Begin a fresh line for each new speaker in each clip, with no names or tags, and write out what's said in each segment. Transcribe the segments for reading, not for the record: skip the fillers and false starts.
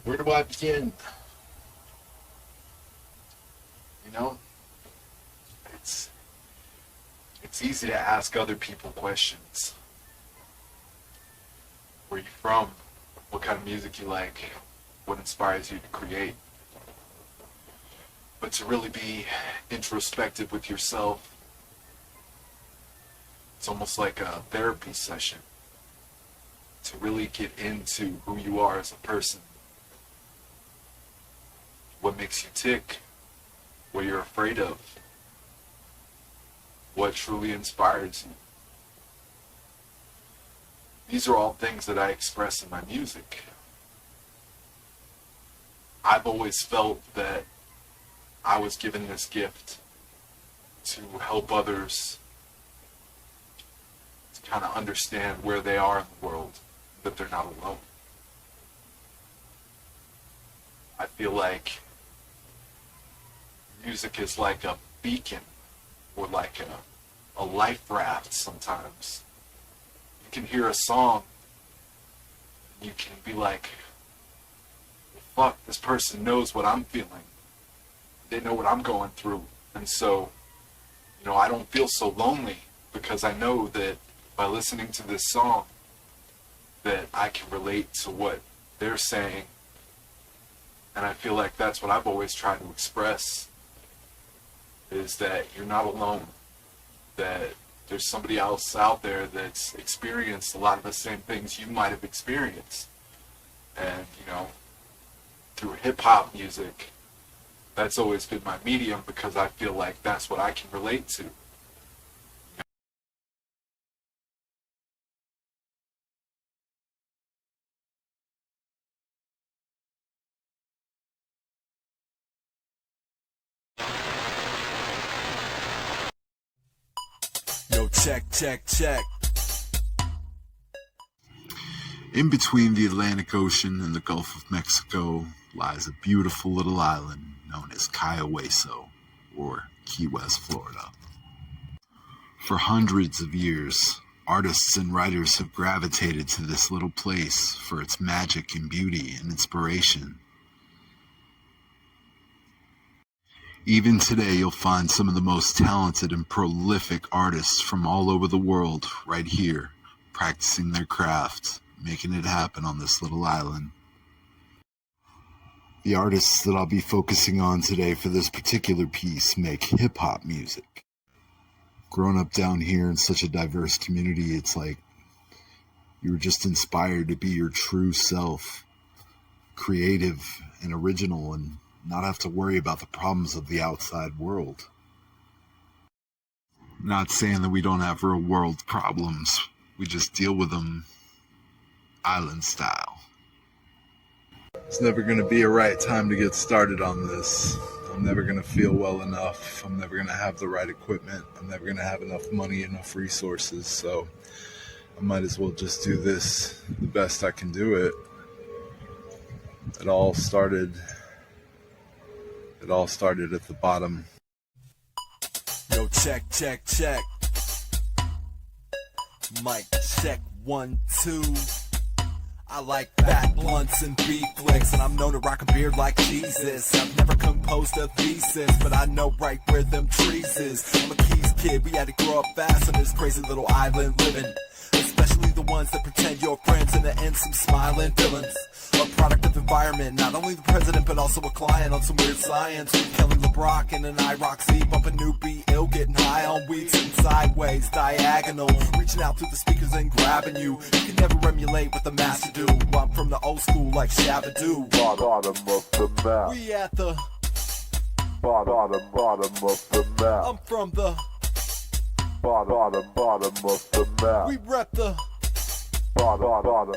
Where do I begin? You know, it's easy to ask other people questions. Where you from? What kind of music you like? What inspires you to create? But to really be introspective with yourself, it's almost like a therapy session. To really get into who you are as a person. What makes you tick? What you're afraid of? What truly inspires you? These are all things that I express in my music. I've always felt that I was given this gift to help others to kind of understand where they are in the world, that they're not alone. I feel like music is like a beacon or like a life raft sometimes. You can hear a song and you can be like, fuck, this person knows what I'm feeling. They know what I'm going through. And so, I don't feel so lonely because I know that by listening to this song that I can relate to what they're saying. And I feel like that's what I've always tried to express, is that you're not alone, that there's somebody else out there that's experienced a lot of the same things you might have experienced. And, through hip-hop music, that's always been my medium because I feel like that's what I can relate to.
Yo, check, check, check.
In between the Atlantic Ocean and the Gulf of Mexico lies a beautiful little island known as Hueso, or Key West, Florida. For hundreds of years, artists and writers have gravitated to this little place for its magic and beauty and inspiration. Even today, you'll find some of the most talented and prolific artists from all over the world right here, practicing their craft, making it happen on this little island. The artists that I'll be focusing on today for this particular piece make hip-hop music. Growing up down here in such a diverse community, it's like you were just inspired to be your true self, creative and original, and not have to worry about the problems of the outside world. Not saying that we don't have real world problems, we just deal with them island style. It's never going to be a right time to get started on this. I'm never going to feel well enough. I'm never going to have the right equipment. I'm never going to have enough money, enough resources. So I might as well just do this the best I can do it. It all started at the bottom.
Yo, check, check, check. Mic check, 1, 2. I like fat blunts and beef flicks, and I'm known to rock a beard like Jesus. I've never composed a thesis, but I know right where them trees is. I'm a Keys kid, we had to grow up fast on this crazy little island living. Especially the ones that pretend you're friends and the end some smiling villains. A product of environment, not only the president but also a client on some weird science. With Kelly LeBrock and an IROC, bumping new B.ill, getting high on weed, sitting sideways, diagonal, reaching out through the speakers and grabbing you. You can never emulate what the master do. I'm from the old school like Shabba-Doo.
Bottom of the map.
We at the
Bottom of the map.
I'm from the
Bottom of the map.
we rep the
Bottom of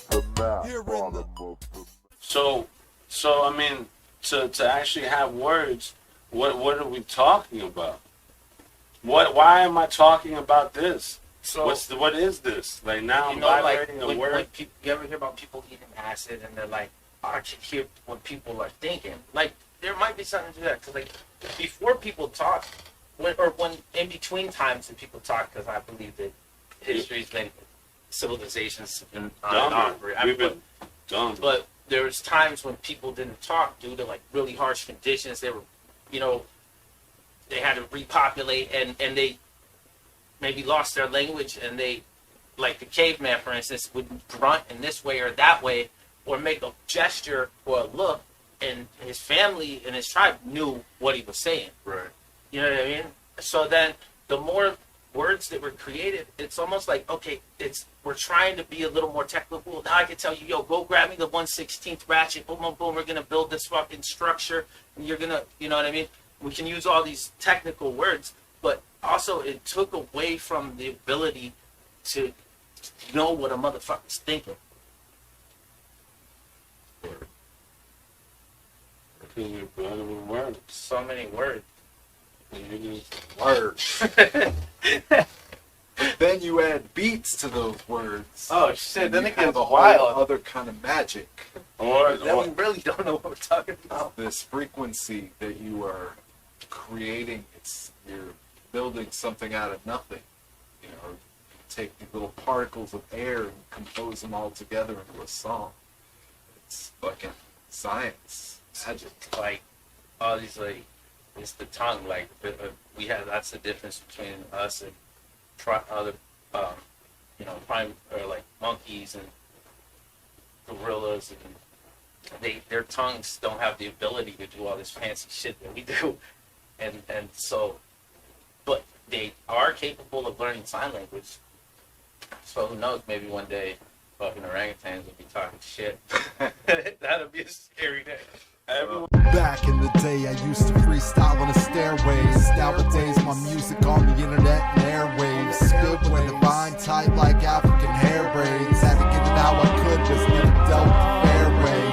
the map.
Here in
Bottom
the-
of the
So I mean, to actually have words, what are we talking about? Why am I talking about this?
So
What is this? Like now I'm
like
vibrating a
when
word.
you ever hear about people eating acid and they're like, I can hear what people are thinking. Like there might be something to that because like before people talk, when in between times that people talk, because I believe that history's been civilizations have been on and on forever.
We've been dumb.
But there was times when people didn't talk due to like really harsh conditions. They were, you know, they had to repopulate, and they maybe lost their language, and they, like the caveman, for instance, would grunt in this way or that way, or make a gesture or a look, and his family and his tribe knew what he was saying.
Right.
You know what I mean? So then the more words that were created, it's almost like, okay, we're trying to be a little more technical. Now I can tell you, yo, go grab me the 1/16th ratchet, boom, boom, boom, we're going to build this fucking structure, and you're going to, you know what I mean? We can use all these technical words, but also it took away from the ability to know what a motherfucker's thinking. So many words.
Words. But then you add beats to those words.
Oh shit! Then
you
it gets
have a
wild.
whole other kind of magic.
Then we really don't know what we're talking about.
This frequency that you are creating, you're building something out of nothing. You know, you take these little particles of air and compose them all together into a song. It's fucking science, magic.
Like all these, like, it's the tongue. Like we have, that's the difference between us and other, you know, prime, or like monkeys and gorillas, and their tongues don't have the ability to do all this fancy shit that we do, and so, but they are capable of learning sign language. So who knows? Maybe one day, fucking orangutans will be talking shit. That'll be a scary day.
Back in the day, I used to freestyle on the stairways. Nowadays, my music on the internet and airwaves. Spit with a divine type like African hair braids. Had to get it how I could, was never dealt the fair way.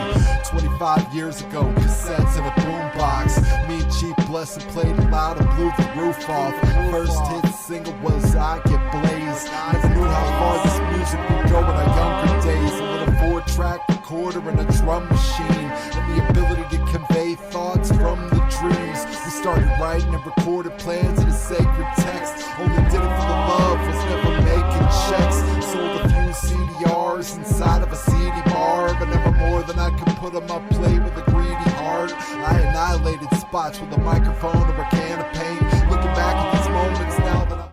25 years ago, cassettes in a boombox. Me and Chief Blessing played it loud and blew the roof off. First hit single was I Get Blazed. Never knew how far this music would go in our younger days. A little 4-track recorder and a drum machine, and the ability to convey thoughts from the dreams. We started writing and recorded plans in a sacred text. Only did it for the love, was never making checks. Sold a few CDRs inside of a CD bar, but never more than I could put on my plate with a greedy heart. I annihilated spots with a microphone or a can of paint. Looking back at these moments now that I'm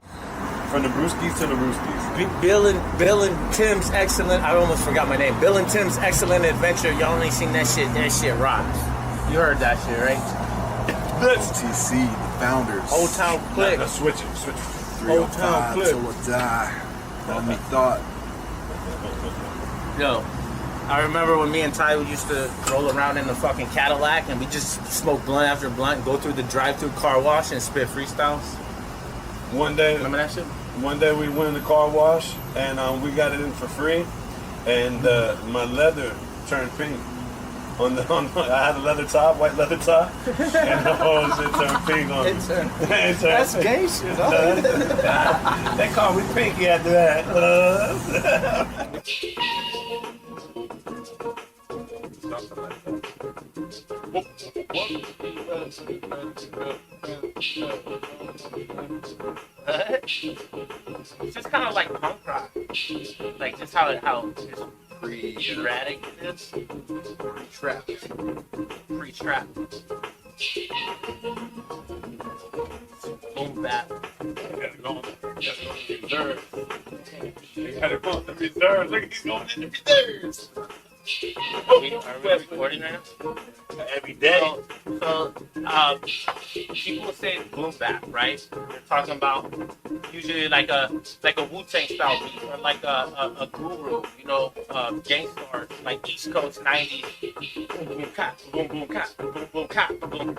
from the Brewskis to the Brewskis.
Bill and Tim's excellent. I almost forgot my name. Bill and Tim's Excellent Adventure. Y'all ain't seen that shit. That shit rocks. You heard that shit, right?
TC, the founders.
Old Town Click.
No, switch it.
305 till I die. On me thought.
Yo, I remember when me and Ty used to roll around in the fucking Cadillac, and we just smoke blunt after blunt, go through the drive-through car wash and spit freestyles.
One day,
Remember that shit?
One day we went in the car wash and we got it in for free, and my leather turned pink. I had a leather top, white leather top, and the whole shit turned pink on me. It turned
That's
pink.
gay shit, huh?
They called me Pinky after that.
It's just kind of like punk rock. Like just how just erratic it is.
Trap.
Pre-trap. Boom bap.
You gotta go on the reserves. Look, he's going in the reserves.
Are we recording right now?
Every day.
So, people say boom bap, right? They're talking about usually like a Wu-Tang style beat, or like a guru, you know, gangster, like East Coast 90s. Boom boom cat, boom boom cat, boom boom cat, boom.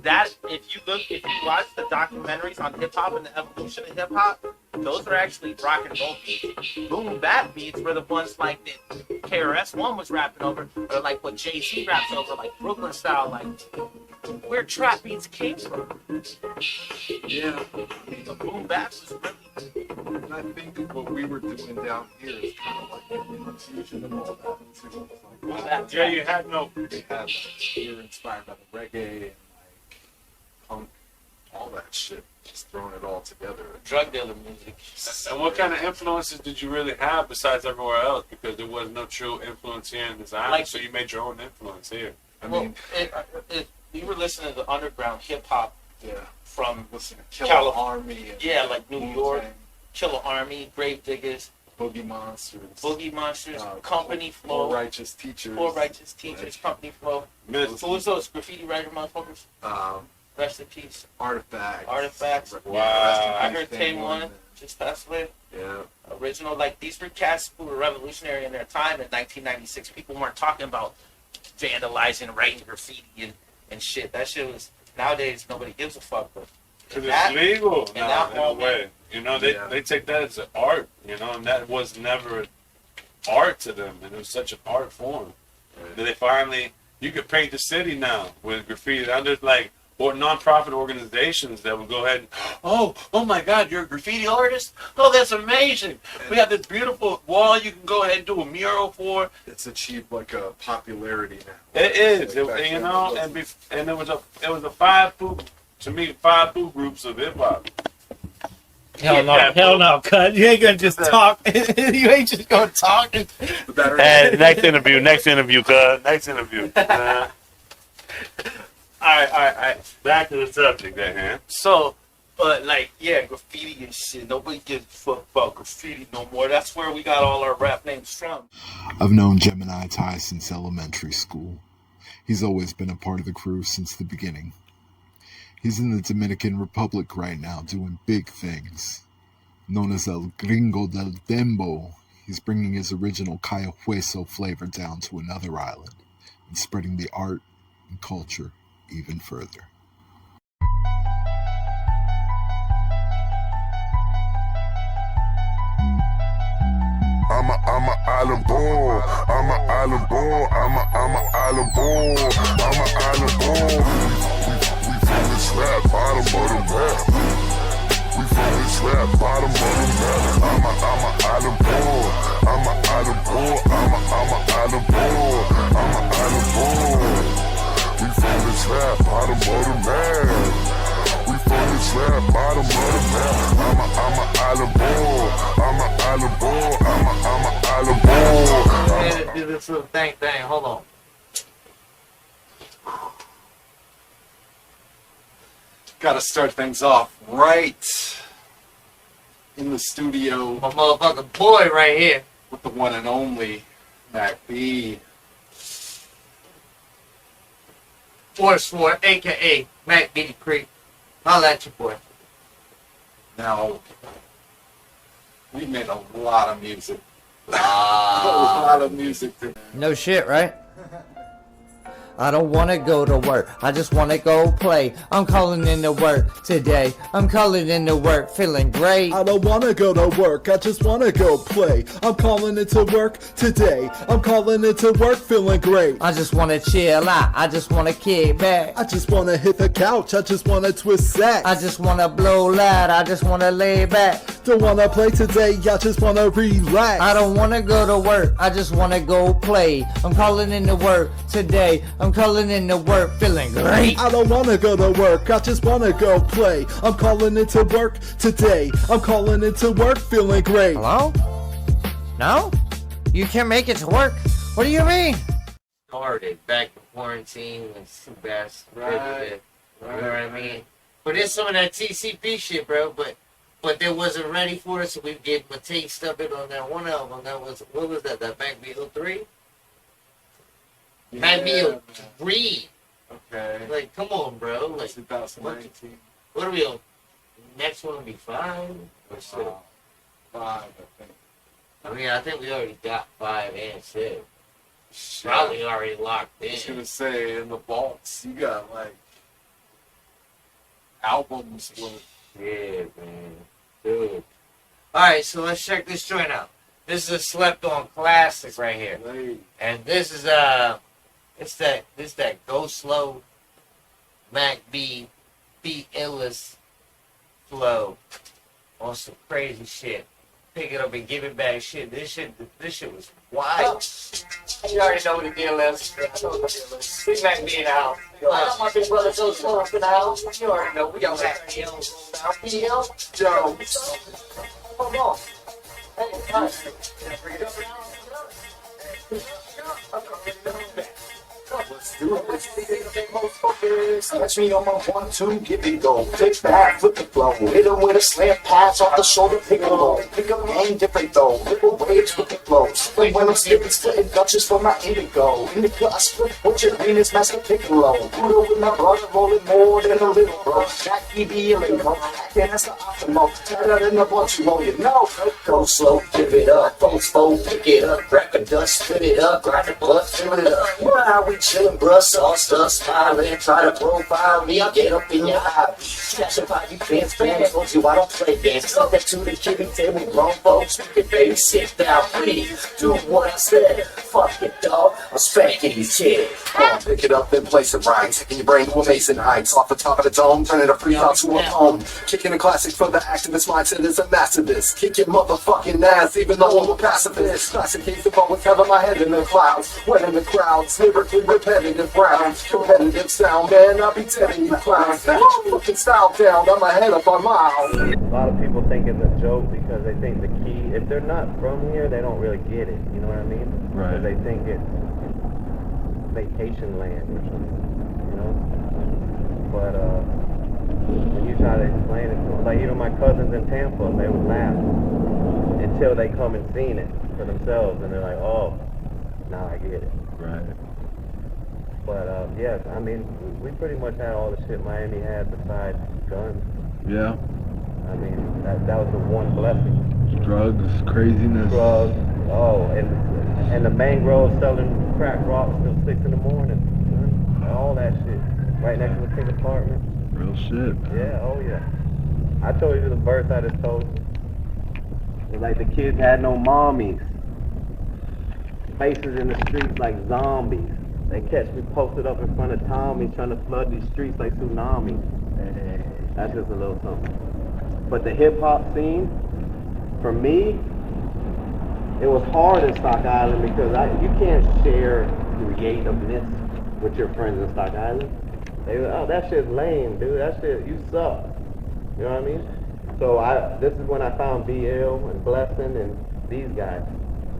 That, if you watch the documentaries on hip hop and the evolution of hip hop, those are actually rock and roll beats. Boom bap beats were the ones like that KRS-One was rapping over, or like what Jay-Z raps over, like Brooklyn style, like where trap beats came from.
Yeah.
The boom bap was really.
And I think what we were doing down here is kind of like an infusion of all that too. Like,
Yeah, you had no.
we were inspired by the reggae and like punk, all that shit. just throwing it all together.
Drug dealer music.
And what kind of influences did you really have besides everywhere else? Because there was no true influence here in this island,
Like-
so you made your own influence here.
I
Well,
mean,
you were listening to the underground hip hop
yeah,
from
listen to Killer
California.
Army. And
Yeah, like New
Wu-Tang,
York. Killer Army, Grave Diggers,
Boogie Monsters,
Boogie Monsters,
uh,
Company
Poor
Flow,
Righteous Teachers,
Poor Righteous Teachers, Company Flow.
Miss-
Who was those graffiti writer motherfuckers? Rest in peace.
Artifacts.
Artifacts.
Wow.
I heard Tame One just passed away.
Yeah.
Original, like these were cats who were revolutionary in their time in 1996. People weren't talking about vandalizing, writing graffiti and shit. That shit was, nowadays nobody gives a fuck. But
Because
that-
it's legal
in
now,
that
in a
moment-
way. You know, they,
Yeah.
they take that as an art, you know, and that was never art to them. And it was such an art form. That they finally, you could paint the city now with graffiti. Now there's like, or non-profit organizations that would go ahead and, oh my God, you're a graffiti artist? Oh, that's amazing. We have this beautiful wall you can go ahead and do a mural for.
It's achieved like a popularity now.
It is,
Like back
you
then
know,
it
and
wasn't.
it was a five food groups of hip hop.
Hell no,
Yeah.
hell no, cut. You ain't gonna just talk. You ain't just gonna talk.
The battery-
Next interview, cuz. Next interview. All right. Back to the subject at hand.
so, but like, yeah, graffiti and shit. Nobody gives a fuck about graffiti no more. That's where we got all our rap names from.
I've known Gemini Ty since elementary school. He's always been a part of the crew since the beginning. He's in the Dominican Republic right now doing big things. Known as El Gringo del Dembo, he's bringing his original Cayo Hueso flavor down to another island and spreading the art and culture even further.
I'm a island boy. I'm a island boy. I'm a island boy. I'm a island boy. We from this rap bottom of the map. We from this rap bottom of the map. I'm a island boy. I'm a island boy. I'm a island boy. I'm a island boy. We from this rap bottom of the map. We from this rap bottom of the map. I'm a island boy. I'm a island boy. I'm a island boy.
Man, do this little thing. Hold on.
Got to start things off right in the studio
My motherfucking boy right here.
with the one and only Mac B.
Force 4, aka Mac B Creek. Holla at your boy.
Now, we made a lot of music. A lot of music.
No shit, right? I don't wanna go to work, I just wanna go play. I'm calling in to work today. I'm calling in to work, feeling great.
I don't wanna go to work, I just wanna go play. I'm calling it to work today. I'm calling it to work, feeling great.
I just wanna chill out, I just wanna kick back.
I just wanna hit the couch, I just wanna twist sacks.
I just wanna blow loud, I just wanna lay back.
Don't wanna play today, I just wanna relax.
I don't wanna go to work, I just wanna go play. I'm calling in to work today. I'm calling in to work, feeling great.
I don't wanna go to work, I just wanna go play. I'm calling it to work today. I'm calling it to work, feeling great.
Hello? No? You can't make it to work? What do you mean?
Started back in quarantine when too bad.
Right.
You know what I mean? But there's some of that TCP shit, bro. But they wasn't ready for it, so we gave them a taste of it on that one album. That was, what was that? That Mac B.ill 3? Mac B.ill 3.
Okay.
Like, come on, bro. Like,
2019.
what are we on? Next one will be 5? Or 6?
5, I think.
I mean, I think we already got 5 and 6.
Shit.
Probably already locked
I was
in.
gonna say in the vaults, you got like albums with
Yeah, man. Dude. Alright, so let's check this joint out. This is a slept on classic right here.
like,
And this is this that Go Slow Mac B.iLL flow on some crazy shit.
pick it up and give it back. This shit was wild. You already know what the deal is. Big Mac be in the house. I got my big brother so slow up in the house. You already know we got that B.iLL. B.iLL? Joe. Come on. Hey, nice.
Let's do it. Catch me on my 1-2, give it go. Take back, flip the flow. Hit him with a slam pass off the shoulder, pick him low. Pick up game different though. Little waves with the flows. Like when I'm skipping, splitting Dutchess for my indigo. In the cusp, put your Venus master picking low. Buddha with my brother, rolling more than a little bro. Jack B.iLL, acting as the optimal. Tighter than the bunch you roll, you know. Go slow, give it up. Folks, pick it up. Crack the dust, spit it up. Grind the blood, fill it up. How we chillin', bruh, sauced up, smiling, try to profile me, I'll get up in your eye. Cash about you fans, told you I don't play games. Tell that to the kidding table, grown folks, we can baby sit down, please. Do what I said, fuck it, dog, I'm spanking these kids. Pick it up and place it right, taking your brain to amazing heights. Off the top of the dome, turning a freestyle to a poem. Kicking a classic for the activist mindset is a massivist. Kick your motherfucking ass, even though I'm a pacifist. Classic case of always having my head in the clouds, wet in the crowds, lyrically repetitive rounds, competitive sound, man, I'll be telling you clowns. Fucking style down, I'm ahead up on miles.
A lot of people think it's a joke because they think the key, if they're not from here, they don't really get it. You know what I mean?
Right.
Because they think it's vacation land or something, you know? But when you try to explain it to them, like even my cousins in Tampa, they would laugh until they come and seen it for themselves, and they're like, oh, now I get it.
Right.
But yes, I mean, we pretty much had all the shit Miami had besides guns.
Yeah.
I mean, that was the one blessing.
Drugs, craziness.
Drugs, and the mangroves selling crack rocks till 6 in the morning. And all that shit. Right next to the pink apartment.
Real shit.
Yeah, oh yeah. I told you the verse I just told you. It's like the kids had no mommies. Faces in the streets like zombies. They catch me posted up in front of Tommy trying to flood these streets like tsunamis. That's just a little something. But the hip hop scene, for me, it was hard in Stock Island because you can't share creativeness with your friends in Stock Island. They were, oh, that shit's lame, dude. That shit, you suck. You know what I mean? So this is when I found B.iLL and Blessing and these guys.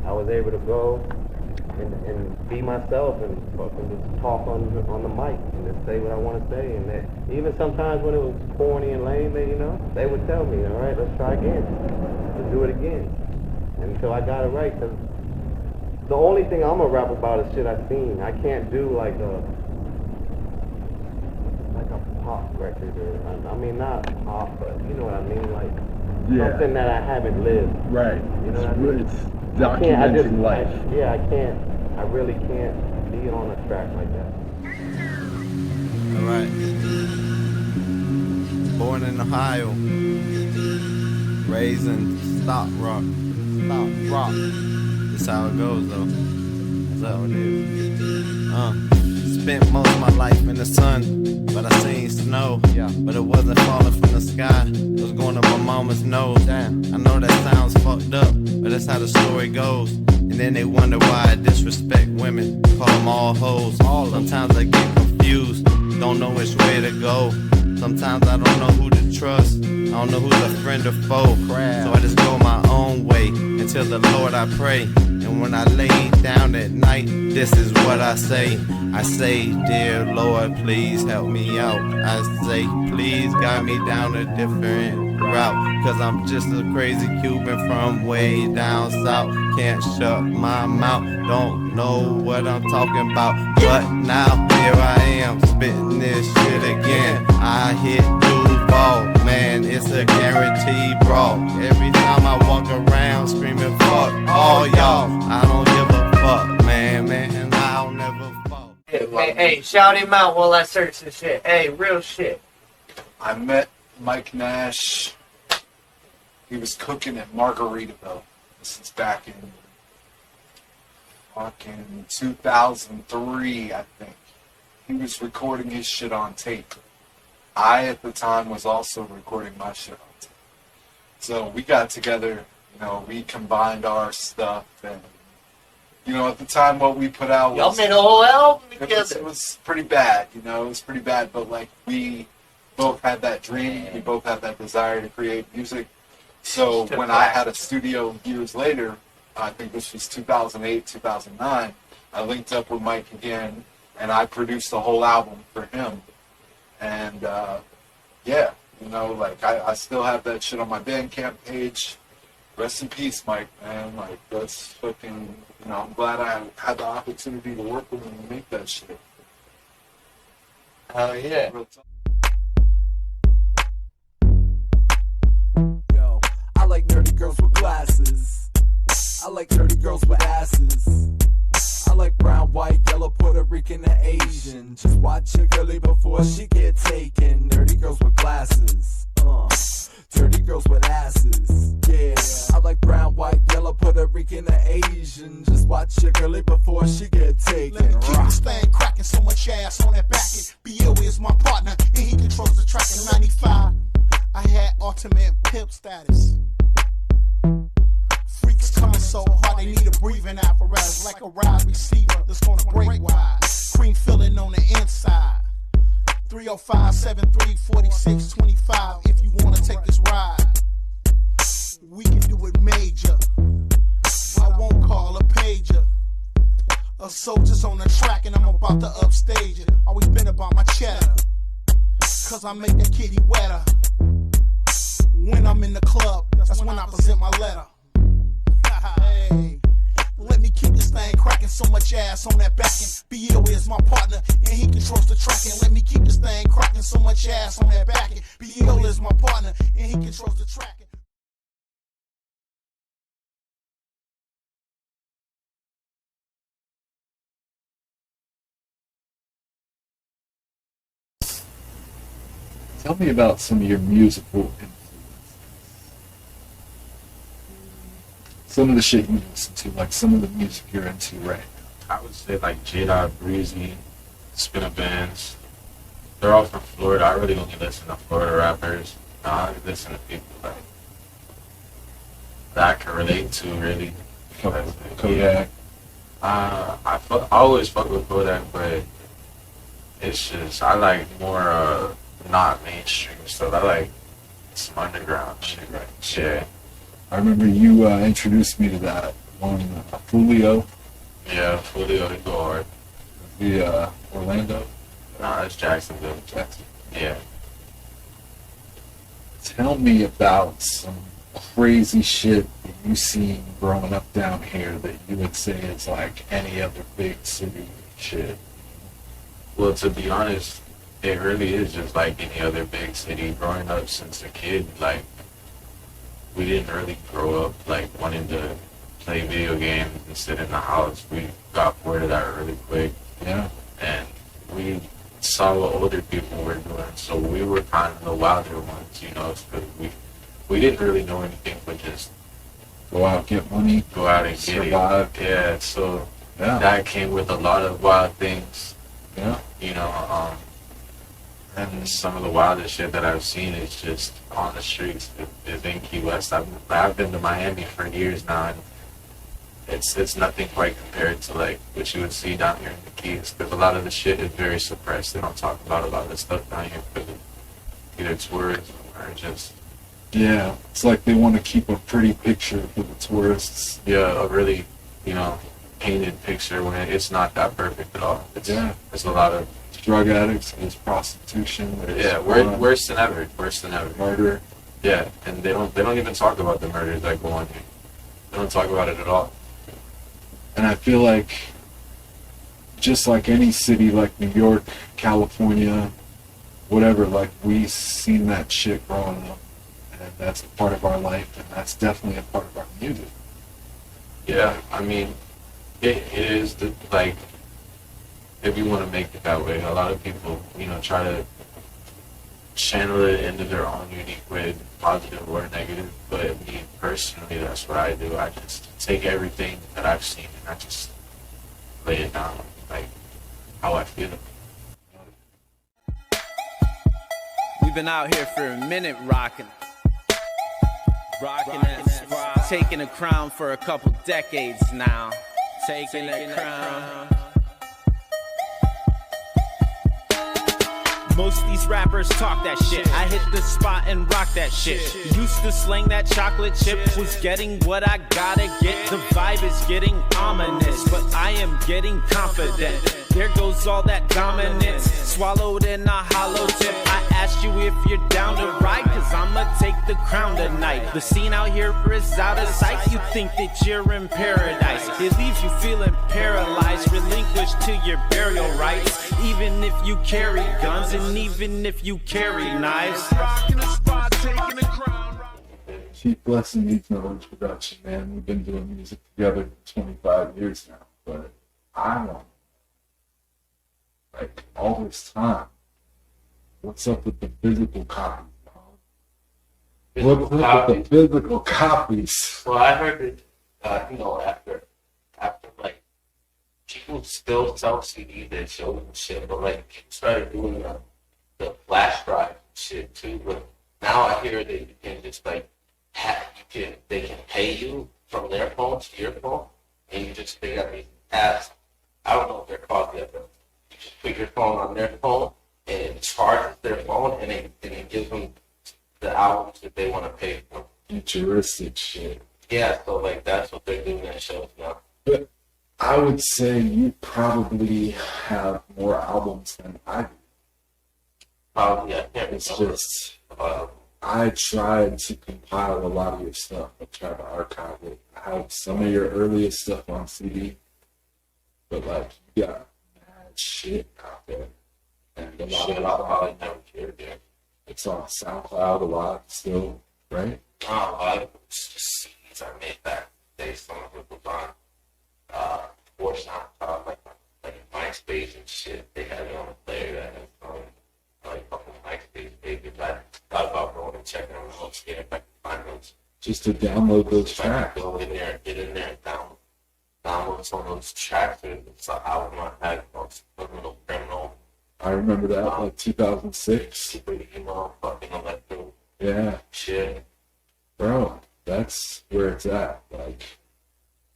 I was able to go and be myself and fucking just talk on the mic and just say what I want to say. And even sometimes when it was corny and lame, they would tell me, all right, let's try again. Let's do it again. And so I got it right. Cause the only thing I'm gonna rap about is shit I've seen. I can't do like a pop record or, I mean, not pop, but you know what I mean, like something that I haven't lived.
Right.
You know what I mean?
It's documenting life.
I really can't be on a track like that.
Alright. Born in Ohio. Raised in Stock Rock. That's how it goes though. That's how it is. Spent most of my life in the sun, but I seen snow. But it wasn't falling from the sky, it was going up my mama's nose. I know that sounds fucked up, but that's how the story goes. And then they wonder why I disrespect women, call them all hoes. Sometimes I get confused, don't know which way to go. Sometimes I don't know who to trust, I don't know who's a friend or foe. So I just go my own way, until the Lord I pray. And when I lay down at night, this is what I say. I say, dear Lord, please help me out. I say, please guide me down a different route. Cause I'm just a crazy Cuban from way down south. Can't shut my mouth, don't know what I'm talking about. But now, here I am, spitting this shit again. I hit Duval, man, it's a guaranteed brawl. Every time I walk around screaming, fuck all y'all. I don't give a fuck, man, I'll never fall.
Hey, shout him out while I search this shit. Hey, real shit.
I met Mike Nash. He was cooking at Margaritaville. This is back in fucking 2003, I think. He was recording his shit on tape. I, at the time, was also recording my shit on tape. So we got together, You know, we combined our stuff, and you know, at the time, what we put out
Y'all
was
made a whole album together.
it was pretty bad. You know, it was pretty bad. But like, we both had that dream. We both had that desire to create music. So when I had a studio years later, I think this was 2008, 2009, I linked up with Mike again, and I produced the whole album for him. And yeah, you know, like I still have that shit on my Bandcamp page. Rest in peace, Mike, man. Like, that's fucking, you know, I'm glad I had the opportunity to work with him and make that shit.
Oh yeah.
Real talk.
Yo, I like nerdy girls with glasses. I like nerdy girls with asses. I like brown, white, yellow, Puerto Rican, and Asian. Just watch a girlie before she get taken. Nerdy girls with glasses. Dirty girls with asses. Yeah, I like brown, white, yellow, Puerto Rican, and Asian. Just watch a girlie before she get taken.
Let me keep this thing cracking, so much ass on that back end. B.iLL is my partner, and he controls the track in 95. I had ultimate pimp status. Freaks coming so hard they need a breathing apparatus, like a ride receiver that's gonna break wide. Cream filling on the inside. 305-7346-25 if you wanna take this ride. We can do it major. I won't call a pager. A soldier's on the track and I'm about to upstage it. Always been about my cheddar, cause I make that kitty wetter. When I'm in the club, that's when I present my letter. Hey, let me keep this thing cracking, so much ass on that back end. B.iLL is my partner, and he controls the tracking. Let me keep this thing cracking, so much ass on that back end. B.iLL is my partner, and he controls the tracking.
Tell me about some of your musical influences. Some of the shit you listen to, like some of the music you're into right now.
I would say like J-Dot, Breezy, Spinner Bands. They're all from Florida. I really only listen to Florida rappers. I listen to people like that I can relate to, really.
Kodak.
I always fuck with Kodak, but it's just I like more not mainstream stuff. I like some underground shit, right? Yeah.
I remember you introduced me to that one, Julio,
Yeah, Julio to go hard.
the Orlando.
Nah, that's Jacksonville.
Jackson.
Yeah.
Tell me about some crazy shit that you seen growing up down here that you would say is like any other big city shit.
Well, to be honest, it really is just like any other big city. Growing up since a kid, like, we didn't really grow up like wanting to play video games and sit in the house. We got bored of that really quick.
Yeah.
And we saw what older people were doing, so we were kind of the wilder ones, you know, because we didn't really know anything but just
Go out, get money,
go out and get
survive.
it. Yeah, so
Yeah.
that came with a lot of wild things,
Yeah.
you know, and some of the wildest shit that I've seen is just on the streets is in Key West. I've been to Miami for years now, and it's nothing quite compared to like what you would see down here in the Keys, because a lot of the shit is very suppressed. They don't talk about a lot of the stuff down here because of either tourism or just
Yeah. It's like they want to keep a pretty picture for the tourists.
a really, you know, painted picture when it's not that perfect at all.
Yeah.
It's a lot of
Drug addicts, there's prostitution, there's
worse than ever, worse than ever.
murder.
Yeah, and they don't even talk about the murders that go on here. They don't talk about it at all.
And I feel like, just like any city, like New York, California, whatever, like we've seen that shit growing up, and that's a part of our life, and that's definitely a part of our music.
Yeah, I mean, it is the, like, if you want to make it that way, a lot of people, you know, try to channel it into their own unique way, positive or negative. But me personally, that's what I do. I just take everything that I've seen and I just lay it down, like how I feel.
We've been out here for a minute rocking that spot. taking a crown for a couple decades now. Taking that crown. Most of these rappers talk that shit. I hit the spot and rock that shit. Used to slang that chocolate chip. Was getting what I gotta get. The vibe is getting ominous, but I am getting confident. There goes all that dominance, swallowed in a hollow tip. I asked you if you're down to ride, cause I'ma take the crown tonight. The scene out here is out of sight. You think that you're in paradise. It leaves you feeling paralyzed, relinquished to your burial rites. Even if you carry guns and even if you carry knives.
Keep blessing me for the introduction, man. We've been doing music together for 25 years now, but I want, like, all this time, what's up with the physical copies? What's up with the physical copies?
Well, I heard that, after like, people still sell CDs that show and shit, but like, people started doing the flash drive shit too. But now I hear that you can just like, they can pay you from their phone to your phone, and they got these apps. I don't know what they're called yet, but you just put your phone on their phone, and it charges their phone, and it gives them the albums that they want to pay for.
Futuristic shit.
Yeah, so like that's what they're doing at shows now.
But I would say you probably have more albums than I do.
Probably, I can't
It's
remember.
just, I tried to compile a lot of your stuff. I tried to archive it. I have some of your earliest stuff on CD, but like, you got mad shit out there. And a lot of it,
I'll probably never hear it.
it's on SoundCloud a lot still, right?
Oh, I just CDs I made back in the day. Some of it was on or SoundCloud, like MySpace and shit. They had it on a player that had like fucking MySpace pages. I thought about going and checking them out, seeing if I could find those.
Just to download those
If I could
tracks.
go in there, get in there, and download some of those tracks. It's an album I had called Little Criminal.
I remember that, like 2006.
Super emo, fucking electro
Yeah,
shit.
bro, that's where it's at. Like,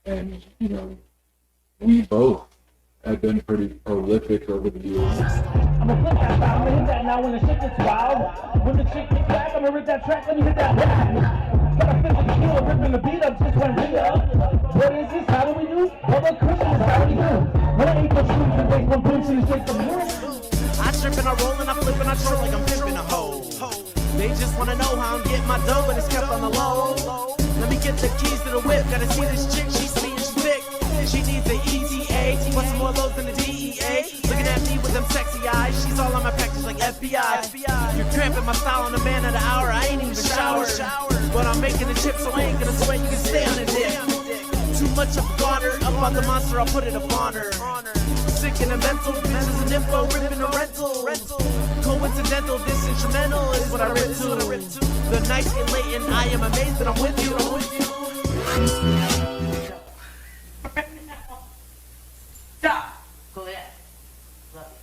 and you know, we both have been pretty prolific over the years.
I'ma flip that back, I'ma hit that now when the shit gets wild. When the shit gets back, I'ma rip that track, let me hit that back. Got a physical killer ripping the beat up, just went re-up. What is this, how do we do? Well, the Christian is how we do. When I ain't the truth, and take one punch in the shit from here.
I trip and I roll and I flip and I trip like I'm pimping a hoe. They just wanna know how I'm getting my dough, but it's kept on the low. Let me get the keys to the whip. Gotta see this chick, she's sweet and she's thick. She needs the ETA, want some more loads than the DEA. Looking at me with them sexy eyes, she's all on my package like FBI. You're cramping my style on the man of the hour. I ain't even showered, but I'm making the chip, so I ain't gonna sweat. You can stay on the dick. Too much of water, up on the monster, I'll put it upon her. Sick and a mental, bitches and info, ripping a rental. Coincidental, this instrumental is what I rip to. The nights get late and I am amazed that I'm with you.
Stop. Go ahead. Love you.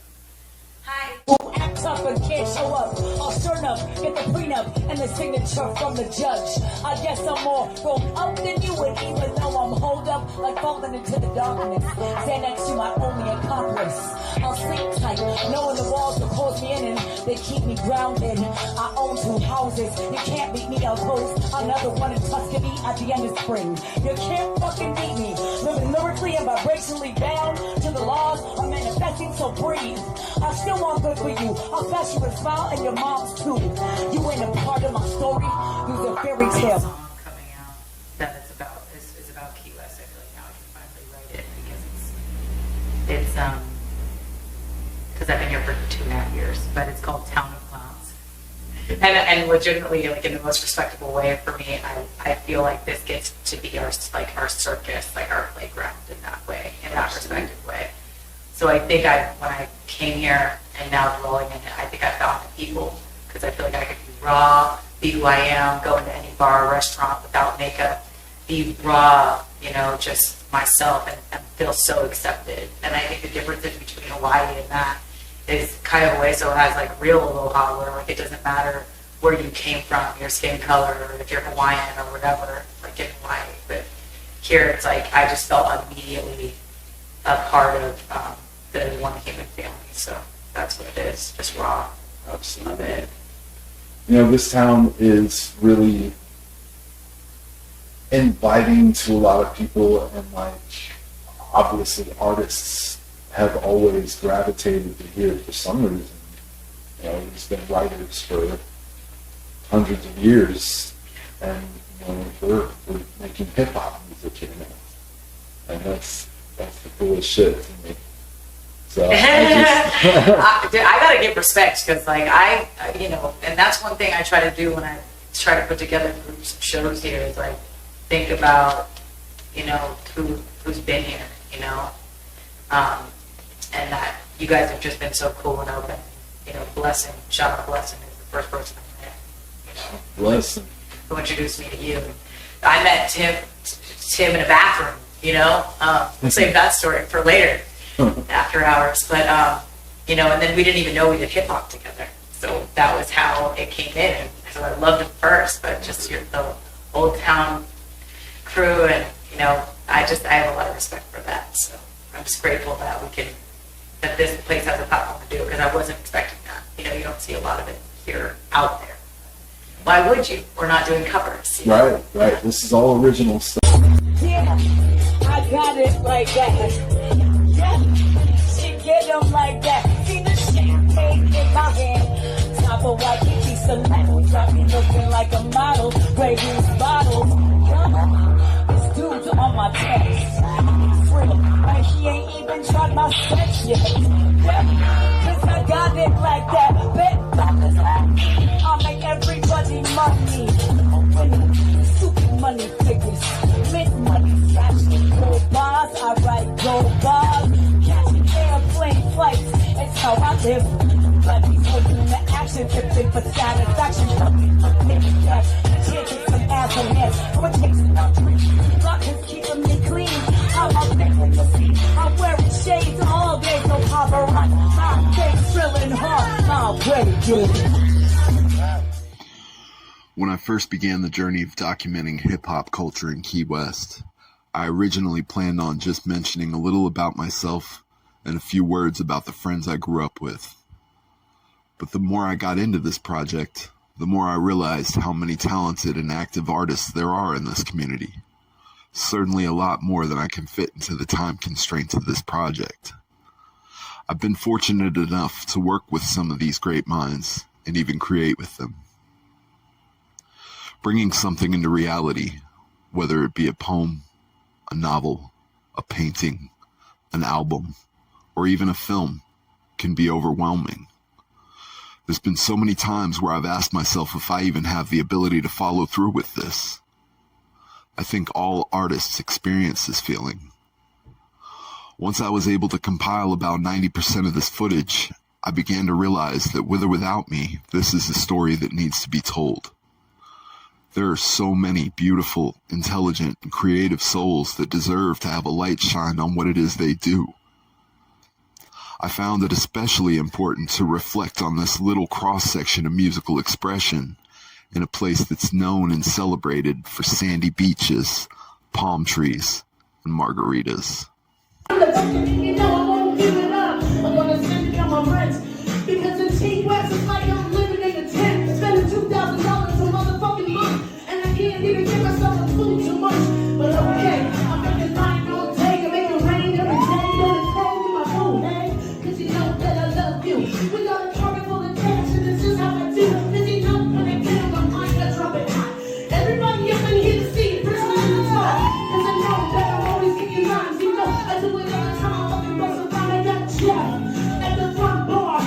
Hi.
Who act up and can't show up? I'll sure enough get the prenup and the signature from the judge. I guess I'm more rolled up than you, and even though I'm holed up, like falling into the darkness, stand next to my only accomplice. I'll sleep tight, knowing the walls will close me in and they keep me grounded. I own 2 houses, you can't beat me. I'll close another one in Tuscany at the end of spring. You can't fucking beat me. Living lyrically and vibrationally bound to the laws of manifesting, so breathe. I still want good for you. I'll flash you a smile and your mom's too. You ain't a part of my story. You're a fairy tale.
Song coming out that is about Key West. I feel like now I can finally write it because it's because I've been here for 2.5 years, but it's called Town of Clowns. And legitimately, like in the most respectable way for me, I feel like this gets to be our circus, like our playground in that way, in that respective way. So I think when I came here and now rolling in it, I think I found the people, because I feel like I could be raw, be who I am, go into any bar or restaurant without makeup, be raw, just myself and feel so accepted. And I think the difference between Hawaii and that is kind of a way, so it has like real aloha, where like it doesn't matter where you came from, your skin color, or if you're Hawaiian or whatever. Like in Hawaii, here it's like I just felt immediately a part of the one human family. So that's what it is, just raw.
Absolutely.
Love it.
You know, this town is really inviting to a lot of people, and like obviously artists have always gravitated to here for some reason. You know, there's been writers for hundreds of years, and you know, we're making hip hop music here now, and that's the coolest shit to me. So
I gotta give respect because, like, you know, and that's one thing I try to do when I try to put together groups of shows here is like think about, you know, who's been here, you know, and that you guys have just been so cool and open. You know, Blessing, shout out Blessing is the first person I met, you know,
Blessing,
who introduced me to you. I met Tim in a bathroom, you know. We'll save that story for later. After hours, but you know, and then we didn't even know we did hip hop together. So that was how it came in. And so I loved him first, but just the old town crew, and you know, I have a lot of respect for that. So I'm just grateful that that this place has a platform to do it, because I wasn't expecting that. You know, you don't see a lot of it here out there. Why would you? We're not doing covers. You know?
Right. This is all original stuff.
Yeah, I got it like that. She get them like that. See the champagne in my hand. Top of white piece of metal. Got me looking like a model. Gray goose bottles. This dude's on my text. Free. And he ain't even tried my sex yet. Cause I got it like that. Bet dollars. I'll make everybody money. Stupid money figures. Mint money. Gold bars. I write gold bars. Airplane flights, it's how I live. But people do the action, tipping for satisfaction. Making cash, taking some ass and ass. What takes it out? Block is keeping me clean. I'm a victim to see. I'm wearing shades all day, no paparazzi. My face drilling hard, my way good.
When I first began the journey of documenting hip-hop culture in Key West, I originally planned on just mentioning a little about myself and a few words about the friends I grew up with. But the more I got into this project, the more I realized how many talented and active artists there are in this community. Certainly a lot more than I can fit into the time constraints of this project. I've been fortunate enough to work with some of these great minds and even create with them. Bringing something into reality, whether it be a poem, a novel, a painting, an album, or even a film, can be overwhelming. There's been so many times where I've asked myself if I even have the ability to follow through with this. I think all artists experience this feeling. Once I was able to compile about 90% of this footage, I began to realize that with or without me, this is a story that needs to be told. There are so many beautiful, intelligent, and creative souls that deserve to have a light shine on what it is they do. I found it especially important to reflect on this little cross-section of musical expression in a place that's known and celebrated for sandy beaches, palm trees, and margaritas.
You know I won't give it up. I'm gonna send it on my friends. Because in Team West it's like I'm living in a tent. Spending $2,000 a motherfucking month. And I can't even give myself a food too much. But okay, I'm making mine all day. I'm making rain every day. Gonna throw you my phone, hey? Cause you know that I love you. We got a target full of cash and this is how I do. Cause you know when I get on my mind I drop it high. Everybody up in here to see it. First time to try. Cause I know that I'm always kicking rhymes. You know I do it all the time. I'm fucking bust around. I got Jeff at the front bar.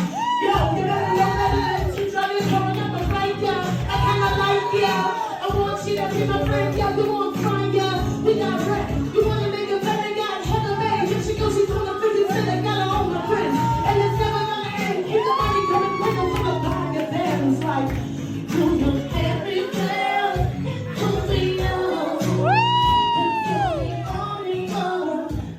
Yo, you better know that it is. You try to coming up the right, yo. I kinda like you. I want you to be my friend, yo. You want fine, yo. We got rap. You wanna make it better, got Heather May. Here she goes, she's on the 50 cent. I got her on my friend. And it's never gonna end. Keep the money coming, bring them from the bag of them. It's like, do you every girl who we know?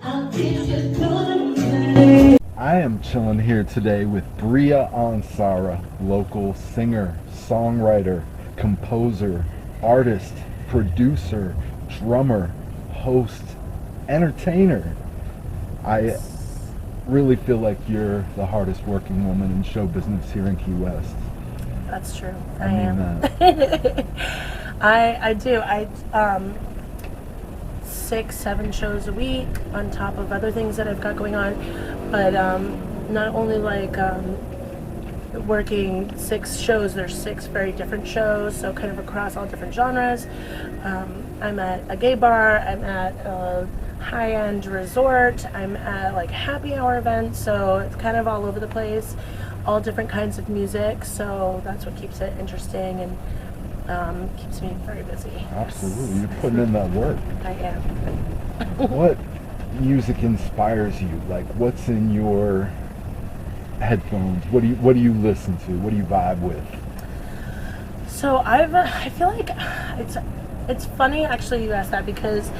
I'll give you good.
I am chilling here today with Bria Ansara, local singer, songwriter, composer, artist, producer, drummer, host, entertainer. I really feel like you're the hardest working woman in show business here in Key West.
That's true.
I mean
that. I do. 6-7 shows a week on top of other things that I've got going on. But not only like working 6 shows, there's 6 very different shows, so kind of across all different genres. I'm at a gay bar, I'm at a high-end resort, I'm at like happy hour events, so it's kind of all over the place, all different kinds of music, so that's what keeps it interesting and keeps me very busy.
Absolutely, you're putting in that work.
I am.
What music inspires you? Like, what's in your headphones? What do you listen to? What do you vibe with?
So I feel like it's funny actually you asked that, because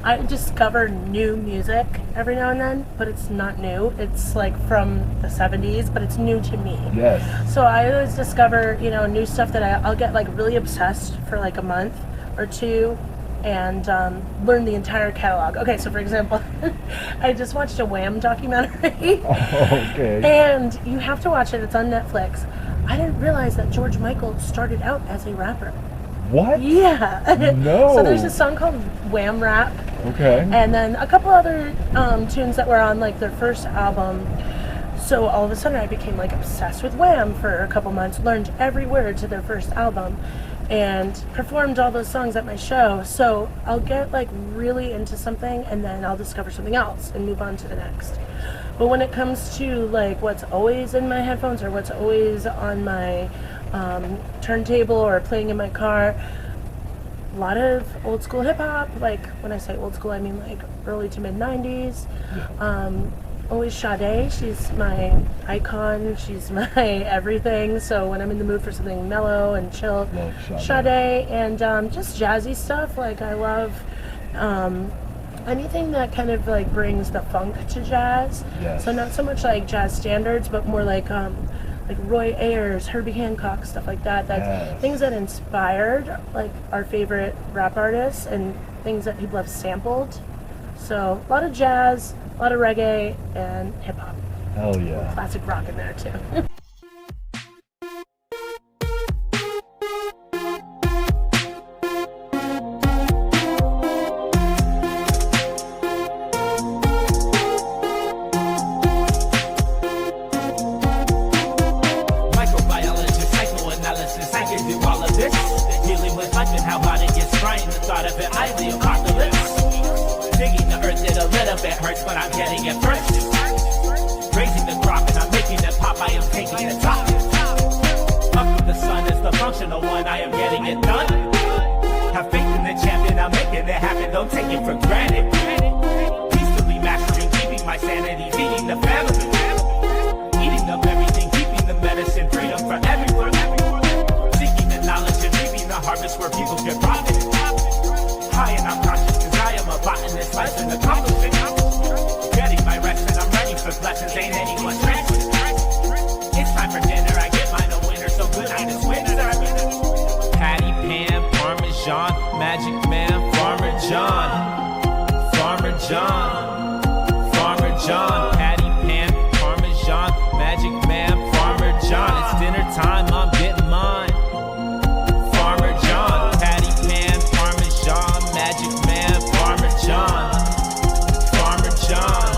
I discover new music every now and then, but it's not new. It's like from the 70s, but it's new to me.
Yes.
So I always discover, new stuff that I'll get like really obsessed for like a month or two and learn the entire catalog. Okay, so for example, I just watched a Wham documentary.
Oh, okay.
And you have to watch it. It's on Netflix. I didn't realize that George Michael started out as a rapper.
What?
Yeah.
No.
So there's a song called Wham Rap.
Okay.
And then a couple other tunes that were on like their first album. So all of a sudden I became like obsessed with Wham for a couple months, learned every word to their first album, and performed all those songs at my show. So I'll get like really into something and then I'll discover something else and move on to the next. But when it comes to like what's always in my headphones or what's always on my turntable or playing in my car, a lot of old school hip hop. Like when I say old school, I mean like early to mid 90s. Always Sade. She's my icon. She's my everything. So when I'm in the mood for something mellow and chill, Sade, and just jazzy stuff. Like I love anything that kind of like brings the funk to jazz.
Yes.
So not so much like jazz standards, but more like Roy Ayers, Herbie Hancock, stuff like that. That's things that inspired like our favorite rap artists and things that people have sampled. So a lot of jazz, a lot of reggae, and hip hop.
Hell yeah.
Classic rock in there too.
Microbiologist, psychoanalysis, I can do all of this. Dealing with life and how hard it gets, trying the thought of it, I the apocalypse. Digging the earth, it a little bit hurts, but I'm getting it first. Raising the crop and I'm making it pop, I am taking the top. Up with the sun is the functional one, I am getting it done. Have faith in the champion, I'm making it happen, don't take it for granted. Peacefully mastering, keeping my sanity, feeding the family. Eating up everything, keeping the medicine, freedom for everyone. Seeking the knowledge and reaping the harvest where people can profit. High and I'm conscious cause I am a botanist, life and accomplishment. Getting my rest and I'm ready for blessings, ain't anyone rest. It's time for dinner, I get mine a winner, so good night is winter. Patty Pan, Parmesan, Magic Man, Farmer John. Farmer John. Farmer John, Patty Pan, Parmesan, Magic Man, Farmer John. It's dinner time, I'm getting mine. Farmer John, Patty Pan, Parmesan, Magic Man, Farmer John. Farmer John.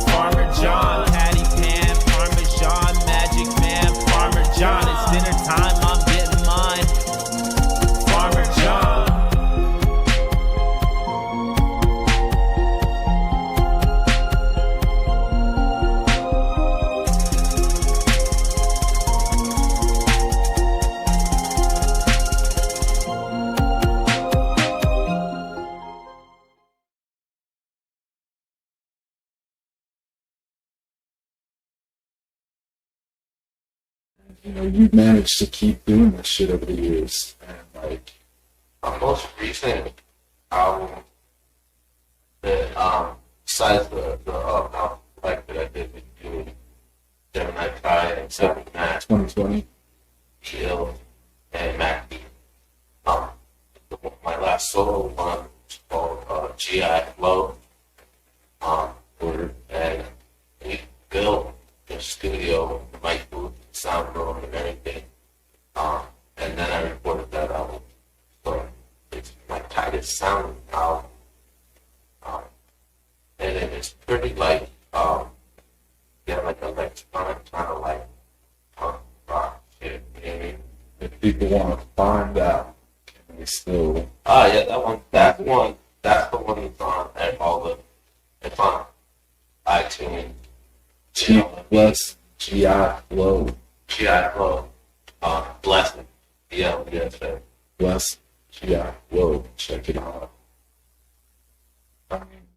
Farmer John, Patty Pan, Parmesan, Magic Man, Farmer John. It's dinner time, I'm getting mine. Farmer John.
You managed to keep doing this shit over the years. And like,
Our most recent album that, besides the album like that I did with you, Gemini Kai and Seven Max,
2020.
B.iLL, and Mac B. My last solo one was called B.iLL. And we built the studio, the mic booth, sound room, and everything. And then I recorded that album. So it's my tightest sound album. And it's pretty like, like electronic, kind of like punk rock shit, you know what I mean?
If people want to find out, can they still?
Yeah, that's the one that's on all the, it's on iTunes.
Bless B.iLL.
B.iLL. Blessing. Yeah, sir.
Bless B.iLL. Check it out.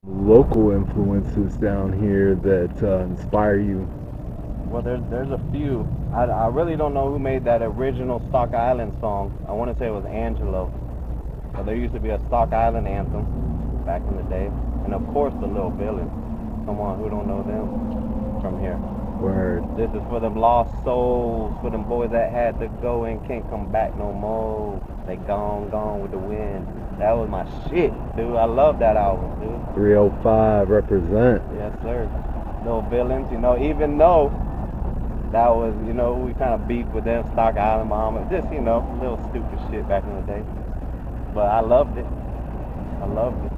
Local influences down here that inspire you?
Well, there's a few. I really don't know who made that original Stock Island song. I want to say it was Angelo. But there used to be a Stock Island anthem back in the day. And of course the Little Villains. Come on, who don't know them from here?
Word.
This is for them lost souls, for them boys that had to go and can't come back no more. They gone with the wind. That was my shit, dude. I love that album, dude.
305 represent.
Yes, sir. Little Villains, even though that was, we kind of beefed with them, Stock Island, Muhammad. Just, little stupid shit back in the day. But I loved it. I loved it.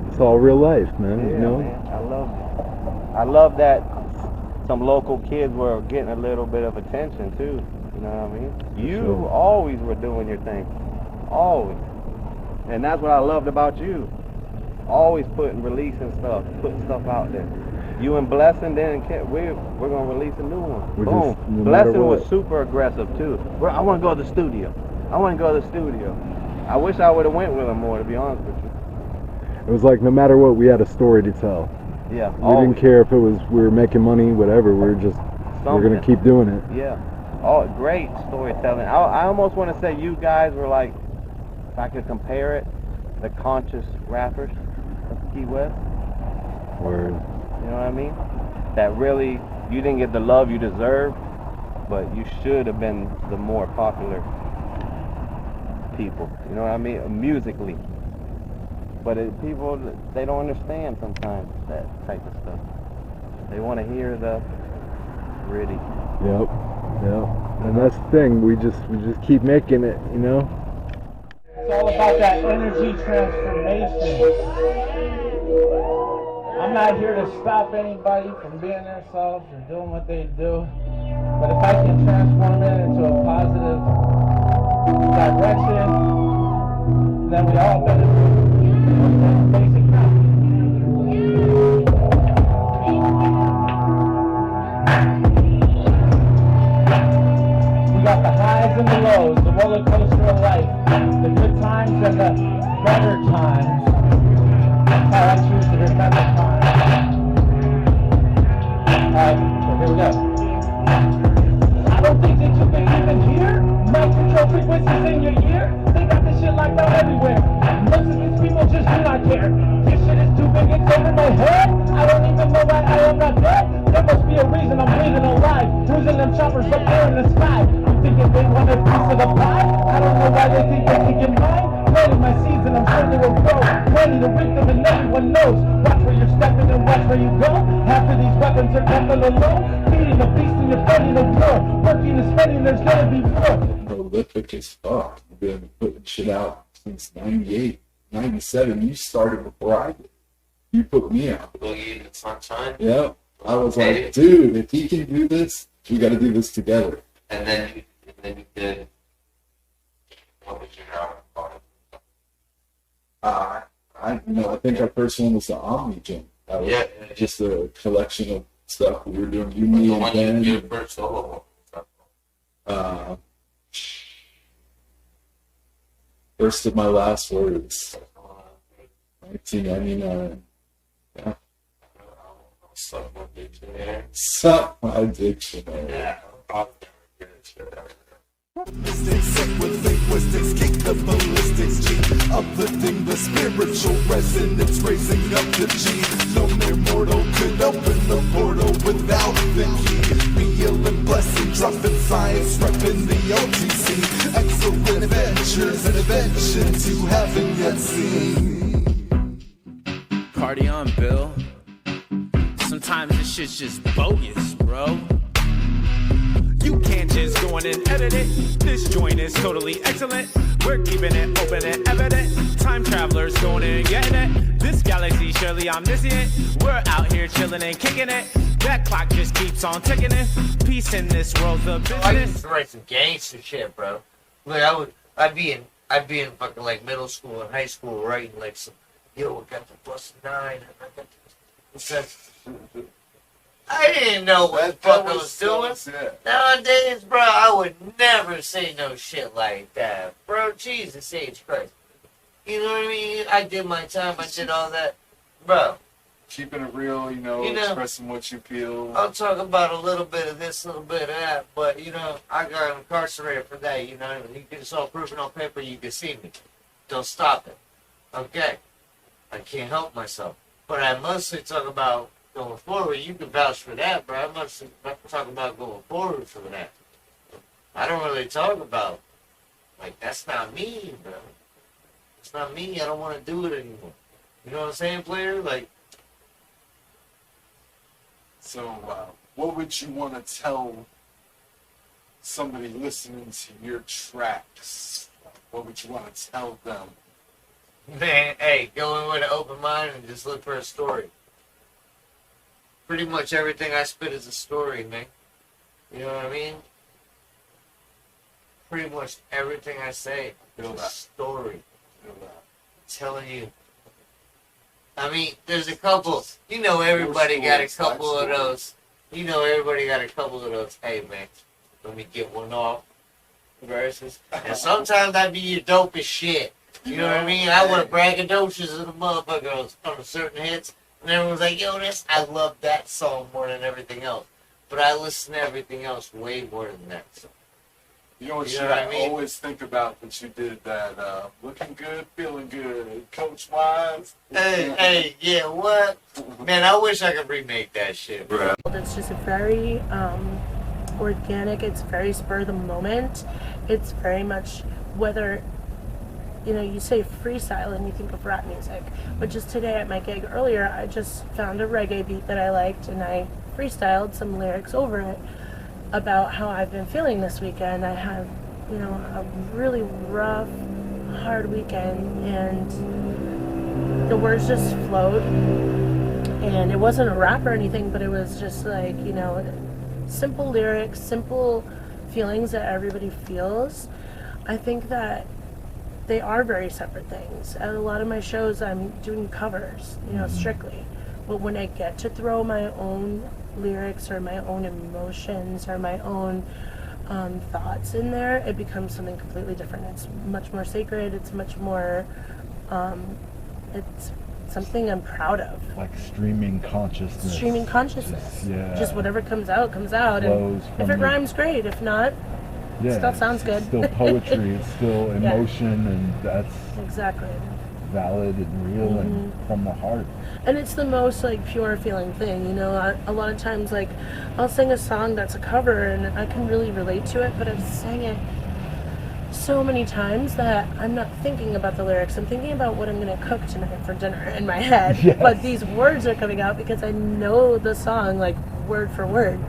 It's all real life, man.
Yeah, man. I loved it. I love that some local kids were getting a little bit of attention, too. You know what I mean? You always were doing your thing. Always. And that's what I loved about you. Always releasing stuff, putting stuff out there. You and Blessing, then we're going to release a new one. Boom.
No
Blessing was super aggressive, too. I want to go to the studio. I wish I would have went with him more, to be honest with you.
It was like no matter what, we had a story to tell.
Yeah.
We didn't care if it was we were making money, whatever. We're going to keep doing it.
Yeah. Oh, great storytelling. I almost want to say you guys were like, if I could compare it, the conscious rappers of Key West.
Word.
You know what I mean? That really, you didn't get the love you deserved, but you should have been the more popular people. You know what I mean? Musically. But people, they don't understand sometimes that type of stuff. They want to hear the gritty.
Yep. And that's the thing. We just keep making it,
It's all about that energy transformation. I'm not here to stop anybody from being themselves or doing what they do. But if I can transform it into a positive direction, then we all benefit. Basic we got the highs and the lows, the roller coaster of life, the good times and the better times. That's how I choose to remember times. Alright, so here we go. I don't think that you can even hear my control frequencies in your ear. They got this shit locked out everywhere. Most of these people just do not care. This shit is too big, it's over my head. I don't even know why I am not dead. There must be a reason I'm breathing alive. Cruising them choppers up there in the sky. You thinking they want a piece of the pie? I don't know why they think they can get mine. Planting my seeds and I'm sure they will grow. Ready to reap them and everyone knows. Watch where you're stepping and watch where you go. Half of these weapons are lethal alone. Feeding the beast and you're fighting the war. Working and spending, there's gonna be war.
Prolific as fuck. You've been putting shit out since 98, 97. You started before I did. You put me out.
Boogie in the Sunshine.
Yep. I was like, dude, if he can do this, we got to do this together.
And then you did. What was your album called?
I think our first one was the Omnitech. That was just a collection of stuff we were doing. You, me, and Ben.
Your first solo.
First of my last words. 1999. Yeah.
Suck my dictionary.
Suck my dictionary.
Yeah.
Sick with linguistics, kick the ballistics, G. Uplifting the spiritual resonance, raising up the G. No mere mortal could open the portal without the key. B.iLL and Blessing, dropping science, repping the OTC. Excellent adventures, an invention you haven't yet seen.
Party on, Bill. Sometimes this shit's just bogus, bro. You can't just go in and edit it. This joint is totally excellent. We're keeping it open and evident. Time travelers going in and getting it. This galaxy surely omniscient. We're out here chilling and kicking it. That clock just keeps on ticking it. Peace in this world's the
I used
business.
to write some gangster shit, bro. Like I'd be in fucking like middle school and high school writing like some, yo, I got the plus 9. I got the, I didn't know what the fuck I was doing. Nowadays, bro, I would never say no shit like that. Bro, Jesus H. Christ. You know what I mean? I did my time, I did all that. Bro.
Keeping it real, expressing what you feel.
I'll talk about a little bit of this, a little bit of that, but, I got incarcerated for that, You can saw proof on paper, you can see me. Don't stop it. Okay. I can't help myself. But I mostly talk about going forward. You can vouch for that, bro. I mostly talk about going forward for that. I don't really talk about, like, that's not me, bro. It's not me. I don't want to do it anymore. You know what I'm saying, player? Like,
so, what would you want to tell somebody listening to your tracks? What would you want to tell them?
man, hey, go in with an open mind and just look for a story. Pretty much everything I spit is a story, man. You know what I mean? Pretty much everything I say is a story. I'm telling you. I mean, there's a couple. Everybody got a couple of those. Everybody got a couple of those. Hey, man, let me get one off. Verses. And sometimes I be your dope as shit. You know what I mean? I want braggadocious in the motherfucker on a certain hits. And everyone's like, yo, I love that song more than everything else. But I listen to everything else way more than that song.
You know what I mean? Always think about that you did that looking good, feeling good, coach-wise.
Hey, yeah, what? Man, I wish I could remake that shit, bro.
It's just very organic. It's very spur of the moment. It's very much whether, you say freestyle and you think of rap music. But just today at my gig earlier, I just found a reggae beat that I liked and I freestyled some lyrics over it about how I've been feeling this weekend. I had, a really rough, hard weekend, and the words just flowed. And it wasn't a rap or anything, but it was just like, simple lyrics, simple feelings that everybody feels. I think that they are very separate things. At a lot of my shows, I'm doing covers, strictly. But when I get to throw my own lyrics or my own emotions or my own thoughts in there, it becomes something completely different. It's much more sacred. It's much more, it's something I'm proud of.
Like streaming consciousness.
Streaming consciousness.
Yeah.
Just whatever comes out, comes out.
Flows
And
from
if it
the-
rhymes, great. If not,
Yeah,
still sounds good.
It's still poetry. It's still
Yeah.
emotion, and that's
Exactly.
valid and real and from the heart.
And it's the most pure feeling thing, a lot of times I'll sing a song that's a cover and I can really relate to it, but I've sang it so many times that I'm not thinking about the lyrics. I'm thinking about what I'm going to cook tonight for dinner in my head.
Yes.
But these words are coming out because I know the song word for word.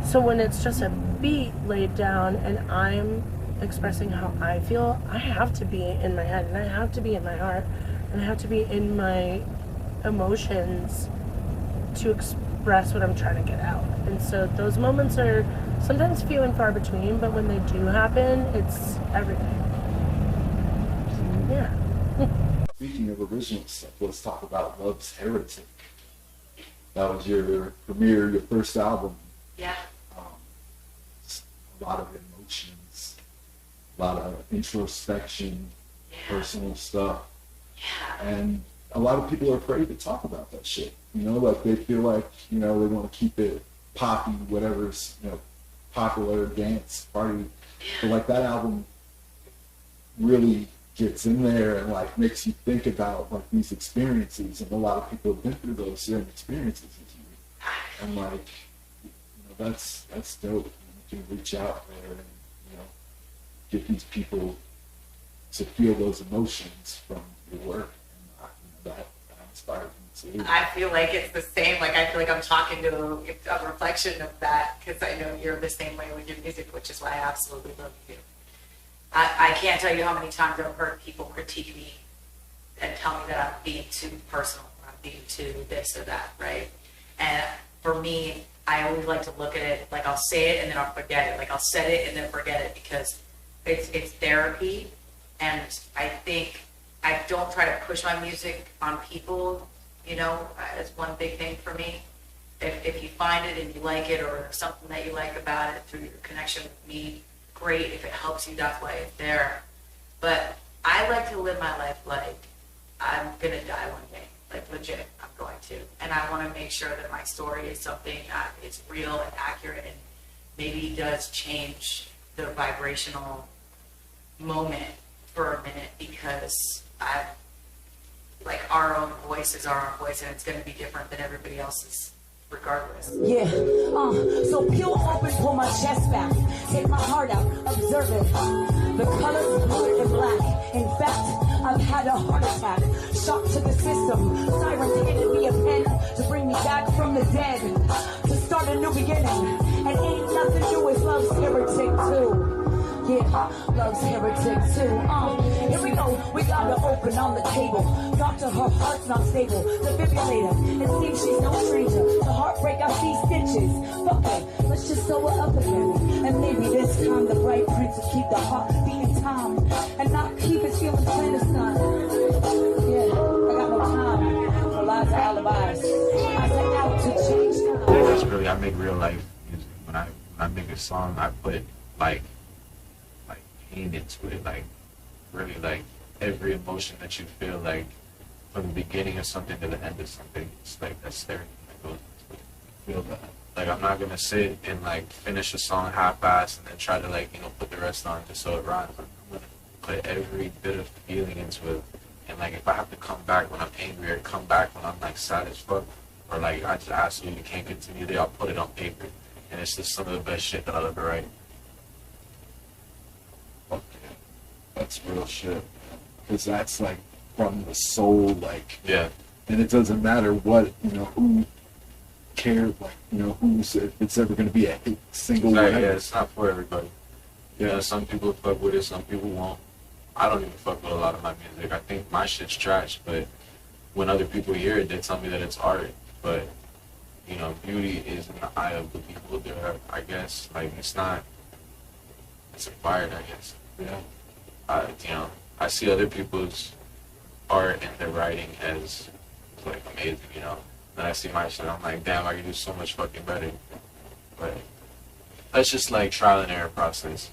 So when it's just a beat laid down and I'm expressing how I feel, I have to be in my head and I have to be in my heart and I have to be in my emotions to express what I'm trying to get out. And so those moments are sometimes few and far between, but when they do happen, it's everything. Yeah.
Speaking of original stuff, let's talk about Love's Heretic. That was your premiere, your first album.
Yeah.
A lot of emotions, a lot of introspection, personal stuff.
Yeah.
And a lot of people are afraid to talk about that shit. They feel like, they want to keep it poppy, whatever's, popular, dance, party. But that album really gets in there and makes you think about these experiences, and a lot of people have been through those same experiences with you. And that's dope. You can reach out there and, get these people to feel those emotions from your work. And that inspires me
I feel like it's the same. Like I feel like I'm talking to a reflection of that because I know you're the same way with your music, which is why I absolutely love you. I can't tell you how many times I've heard people critique me and tell me that I'm being too personal, or I'm being too this or that, right? And for me, I always like to look at it like I'll say it and then I'll forget it. Like I'll say it and then forget it because it's therapy, and I think I don't try to push my music on people. You know, as one big thing for me. If you find it and you like it, or something that you like about it through your connection with me, great. If it helps you, that's why it's there. But I like to live my life like I'm gonna die one day, like legit, I'm going to. And I want to make sure that my story is something that is real and accurate and maybe does change the vibrational moment for a minute, because like our own voice is our own voice, and it's going to be different than everybody else's regardless.
Yeah, so peel open, pull my chest back, take my heart out, observe it. The colors blue and black. In fact, I've had a heart attack, shock to the system. Sirens handed me a pen to bring me back from the dead, to start a new beginning. And ain't nothing new as love's heretic too. Yeah, love's heretic too. Here we go, we gotta open on the table. Doctor, her heart's not stable. Defibrillator, it seems she's no stranger to heartbreak. I see stitches. Fuck it, let's just sew her up again. And maybe this time the bright prince will keep the heart beating time, and not keep his feelings clandestine. Yeah, I got no time for lies or alibis. I set out to change time.
That's really, I make real life music. When I make a song, I put like pain into it, like really like every emotion that you feel, like from the beginning of something to the end of something. It's like that's there. Feel that. Like I'm not gonna sit and like finish a song half-assed and then try to like put the rest on just so it rhymes. I'm gonna put every bit of feeling into it. And like if I have to come back when I'm angry, or come back when I'm like sad as fuck, or like I just absolutely can't continue there, I'll put it on paper. And it's just some of the best shit that I'll ever write. Okay, that's real shit. Because that's like from the soul, like, yeah. And it doesn't matter what, who cares, like, who's, if it's ever going to be a hit single. Right, yeah, it's not for everybody. Yeah, some people fuck with it, some people won't. I don't even fuck with a lot of my music. I think my shit's trash, but when other people hear it, they tell me that it's art. But, beauty is in the eye of the people there, I guess. Like, it's not, it's acquired, I guess. Yeah. I see other people's art and their writing as, like, amazing, Then I see my shit, I'm like, damn, I can do so much fucking better. But that's just, like, trial and error process.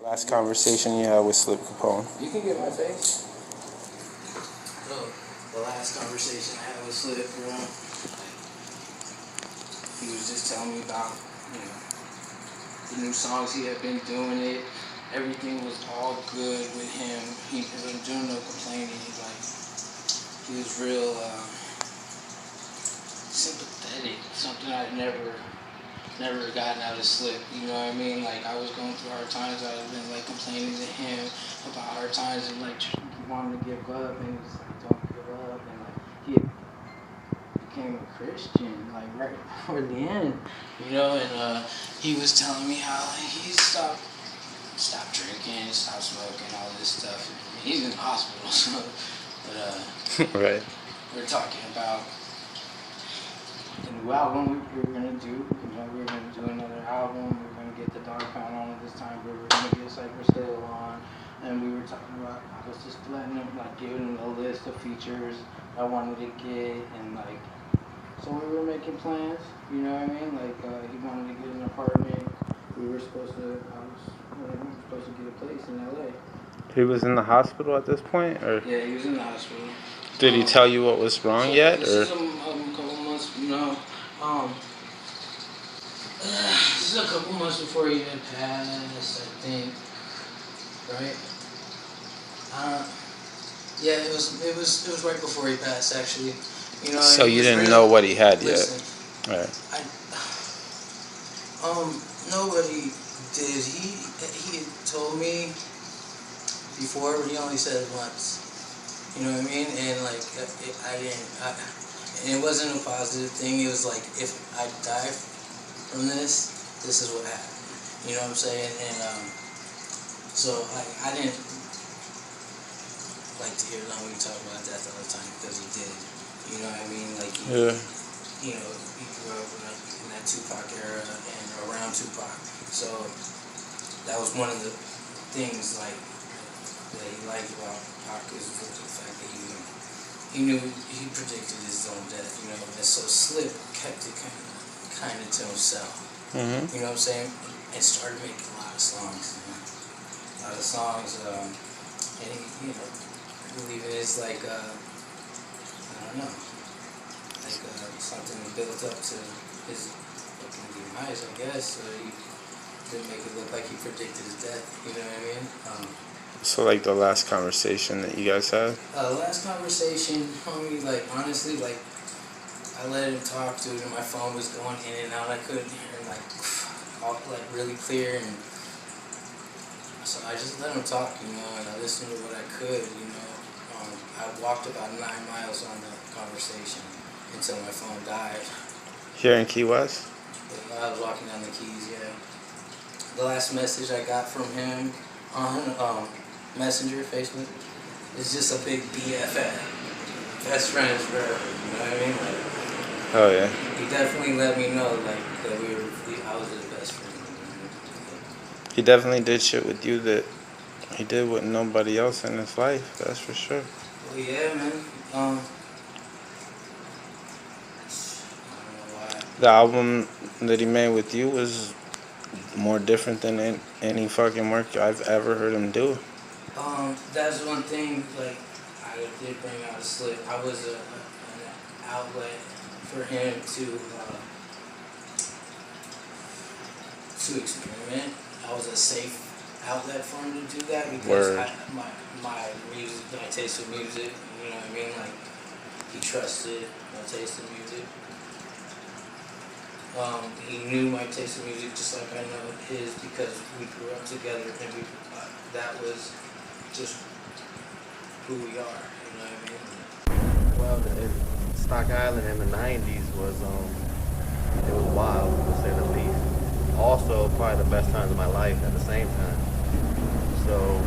Last conversation you had with Slip Capone.
You can get my face. Bro, the last conversation I had with Slip, bro, he was just telling me about, the new songs he had been doing it. Everything was all good with him. He wasn't doing no complaining. He was real sympathetic. Something I'd never gotten out of Slip, you know what I mean? Like, I was going through hard times, I'd been, like, complaining to him about hard times and, like, he wanted to give up, and he was like, don't give up, and, like, he became a Christian, like, right before the end, and, he was telling me how, like, he stopped drinking, stopped smoking, all this stuff. I mean, he's in the hospital, so, but,
right.
we're talking about the new album we were gonna do. We were gonna do another album. We were gonna get the Dog Pound on at this time. We were gonna get Cypress Hill on, and we were talking about. I was just letting him, like, giving him a list of features I wanted to get, and like, so we were making plans. You know what I mean? Like, he wanted to get an apartment. We were supposed to. We were supposed to get a place in LA.
He was in the hospital at this point, or?
Yeah, he was in the hospital.
Did he tell you what was wrong yet,
This
or?
is a couple months, this is a couple months before he even passed, I think. Right? Yeah, it was right before he passed, actually.
So you didn't know what he had yet. Right.
Nobody did. He had told me before, but he only said it once. You know what I mean? And like, and it wasn't a positive thing. It was like, if I die from this is what happened. You know what I'm saying? And so I didn't like to hear Lonnie talk about death all the time because he did. You know what I mean? Like, he grew up in that Tupac era and around Tupac. So that was one of the things like that he liked about Pac is the fact that he knew he predicted his own death. You know, and so Slip kept it kind of to himself.
Mhm.
You know what I'm saying? And started making a lot of songs. And he, I believe it is like, I don't know, like something built up to his fucking demise, I guess. So he didn't make it look like he predicted his death. You know what I mean?
So like the last conversation that you guys had?
Last conversation, homie, like honestly, like I let him talk, dude, and my phone was going in and out. I couldn't hear him like all like really clear, and so I just let him talk, you know, and I listened to what I could, you know. I walked about 9 miles on the conversation until my phone died.
Here in Key West?
I was walking down the Keys, yeah. The last message I got from him on Messenger, Facebook, is just a big BFF. Best friends forever, you know what I mean? Like,
Oh yeah.
he definitely let me know, like, that I was his best friend.
He definitely did shit with you that he did with nobody else in his life, that's for sure.
Well, yeah, man. I don't know why.
The album that he made with you was more different than any fucking work I've ever heard him do.
That's one thing, like, I did bring out a Slip. I was an outlet for him to experiment. I was a safe outlet for him to do that because my music, my taste of music, you know what I mean? Like, he trusted my taste of music. He knew my taste of music just like I know his because we grew up together and that was just who we are, you know what I mean?
Well, Stock Island in the 90s was, it was wild, to say the least. Also, probably the best times of my life at the same time. So,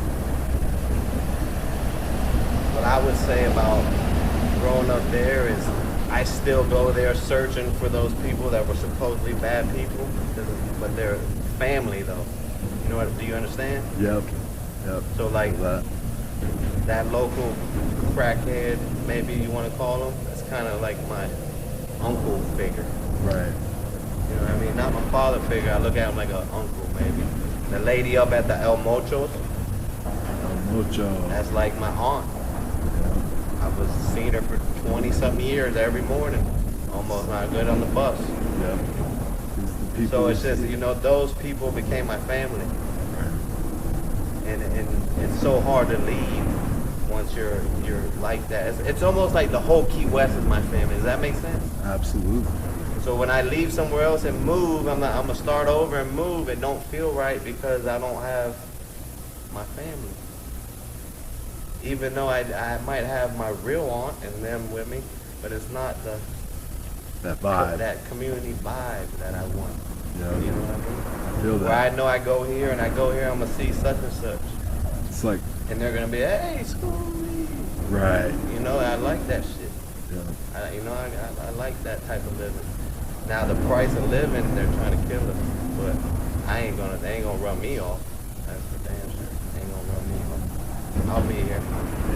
what I would say about growing up there is I still go there searching for those people that were supposedly bad people, but they're family though. You know what, do you understand?
Yep.
So like that local crackhead, maybe you want to call him, that's kind of like my uncle figure.
Right.
You know what I mean? Not my father figure, I look at him like an uncle maybe. The lady up at the El Mochos, that's like my aunt. I was seeing her for 20-something years every morning, almost not good on the bus.
Yeah.
So it's just, you know, those people became my family. And it's so hard to leave once you're like that. It's almost like the whole Key West is my family. Does that make sense?
Absolutely.
So when I leave somewhere else and move, I'm gonna start over and move. It don't feel right because I don't have my family. Even though I might have my real aunt and them with me, but it's not
that vibe,
that community vibe that I want.
Yeah.
You know what I mean?
I feel that.
Where I know I go here and I go here, I'm gonna see such and such.
It's like,
and they're gonna be, hey, school me.
Right.
You know, I like that shit.
Yeah.
I like that type of living. Now the price of living, they're trying to kill us, but they ain't gonna run me off. That's for damn sure. They ain't gonna run me off. I'll be here.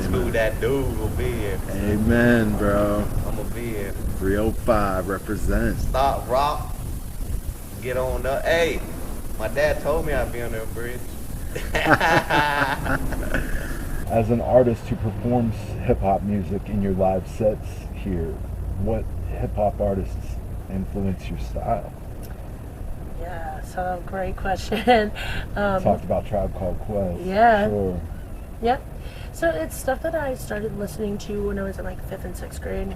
School that dude will be here.
Amen, bro.
I'm gonna be here.
305 represent.
Stop, rock. Get on up. Hey, my dad told me I'd be on the bridge.
As an artist who performs hip-hop music in your live sets here, what hip-hop artists influence your style?
Yeah, so great question.
Talked about Tribe Called Quest.
Yeah.
Sure.
Yep. So it's stuff that I started listening to when I was in like 5th and 6th grade.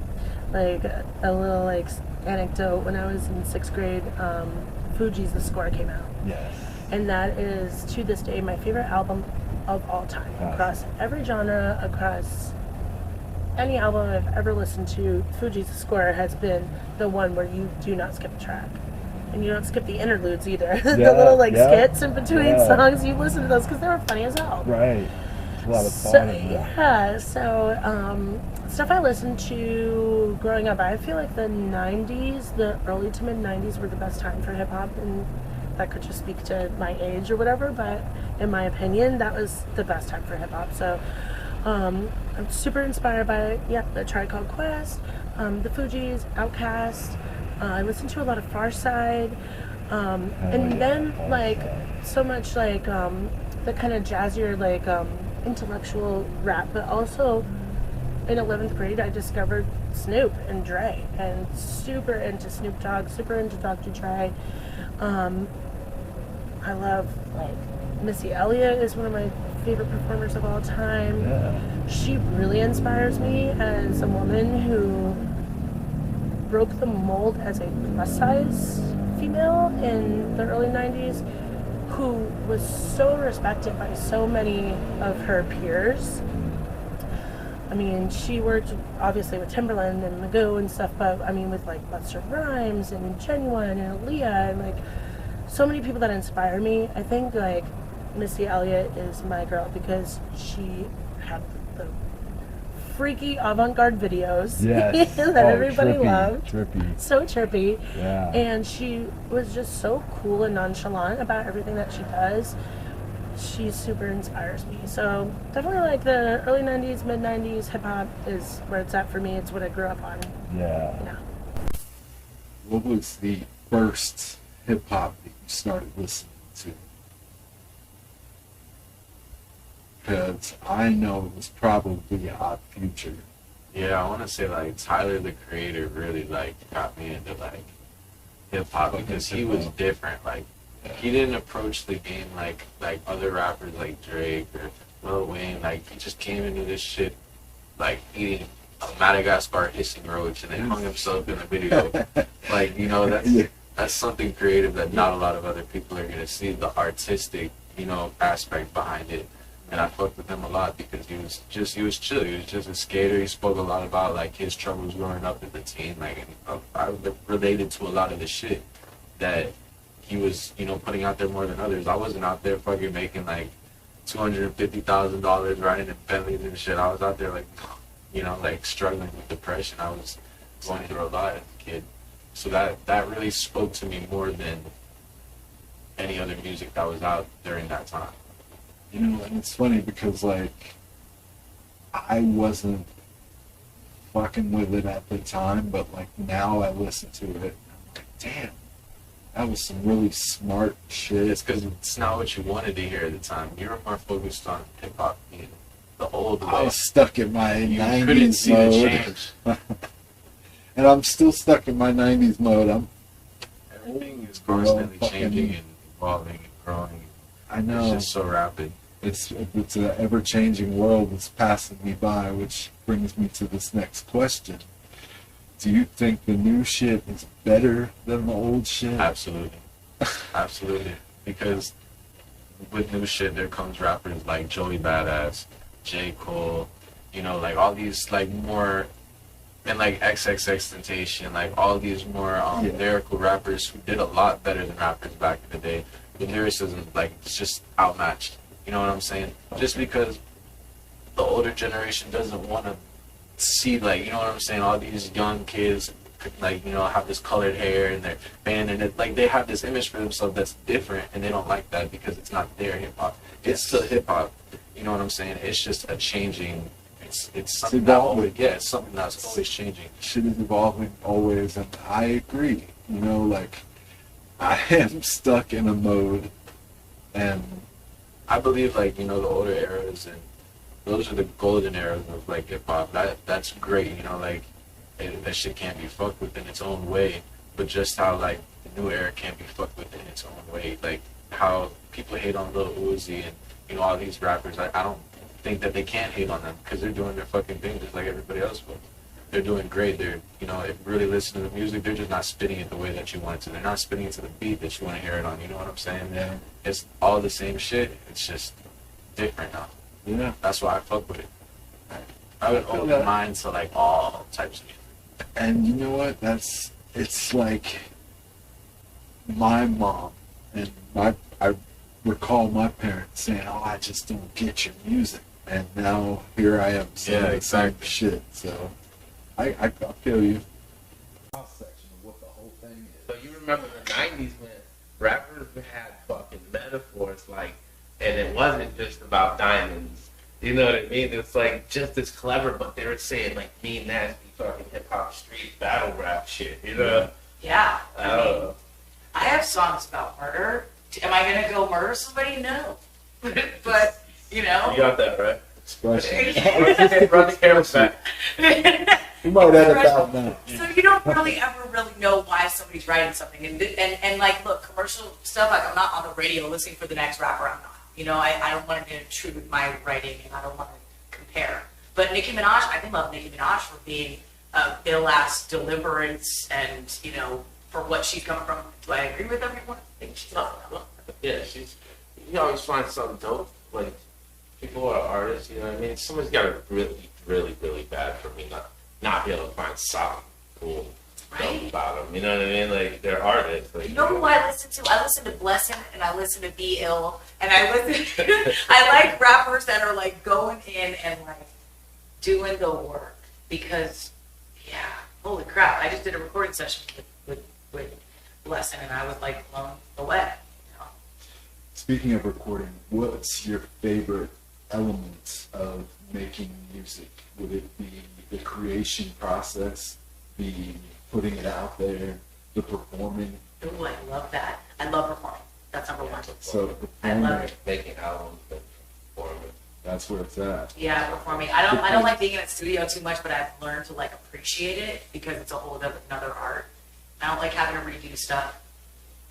Like a little like anecdote, when I was in 6th grade, Fuji's The Score came out.
Yes.
And that is, to this day, my favorite album of all time. Across every genre, across any album I've ever listened to, Fuji's Score has been the one where you do not skip a track. And you don't skip the interludes either. The little skits in between songs, you listen to those because they were funny as hell.
Right. It's a lot of fun.
Stuff I listened to growing up, I feel like the 90s, the early to mid 90s were the best time for hip hop, and that could just speak to my age or whatever, but in my opinion, that was the best time for hip hop. So I'm super inspired by the Tribe Called Quest, the Fugees, Outkast. I listened to a lot of Farside, and then like so much like the kind of jazzier like intellectual rap, but also in 11th grade I discovered Snoop and Dre, and super into Snoop Dogg, super into Dr. Dre. I love like Missy Elliott is one of my favorite performers of all time. She really inspires me as a woman who broke the mold as a plus size female in the early 90s, who was so respected by so many of her peers. I mean, she worked obviously with Timberland and Magoo and stuff, but I mean with like Busta Rhymes and Genuine and Aaliyah and like so many people that inspire me. I think like Missy Elliott is my girl because she had the freaky avant-garde videos that everybody loved. So chirpy.
Yeah.
And she was just so cool and nonchalant about everything that she does. She super inspires me. So definitely like the early 90s, mid 90s, hip hop is where it's at for me. It's what I grew up on.
Yeah.
What was the first hip hop that you started listening to? Because I know it was probably Odd Future.
Yeah, I want to say like Tyler the Creator really like got me into like hip hop because he was different. Like he didn't approach the game like other rappers like Drake or Lil Wayne. Like he just came into this shit like eating a Madagascar hissing roach and then hung himself in a video. Like, you know, that's something creative that not a lot of other people are gonna see, the artistic, you know, aspect behind it. And I fucked with him a lot because he was chill. He was just a skater. He spoke a lot about like his troubles growing up as a teen. Like, and I related to a lot of the shit that he was, you know, putting out there more than others. I wasn't out there fucking making like $250,000 riding in Bentleys and shit. I was out there like, you know, like struggling with depression. I was going through a lot as a kid. So that really spoke to me more than any other music that was out during that time.
You know, and it's funny because, like, I wasn't fucking with it at the time, but, like, now I listen to it, and I'm like, damn, that was some really smart shit.
It's because it's not what you wanted to hear at the time. You were more focused on hip-hop being the old way.
I was stuck in my
you
90s
couldn't see
mode.
the change.
And I'm still stuck in my 90s mode.
Everything is constantly changing and evolving and growing.
I know.
It's just so rapid.
It's an ever-changing world that's passing me by, which brings me to this next question. Do you think the new shit is better than the old shit?
Absolutely. Absolutely. Because with new shit, there comes rappers like Joey Badass, J. Cole, you know, like all these like more, and like XXXTentacion, like all these more lyrical rappers who did a lot better than rappers back in the day. The lyricism, like, it's just outmatched. You know what I'm saying? Just because the older generation doesn't want to see, like, you know what I'm saying, all these young kids, like, you know, have this colored hair and they're band and it, like, they have this image for themselves that's different and they don't like that because it's not their hip-hop. It's still hip-hop. You know what I'm saying? It's just a changing, it's something that always, it's something that's always changing.
Shit is evolving always, and I agree. You know, like, I am stuck in a mode, and
I believe, like, you know, the older eras, and those are the golden eras of, like, hip-hop. That's great, you know, like, that shit can't be fucked with in its own way, but just how, like, the new era can't be fucked with in its own way. Like, how people hate on Lil Uzi and, you know, all these rappers. I don't think that they can't hate on them, because they're doing their fucking thing just like everybody else will.
they're doing great. They're, you know, if you really listen to the music, they're just not spitting it the way that you want it to. They're not spitting it to the beat that you want to hear it on. You know what I'm saying?
Yeah.
It's all the same shit. It's just different now.
Yeah.
That's why I fuck with it. I would open mind to like all types of music.
And you know what? It's like my mom and I recall my parents saying, "Oh, I just don't get your music," and now here I am saying
Yeah,
the same
exactly.
shit. So I feel you.
So you remember the 90s when rappers had fucking metaphors, like, and it wasn't just about diamonds. You know what I mean? It's like just as clever, but they were saying like mean, nasty, fucking hip hop, street battle rap shit. You know?
Yeah.
I don't know.
I have songs about murder. Am I gonna go murder somebody? No. But you know.
You got that right.
Expression.
Run the camera back.
You might edit that now.
So you don't really ever really know why somebody's writing something, and like, look, commercial stuff. Like, I'm not on the radio listening for the next rapper. I'm not. You know, I don't want to intrude my writing, and I don't want to compare. But Nicki Minaj, I can love Nicki Minaj for being ill-ass deliverance, and you know, for what she's coming from. Do I agree with everyone? I think she's not.
Yeah, you always find something dope. Like, people are artists, you know what I mean? Someone's got to really, really, really bad for me not be able to find something cool about them. You know what I mean? Like, they're artists. Like,
You know who I listen to? I listen to Blessing, and I listen to B.iLL, and I listen. I like rappers that are like going in and like doing the work, because, yeah, holy crap! I just did a recording session with Blessing, and I was like blown away.
Speaking of recording, what's your favorite element of making music? Would it be the creation process, the putting it out there, the performing?
Ooh, I love that. I love performing. That's number one.
So
I love
performing,
it.
making albums and performing.
that's where it's at.
Yeah, performing. I don't like being in a studio too much, but I've learned to like appreciate it because it's a whole another art. I don't like having to redo stuff.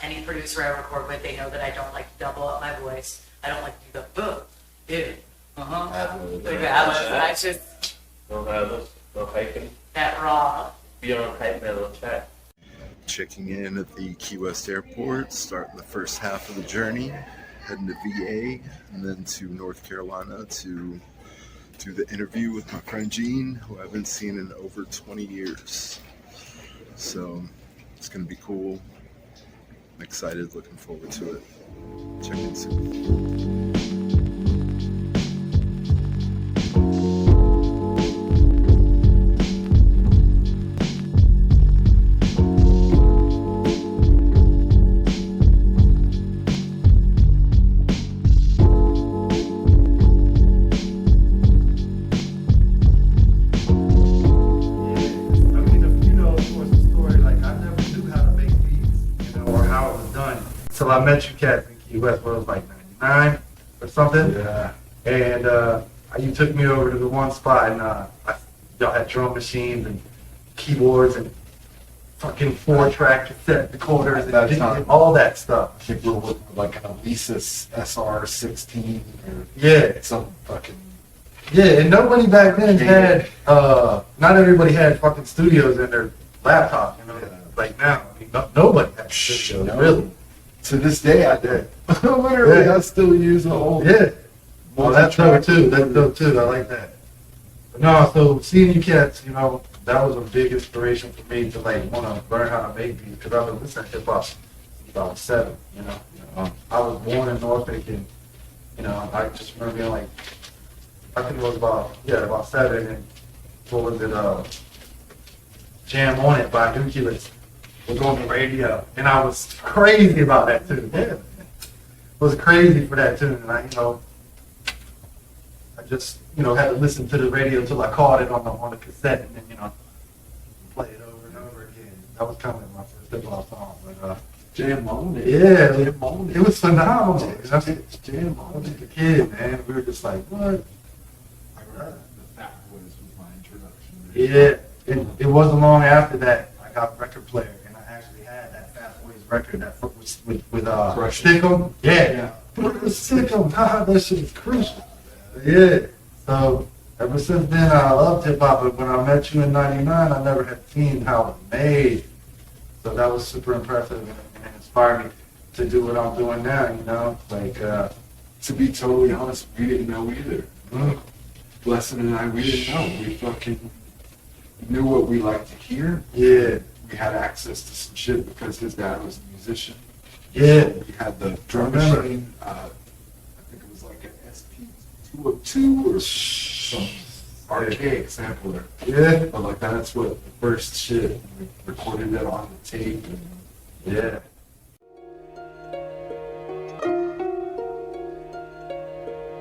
Any producer I record with, they know that I don't like to double up my voice. I don't like to do the dude. I just
No ad-libs, no hyping.
that raw.
Be on hype man, little chat.
Checking in at the Key West Airport, starting the first half of the journey, heading to VA, and then to North Carolina to do the interview with my friend Gene, who I haven't seen in over 20 years. So it's going to be cool. I'm excited, looking forward to it. Check in soon.
Till I met you cats in Key West, where it was like 99 or something.
Yeah.
And you took me over to the one spot, and y'all had drum machines and keyboards and fucking 4-track cassette recorders and all that stuff.
I think we were with like an Alesis SR16 or
Yeah.
some fucking.
Yeah, and nobody back then had, not everybody had fucking studios in their laptop, you know, like now. I mean, nobody had studios, really.
To this day, I did. Literally, I still use the old.
Yeah. Well, that's dope too. That's dope too. I like that. But no, so seeing you cats, you know, that was a big inspiration for me to like want to learn how to make beats, because I've been listening to hip hop since I was 7. You know, I was born in Norfolk, and you know, I just remember being like, I think it was about 7, and what was it? Jam On It by Nucleus was on the radio, and I was crazy about that tune. Yeah, was crazy for that tune, and I just had to listen to the radio until I caught it on the cassette, and then play it over and over again. That was kind of my first hip hop song. But
Jam On It.
yeah,
Jam On It.
it was phenomenal.
Jam
I
On
was
It.
just a kid, man. We were just like, what?
The Fat Boys was my introduction.
Yeah, it wasn't long after that I got a record player, and I actually had that Fat Boys record that with Stickum. Yeah. Put the Stickum. God, that shit is crucial. Yeah. So ever since then, I loved hip hop. But when I met you in '99, I never had seen how it was made. So that was super impressive and it inspired me to do what I'm doing now. You know, like
to be totally honest, we didn't know either. Blessing and I, we didn't know. We fucking knew what we liked to hear.
Yeah.
We had access to some shit because his dad was a musician.
Yeah.
We had the drum machine. I think it was like an SP202 or some archaic sampler.
Yeah.
But like that's what the first shit. We recorded it on the tape. And,
yeah.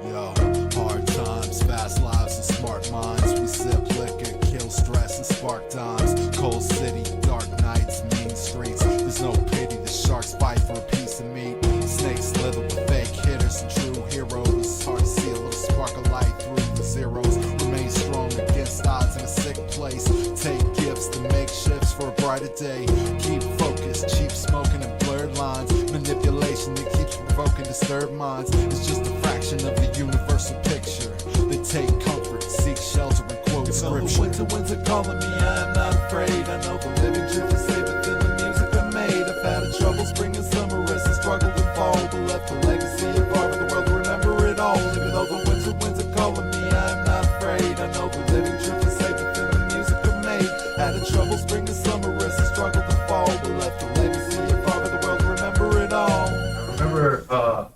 Yo, hard times, fast lives, and smart minds. We sip liquor, kill stress, and spark dimes. Cold city, dark nights, mean streets. There's no pity, the sharks fight for a piece of meat. Snakes slither with fake hitters and true heroes. It's hard to see a little spark of light through the zeros. Remain strong against odds in a sick place. Take gifts to make shifts for a brighter day. Keep focused, cheap smoking and blurred lines. Manipulation that keeps provoking disturbed minds. It's just a fraction of the universal picture. They take comfort, seek shelter, and quote scripture. The winds are calling me, I am not afraid. I know the living truth is safer than the music I made. I've had a trouble spring and summer, rest and struggled and fall, but left a legacy of art for the world to remember it all. Even though the winds are calling me, I am not afraid. I know the living truth is safer than the music I made. Had a trouble spring and summer, rest and struggled and fall, but left a legacy of art for the world to remember it all.
I remember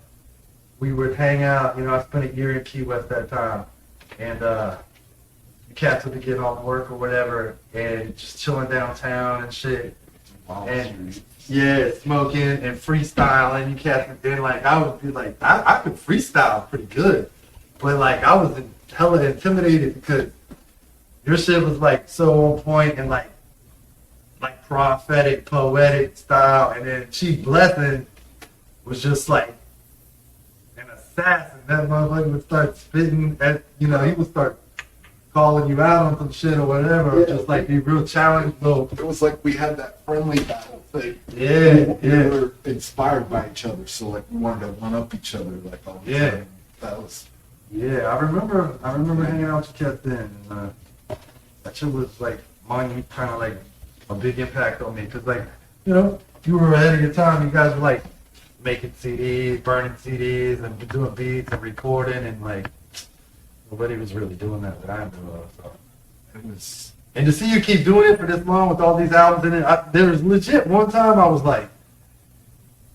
we would hang out. You know, I spent a year in Key West that time, and the cats would be getting off work or whatever, and just chilling downtown and shit. And yeah, smoking and freestyling. You cats, and like I would be like, I could freestyle pretty good, but like I was hella intimidated because your shit was like so on point and like prophetic, poetic style, and then Chief Blessing was just like an assassin. That motherfucker would start spitting at, you know, he would start calling you out on some shit or whatever, just like be real challenging.
It was like we had that friendly battle thing.
Yeah,
we were inspired by each other, so like we wanted to one up each other like all the time. That was.
Yeah, I remember hanging out with you cats then, and that shit was like kind of like a big impact on me, because like, you know, you were ahead of your time. You guys were like making CDs, burning CDs, and doing beats and recording, and like nobody was really doing that I knew of. So it was, and to see you keep doing it for this long with all these albums in it, there was legit one time I was like,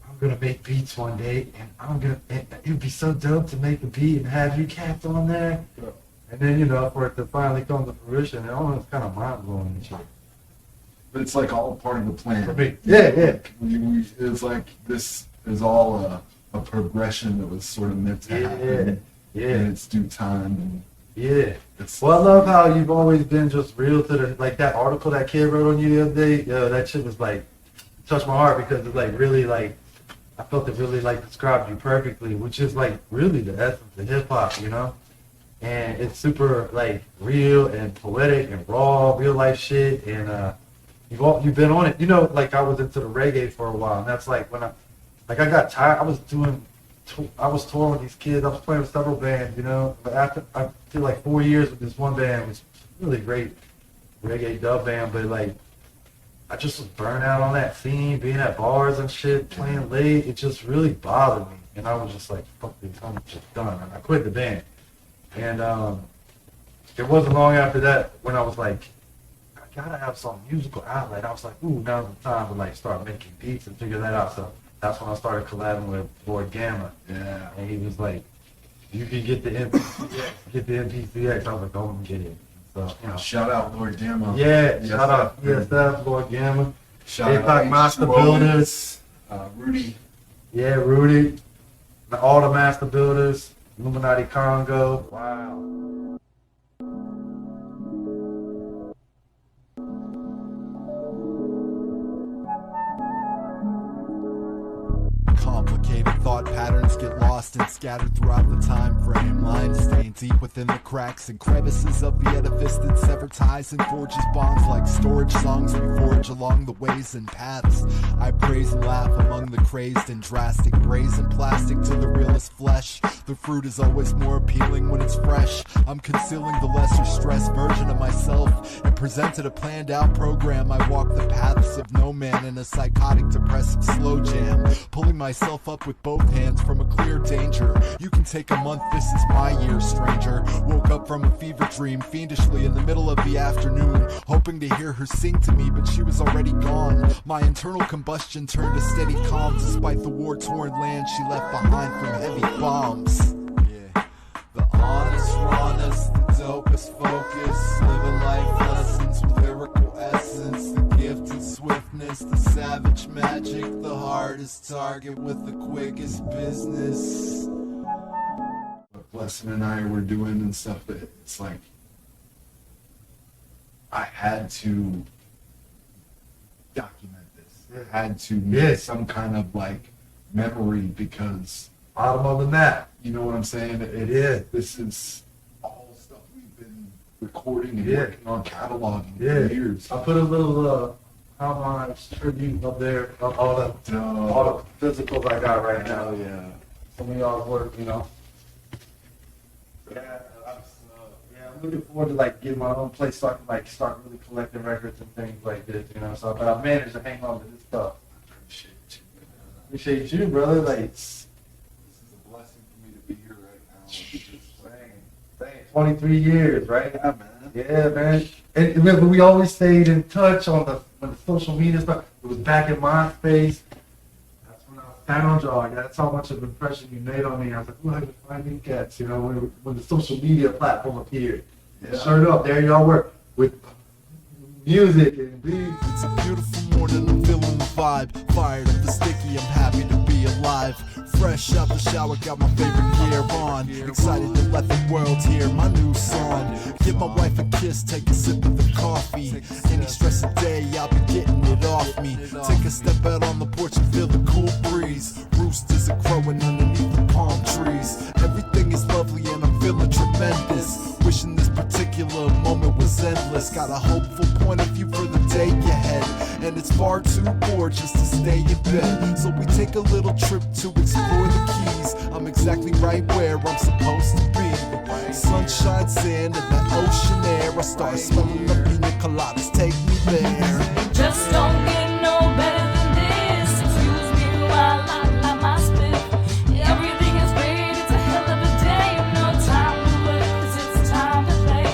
I'm gonna make beats one day, and it would be so dope to make a beat and have you cats on there. And then, you know, for it to finally come to fruition, it almost kind of mind blowing and shit.
But it's like all part of the plan.
For me. Yeah.
It was like this is all a progression that was sort of meant to happen.
Yeah.
In its due time. And
yeah. Well, I love how you've always been just real to the, like that article that kid wrote on you the other day. That shit was like, touched my heart because it like really like, I felt it really like described you perfectly, which is like really the essence of hip hop, you know? And it's super like real and poetic and raw, real life shit. And you've been on it. You know, like I was into the reggae for a while, and that's like when I got tired. I was touring with these kids. I was playing with several bands, you know. But after I did like 4 years with this one band, it was really great reggae dub band. But like I just was burnt out on that scene, being at bars and shit, playing late. It just really bothered me, and I was just like, fuck this, I'm just done. And I quit the band. And it wasn't long after that when I was like, I gotta have some musical outlet. I was like, ooh, now's the time to like start making beats and figure that out. So that's when I started collabing with Lord Gamma.
Yeah.
And he was like, you can get the MPCX. I was like, oh, I'm gonna get it. So, you know.
Shout out Lord Gamma.
Yeah, shout out ESF, Lord Gamma.
Shout
APOC
out
Master Builders.
Rudy.
Yeah, Rudy. All the Master Builders. Illuminati Congo. Wow.
Complicated thought Thought patterns get lost and scattered throughout the time frame. Lines stained deep within the cracks and crevices of the edifice that sever ties and forges bonds like storage songs we forge along the ways and paths. I praise and laugh among the crazed and drastic, brazen plastic to the realest flesh. The fruit is always more appealing when it's fresh. I'm concealing the lesser stress version of myself and presented a planned out program. I walk the paths of no man in a psychotic depressive slow jam, pulling myself up with both hands from a clear danger. You can take a month, this is my year, stranger. Woke up from a fever dream fiendishly in the middle of the afternoon, hoping to hear her sing to me, but she was already gone. My internal combustion turned to steady calm despite the war-torn land she left behind from heavy bombs. Yeah, the honest rawness, the dopest focus, living life lessons with lyrical essence, the gifted swiftness, the savage magic, the hardest target with the quickest business.
What Blessing and I were doing and stuff, that it's like I had to document this. I had to make some kind of like memory because
bottom of the map.
You know what I'm saying? It is. This is all stuff we've been recording and working on cataloging for years.
I put a little homage tribute up there of all the physicals I got right now.
Yeah.
Some of y'all's work, you know. Yeah, I'm looking forward to like getting my own place so I can like start really collecting records and things like this, you know. So, but I managed to hang on to this stuff. Appreciate you, brother. Like,
this is a blessing for me to be here right now.
Just 23 years, right?
Yeah, man.
Yeah, man. And remember, we always stayed in touch on when the social media stuff. It was back in MySpace. That's when I found y'all. That's how much of an impression you made on me. I was like, "Ooh, I can find these cats," you know, when the social media platform appeared. Yeah. Sure enough, there y'all were with music and beats.
It's a beautiful morning, I'm feeling the vibe. Fired up the sticky, I'm happy to be alive. Fresh out the shower, got my favorite gear on. Excited to let the world hear my new song. Give my wife a kiss, take a sip of the coffee. Any stress of day, I'll be getting it off me. Take a step out on the porch and feel the cool breeze. Roosters are crowing underneath the palm trees. Everything is lovely and I'm feeling tremendous. Wishing this particular moment was endless. Got a hopeful point of view for the day ahead, and it's far too gorgeous to stay in bed. So we take a little trip to explore the keys. I'm exactly right where I'm supposed to be. Sunshine, sand, and the ocean air. I start smelling the pina coladas, take me there.
Just don't get no better than this. Excuse me while I light my spit. Everything is great, it's a hell of a day. No time to work, 'cause it's time to play.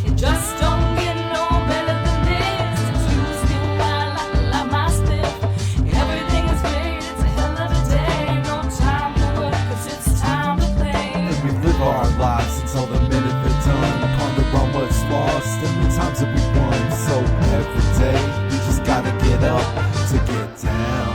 It just don't get no better than this. Excuse me while I light my spit. Everything is great, it's a hell of a day. No time to work, 'cause it's time to play.
And we live our lives until the minute they're done. Ponder on what's lost and the times that we won. So every day we just gotta get up to get down.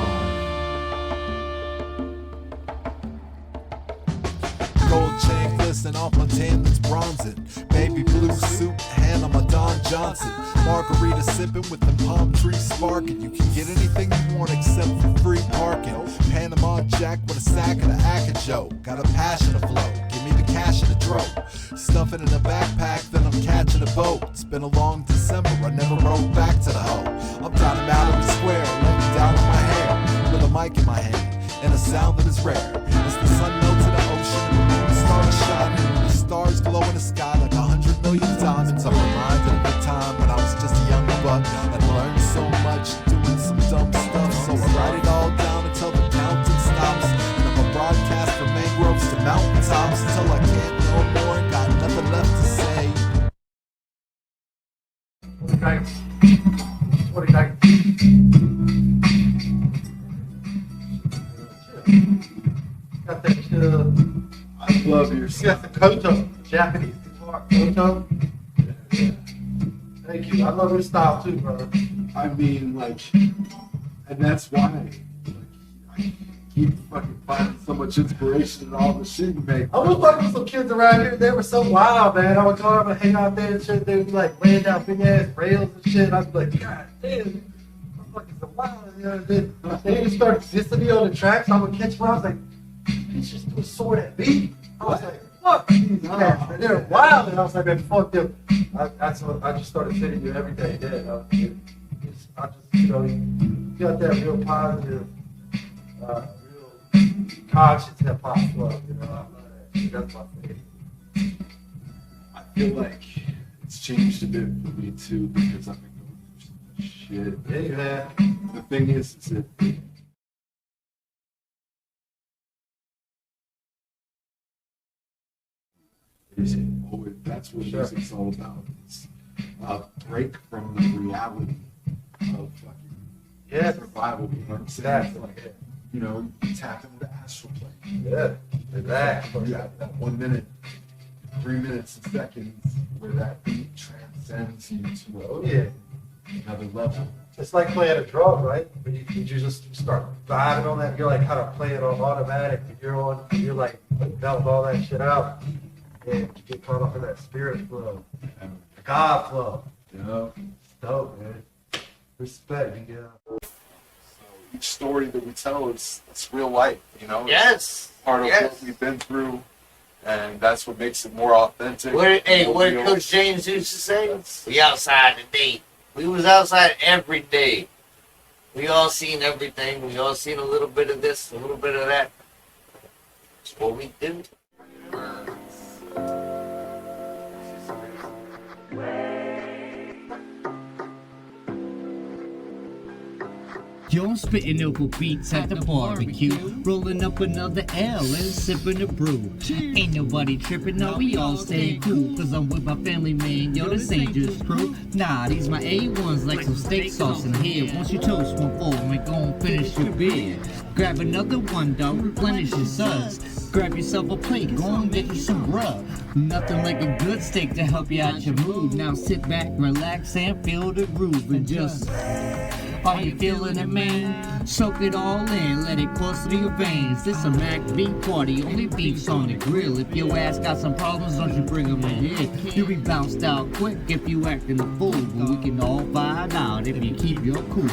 Gold chain glistening off my tan that's bronzing. Baby blue suit, hand on my Don Johnson. Margarita sipping with the palm trees sparking. You can get anything you want except for free parking. Panama Jack with a sack of the Acajo. Got a passion to flow, give me the cash in the dro. Stuff it in a backpack, then I'm catching a boat. It's been a long December, I never rode back to the hoe. I'm down in Mallory Square, letting down on my hair, with a mic in my hand, and a sound that is rare. As the sun melts in the ocean, the moon starts shining, and the stars glow in the sky like 100 million diamonds. I'm reminded of the time when I was just a young buck and learned so much doing some dumb stuff. So I write it all down until the counting stops, and I'm a broadcast from mangroves to mountaintops until I can't no more and got nothing left to say.
2019. Got that I love your got the koto, Japanese guitar koto. Thank you. I love your style too, brother.
I mean, like, and that's why I keep fucking finding so much inspiration in all the shit you make.
I was talking with some kids around here. They were so wild, man. I would go up and hang out there and shit. They would be like laying down big ass rails and shit. I'd be like, God damn, motherfuckers are wild. You know, they just started existing on the tracks. I would catch them. I was like, bitch just do a sword at me. I was like, fuck these cats, man. They're wild. And I was like, man, fuck them. I just started hitting you every day. Yeah, I just, you know, you got that real positive, real conscious hip hop flow. You know, I love that shit. That's my favorite.
I feel like it's changed a bit for me too because I've been going through so much shit.
Yeah, you have.
The thing is that that's what music's all about. It's a break from the reality of fucking survival. You know what I'm saying? Like, you know, you tap into the astral plane.
Yeah, exactly.
You have that 1 minute, 3 minutes and seconds where that beat transcends you to another level.
It's like playing a drum, right? When you just start vibing on that, you're like kind of playing on automatic. You're like belting all that shit out, and you get caught up in that spirit flow, God flow.
You know,
it's dope, man. Respect, yeah.
Each story that we tell is it's real life, you know.
Yes.
It's part of what we've been through, and that's what makes it more authentic.
What did Coach James used to say? We outside today. We was outside every day. We all seen everything. We all seen a little bit of this, a little bit of that. That's what we do.
Yo, I'm spitting over beats at the barbecue, rolling up another L and sipping a brew. Ain't nobody tripping, no, we all stay cool, cause I'm with my family, man. Yo, this ain't just crew. Nah, these my A1s like some steak sauce in here. Once you toast one for me, go and finish your beer. Grab another one, dog, replenish your suds. Grab yourself a plate, go and get you some grub. Nothing like a good steak to help you out your mood. Now sit back, relax, and feel the groove and just... Are you feeling it, man? Soak it all in, let it course through your veins. This a Mac beat party, only beats on the grill. If your ass got some problems, don't you bring them in here. You'll be bounced out quick if you acting a fool. But we can all find out if you keep your cool.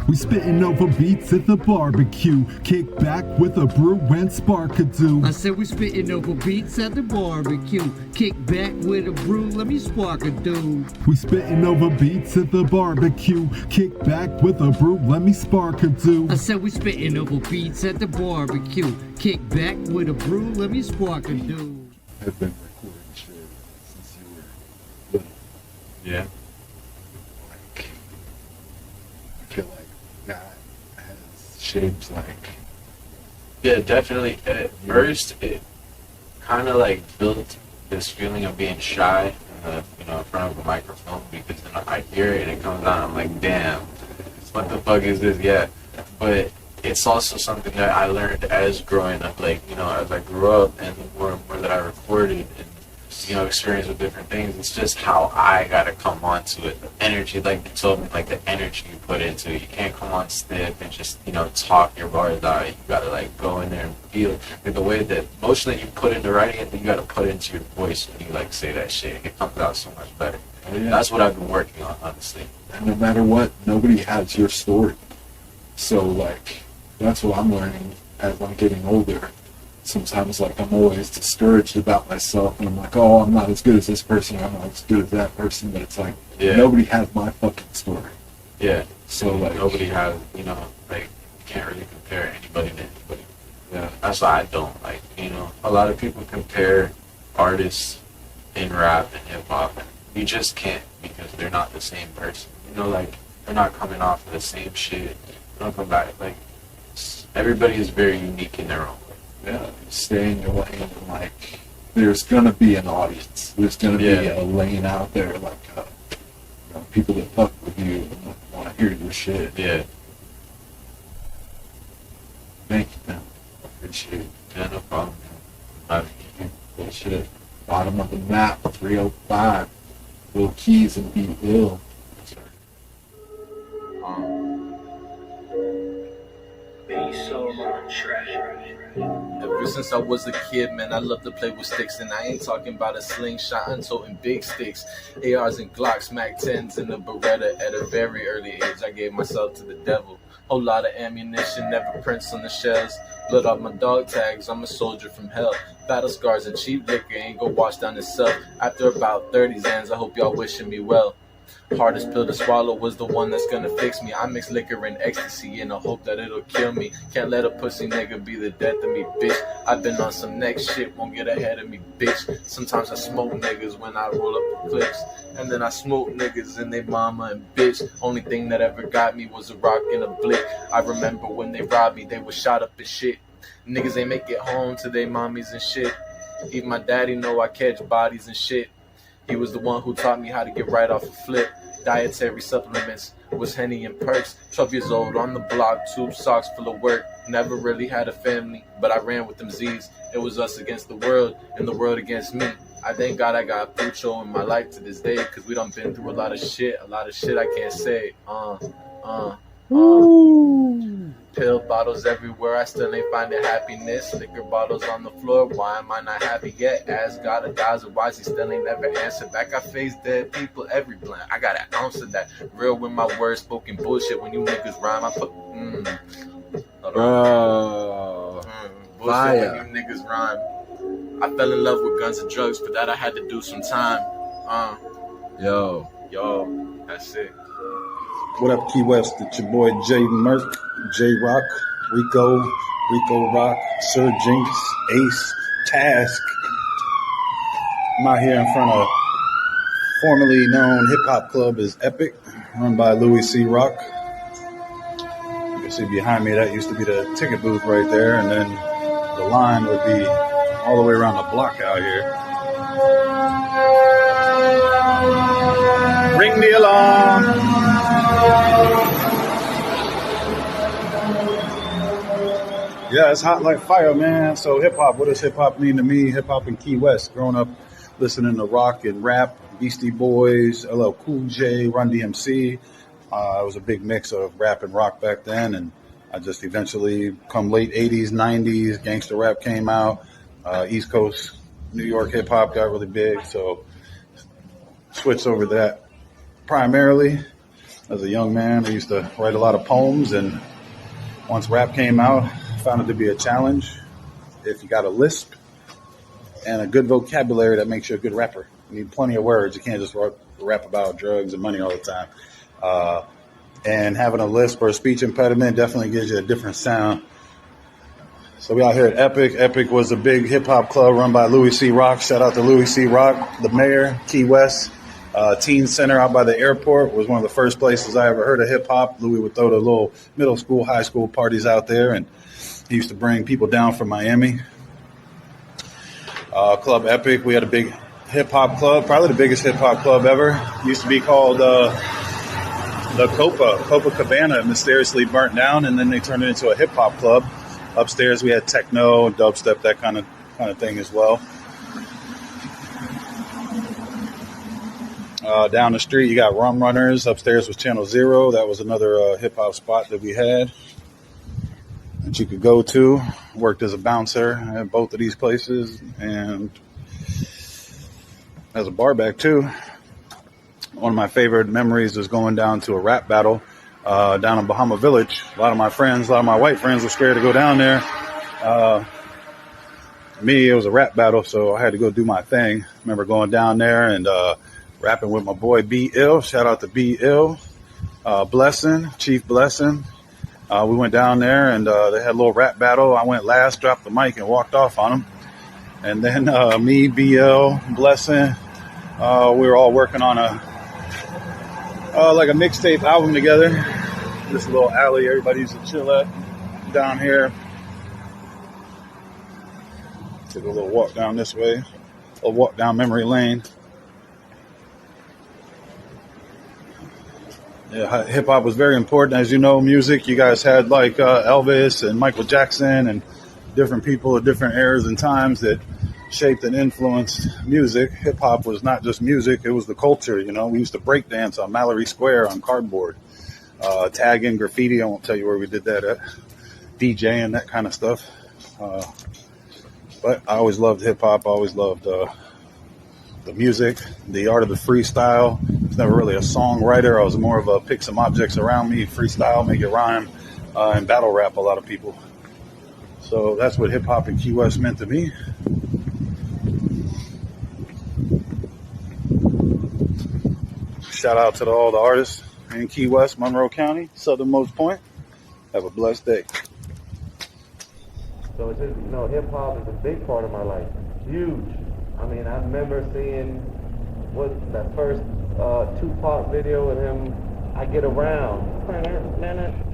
We spitting over beats at the barbecue. Kick back with a brew and spark a do.
I said we spitting over beats at the barbecue. Kick back with a brew, let me spark a dude.
We spitting over beats at the barbecue. Kick back with a brew, let me spark a do.
I said we spitting over beats at the barbecue. Kick back with a brew, let me spark a dude.
I've been recording shit since you were little. Yeah. Like, I feel like that has shaped like...
Yeah, definitely. At first, it kind of like built this feeling of being shy in front of a microphone, because then I hear it and it comes out, I'm like, damn, what the fuck is this? Yeah. But it's also something that I learned as growing up, like, as I grew up and the more and more that I recorded and, experienced with different things, it's just how I gotta come onto it. The energy, like you told me, like the energy you put into it. You can't come on stiff and just, talk your bars out. You gotta like go in there and feel it. Like the way that motion that you put into writing it, you gotta put into your voice when you like say that shit. It comes out so much better. That's what I've been working on, honestly.
And no matter what, nobody has your story. So like, that's what I'm learning as I'm getting older. Sometimes like I'm always discouraged about myself and I'm like, oh, I'm not as good as this person, I'm not as good as that person, but it's like, nobody has my fucking story.
Yeah.
So like,
nobody has, like, you can't really compare anybody to anybody. Yeah. That's why I don't like, a lot of people compare artists in rap and hip hop, and you just can't, because they're not the same person. Like, they're not coming off of the same shit. They don't come back. Like, everybody is very unique in their own way.
Yeah, stay in your lane, and like, there's gonna be an audience. There's gonna be a lane out there, like, people that fuck with you and want to hear your shit.
Yeah.
Thank you, man. I appreciate it.
Yeah, no problem, man.
Good shit. Bottom of the map, 305. Will Keys and B.iLL.
Ever since I was a kid, man, I love to play with sticks. And I ain't talking about a slingshot, I'm toting big sticks. ARs and Glocks, Mac 10s, and a Beretta. At a very early age, I gave myself to the devil. Whole lot of ammunition, never prints on the shells. Blood off my dog tags, I'm a soldier from hell. Battle scars and cheap liquor ain't go wash down itself. After about 30 Zans, I hope y'all wishing me well. Hardest pill to swallow was the one that's gonna fix me. I mix liquor and ecstasy in the hope that it'll kill me. Can't let a pussy nigga be the death of me, bitch. I've been on some next shit, won't get ahead of me, bitch. Sometimes I smoke niggas when I roll up the clips. And then I smoke niggas and they mama and bitch. Only thing that ever got me was a rock and a blick. I remember when they robbed me, they was shot up and shit. Niggas ain't make it home to their mommies and shit. Even my daddy know I catch bodies and shit. He was the one who taught me how to get right off a flip. Dietary supplements was Henny and Perks. 12 years old on the block, tube socks full of work. Never really had a family, but I ran with them Z's. It was us against the world, and the world against me. I thank God I got Pucho in my life to this day, cause we done been through a lot of shit I can't say. Pill bottles everywhere, I still ain't finding happiness. Liquor bottles on the floor, why am I not happy yet? Ask God a thousand whys, he still ain't never answered back. I face dead people every blunt, I got an ounce of that. Real with my words, spoken bullshit. When you niggas rhyme, I put
Bro,
bullshit
fire.
when you niggas rhyme. I fell in love with guns and drugs, for that I had to do some time.
Yo,
that's it.
What up, Key West? It's your boy J Merck, J Rock, Rico Rock, Sir Jinx, Ace, Task. I'm out here in front of formerly known hip hop club as Epic, run by Louis C. Rock. You can see behind me that used to be the ticket booth right there, and then the line would be all the way around the block out here. Ring the alarm. Yeah, it's hot like fire, man. So hip hop, what does hip hop mean to me? Hip hop in Key West, growing up listening to rock and rap, Beastie Boys, LL Cool J, Run DMC. It was a big mix of rap and rock back then, and I just eventually, come late 80s, 90s, gangster rap came out. East Coast, New York hip hop got really big, so switched over to that. Primarily, as a young man, I used to write a lot of poems, and once rap came out, I found it to be a challenge. If you got a lisp and a good vocabulary, that makes you a good rapper. You need plenty of words. You can't just rap about drugs and money all the time. And having a lisp or a speech impediment definitely gives you a different sound. So we out here at Epic. Epic was a big hip-hop club run by Louis C. Rock. Shout out to Louis C. Rock, the mayor, Key West. Teen Center out by the airport was one of the first places I ever heard of hip-hop. Louis would throw the little middle school, high school parties out there, and he used to bring people down from Miami. Club Epic, we had a big hip-hop club, probably the biggest hip-hop club ever. It used to be called the Copacabana. It mysteriously burnt down, and then they turned it into a hip-hop club. Upstairs we had techno, dubstep, that kind of thing as well. Down the street, you got Rum Runners. Upstairs was Channel Zero. That was another hip-hop spot that we had that you could go to. Worked as a bouncer at both of these places and as a bar back, too. One of my favorite memories is going down to a rap battle down in Bahama Village. A lot of my friends, a lot of my white friends were scared to go down there. Me, it was a rap battle, so I had to go do my thing. Remember going down there and rapping with my boy B.iLL. Shout out to B.iLL. Blessing, Chief Blessing. We went down there and they had a little rap battle. I went last, dropped the mic, and walked off on them. And then me, B.iLL, Blessing, we were all working on a mixtape album together. This little alley everybody used to chill at down here. Took a little walk down this way, a little walk down memory lane. Yeah, hip hop was very important. As you know, music, you guys had like Elvis and Michael Jackson and different people at different eras and times that shaped and influenced music. Hip hop was not just music, it was the culture. You know, we used to break dance on Mallory Square on cardboard, tagging, graffiti. I won't tell you where we did that at, DJing, that kind of stuff. But I always loved hip hop. I always loved the music, the art of the freestyle. I was never really a songwriter. I was more of a pick some objects around me, freestyle, make it rhyme, and battle rap a lot of people. So that's what hip hop in Key West meant to me. Shout out to all the artists in Key West, Monroe County, southernmost point. Have a blessed day.
So it's just, hip hop is a big part of my life. Huge. I mean, I remember seeing that first Tupac video with him, I Get Around.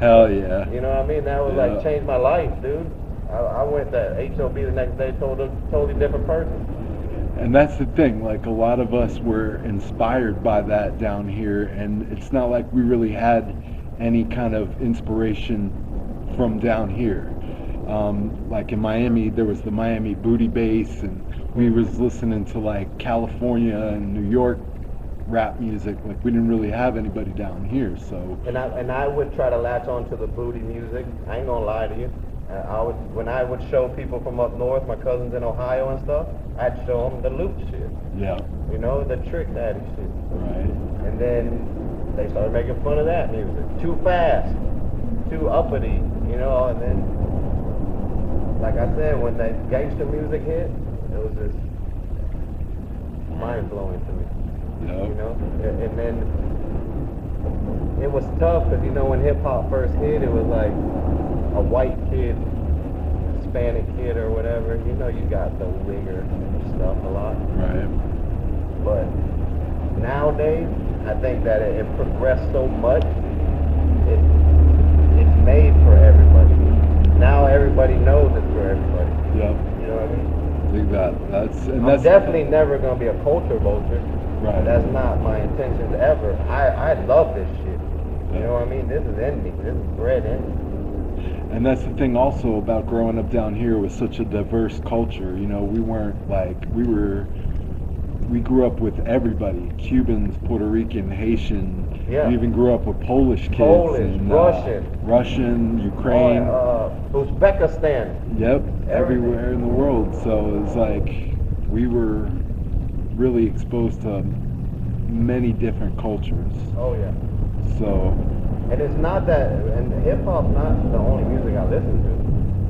Hell yeah.
You know what I mean? That was like changed my life, dude. I went to HOB the next day, totally different person.
And that's the thing, like a lot of us were inspired by that down here, and it's not like we really had any kind of inspiration from down here. Like in Miami, there was the Miami booty bass, and we was listening to like California and New York rap music. Like we didn't really have anybody down here, so.
And I would try to latch on to the booty music. I ain't gonna lie to you. When I would show people from up north, my cousins in Ohio and stuff, I'd show them the loop shit.
Yeah.
You know, the trick daddy shit.
Right.
And then they started making fun of that music. Too fast, too uppity, you know, and then, like I said, when that gangster music hit, it was just mind-blowing to me.
Yeah.
You know? And then it was tough because, when hip-hop first hit, it was like a white kid, Hispanic kid or whatever. You got the wigger stuff a lot.
Right.
But nowadays, I think that it progressed so much, it's made for everybody. Now everybody knows it's for everybody.
Yeah.
You know what I mean?
I think that's
I'm definitely never gonna be a culture vulture.
Right.
That's not my intentions ever. I love this shit. You know what I mean? This is in me. This is bred in me.
And that's the thing also about growing up down here with such a diverse culture. We weren't like, we grew up with everybody. Cubans, Puerto Rican, Haitian.
Yeah.
We even grew up with Polish kids. And, Russian, Ukraine.
Uzbekistan.
Yep, everywhere in the world. So it's like we were really exposed to many different cultures.
Oh yeah.
So.
And it's not that, and hip hop's not the only music I listen to.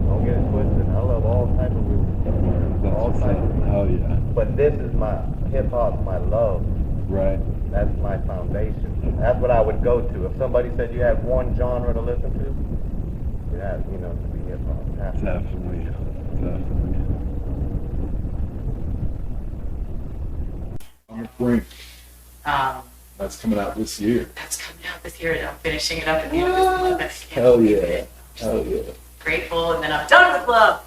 Don't get it twisted. I love all types of music. All types of music.
Hell yeah.
But this is hip hop's my love.
Right.
That's my foundation. That's what I would go to. If somebody said you had one genre to listen to, it has, to be hip hop.
Definitely.
On the Brink. That's coming out this year.
That's coming out this year. I'm finishing it up at the end of this month.
Hell yeah. Hell yeah.
Grateful, and then I'm done with love.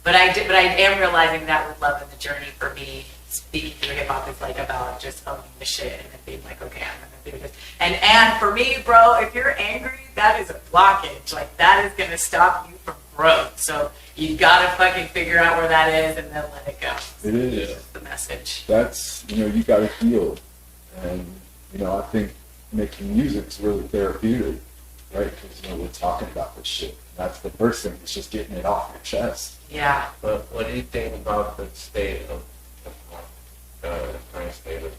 But I am realizing that with love and the journey for me, speaking through hip hop is like about just owning the shit and then being like, okay, I'm gonna do this. And for me, bro, if you're angry, that is a blockage. Like that is gonna stop you from growth. So you gotta fucking figure out where that is and then let it go.
It is.
That's the message.
That's, you gotta heal. And, I think making music is really therapeutic, right? Because, we're talking about this shit. That's the first thing. It's just getting it off your chest.
Yeah.
But what do you think about the state of the current state of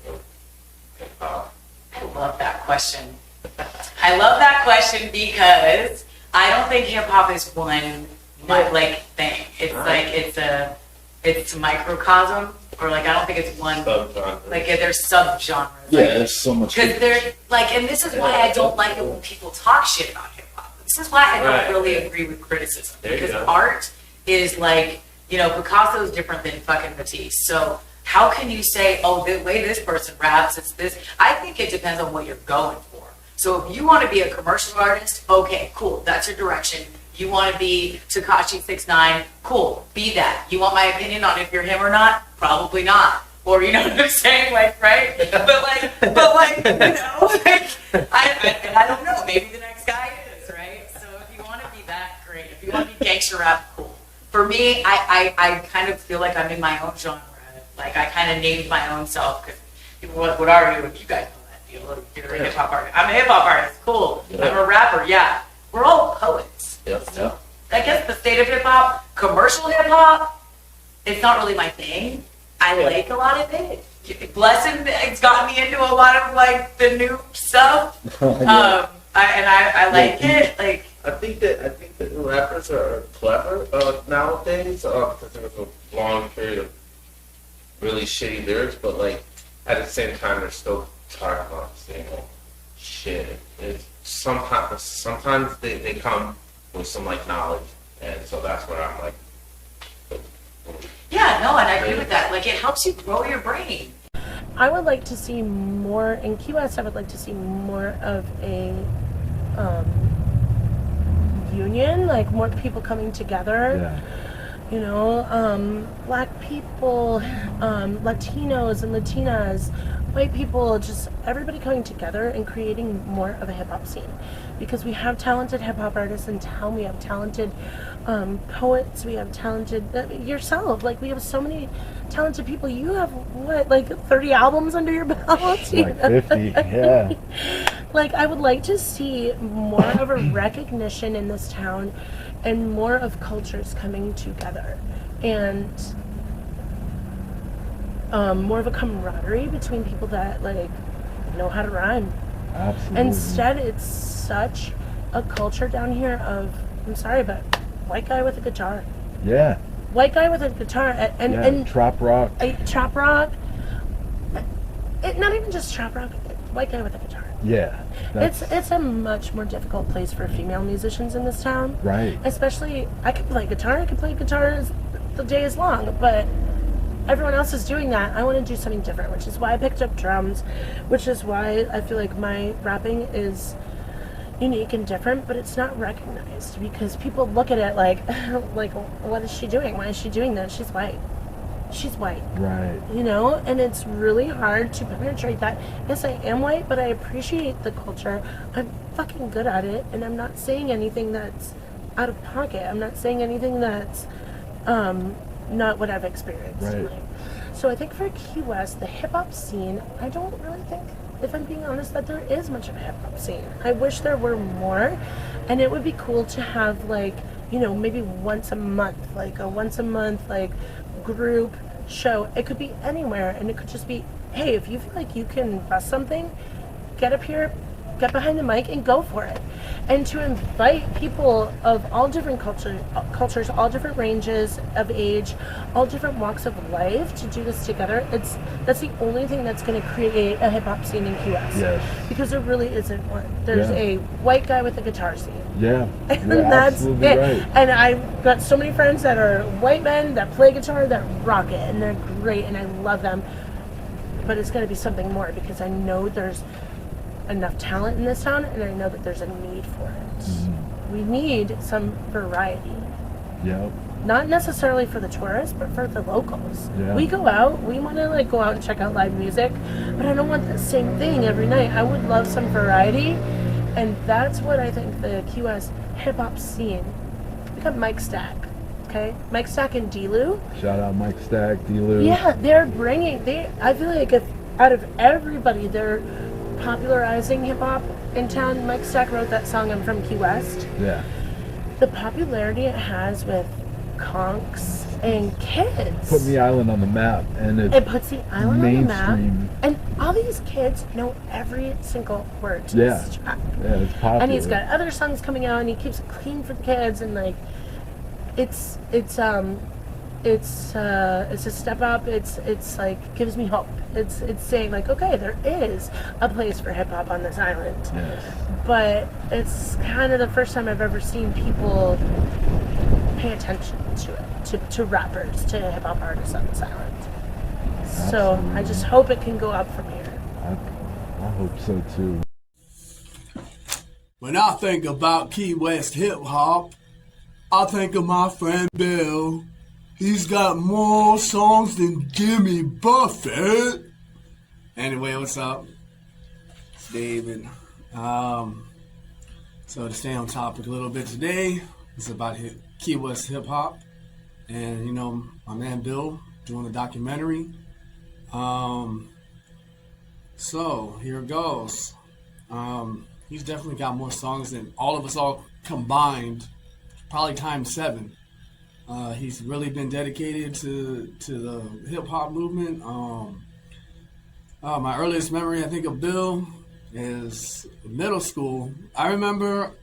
hip-hop?
I love that question. I love that question because I don't think hip hop is one thing. It's like it's a microcosm, or like I don't think it's one like there's subgenres.
Yeah, there's so much.
Because they're like, and this is why I don't like it when people talk shit about hip hop. This is why I don't really agree with criticism, because art is like, Picasso's different than fucking Matisse. So how can you say, oh, the way this person raps is this? I think it depends on what you're going for. So if you want to be a commercial artist, okay, cool, that's your direction. You want to be Tekashi 6ix9ine, cool, be that. You want my opinion on if you're him or not? Probably not. Or you know what I'm saying, like, right? But I don't know. Maybe the next guy is, right? So if you want to be that, great. If you want to be gangster rap, cool. For me, I kind of feel like I'm in my own genre. Like I kind of named my own self, because people what are you? You guys know that. You're a hip hop artist. I'm a hip hop artist. Cool. Yeah. I'm a rapper. Yeah. We're all poets.
Yep.
So, I guess the state of hip hop, commercial hip hop, it's not really my thing. I like a lot of it. Blessing, it's gotten me into a lot of like the new stuff. I like it. Like
I think that rappers are clever nowadays because there was a long period of really shitty lyrics, but like at the same time they're still talking about the same old shit. It's sometimes they come with some like knowledge, and so that's where I'm like.
Yeah, no, and I agree with that. Like, it helps you grow your brain.
I would like to see more in Key West. I would like to see more of a union, like more people coming together.
Yeah.
You know, black people, Latinos and Latinas, white people, just everybody coming together and creating more of a hip hop scene. Because we have talented hip hop artists in town, we have talented poets, we have talented, yourself, like we have so many talented people. You have, what, like 30 albums under your belt?
Like 50, yeah.
Like, I would like to see more of a recognition in this town and more of cultures coming together, and more of a camaraderie between people that like know how to rhyme.
Absolutely.
Instead, it's such a culture down here of, I'm sorry, but white guy with a guitar.
Yeah.
White guy with a guitar and
trap rock.
Trap rock. Not even just trap rock. White guy with a guitar.
Yeah.
It's a much more difficult place for female musicians in this town.
Right.
Especially, I can play guitar the day is long, but everyone else is doing that. I want to do something different, which is why I picked up drums, which is why I feel like my rapping is unique and different, but it's not recognized because people look at it like, like, what is she doing? Why is she doing that? She's white. She's white.
Right.
You know, and it's really hard to penetrate that. Yes, I am white, but I appreciate the culture. I'm fucking good at it, and I'm not saying anything that's out of pocket. I'm not saying anything that's not what I've experienced.
Right.
So I think for Key West, the hip hop scene, I don't really think, if I'm being honest, that there is much of a hip hop scene. I wish there were more, and it would be cool to have, like, you know, maybe once a month, like a group show. It could be anywhere, and it could just be, hey, if you feel like you can bust something, get up here, get behind the mic, and go for it. And to invite people of all different cultures, all different ranges of age, all different walks of life to do this together, that's the only thing that's going to create a hip-hop scene in Key West.
Yes.
Because there really isn't one. There's a white guy with a guitar scene.
Yeah.
And
You're
that's
absolutely
it.
right.
And I've got so many friends that are white men that play guitar that rock it, and they're great, and I love them. But it's going to be something more because I know there's enough talent in this town, and I know that there's a need for it.
Mm-hmm.
We need some variety.
Yep.
Not necessarily for the tourists, but for the locals.
Yeah.
We go out, we want to like go out and check out live music, but I don't want the same thing every night. I would love some variety, and that's what I think the Key West hip hop scene. We got Mike Stack, okay? Mike Stack and D-Lou.
Shout out Mike Stack, D-Lou.
Yeah, I feel like if out of everybody, they're popularizing hip hop in town. Mike Stack wrote that song, I'm from Key West.
Yeah.
The popularity it has with conks and kids.
Putting the island on the map, and
It puts the island on the map.
mainstream.
And all these kids know every single word to
Yeah.
this track.
Yeah, it's popular.
And he's got other songs coming out, and he keeps it clean for the kids, and like it's a step up. It's like gives me hope. It's saying like, okay, there is a place for hip hop on this island.
Yes.
But it's kind of the first time I've ever seen people pay attention to it, to rappers, to hip hop artists on this island. So I just hope it can go up from here.
I hope so too.
When I think about Key West hip hop, I think of my friend Bill. He's got more songs than Jimmy Buffett. Anyway, what's up? It's David. So to stay on topic a little bit today, it's about Key West hip hop, and you know my man Bill doing a documentary. So here it goes. He's definitely got more songs than all of us all combined, probably times 7. He's really been dedicated to the hip hop movement. My earliest memory, I think, of Bill is middle school. I remember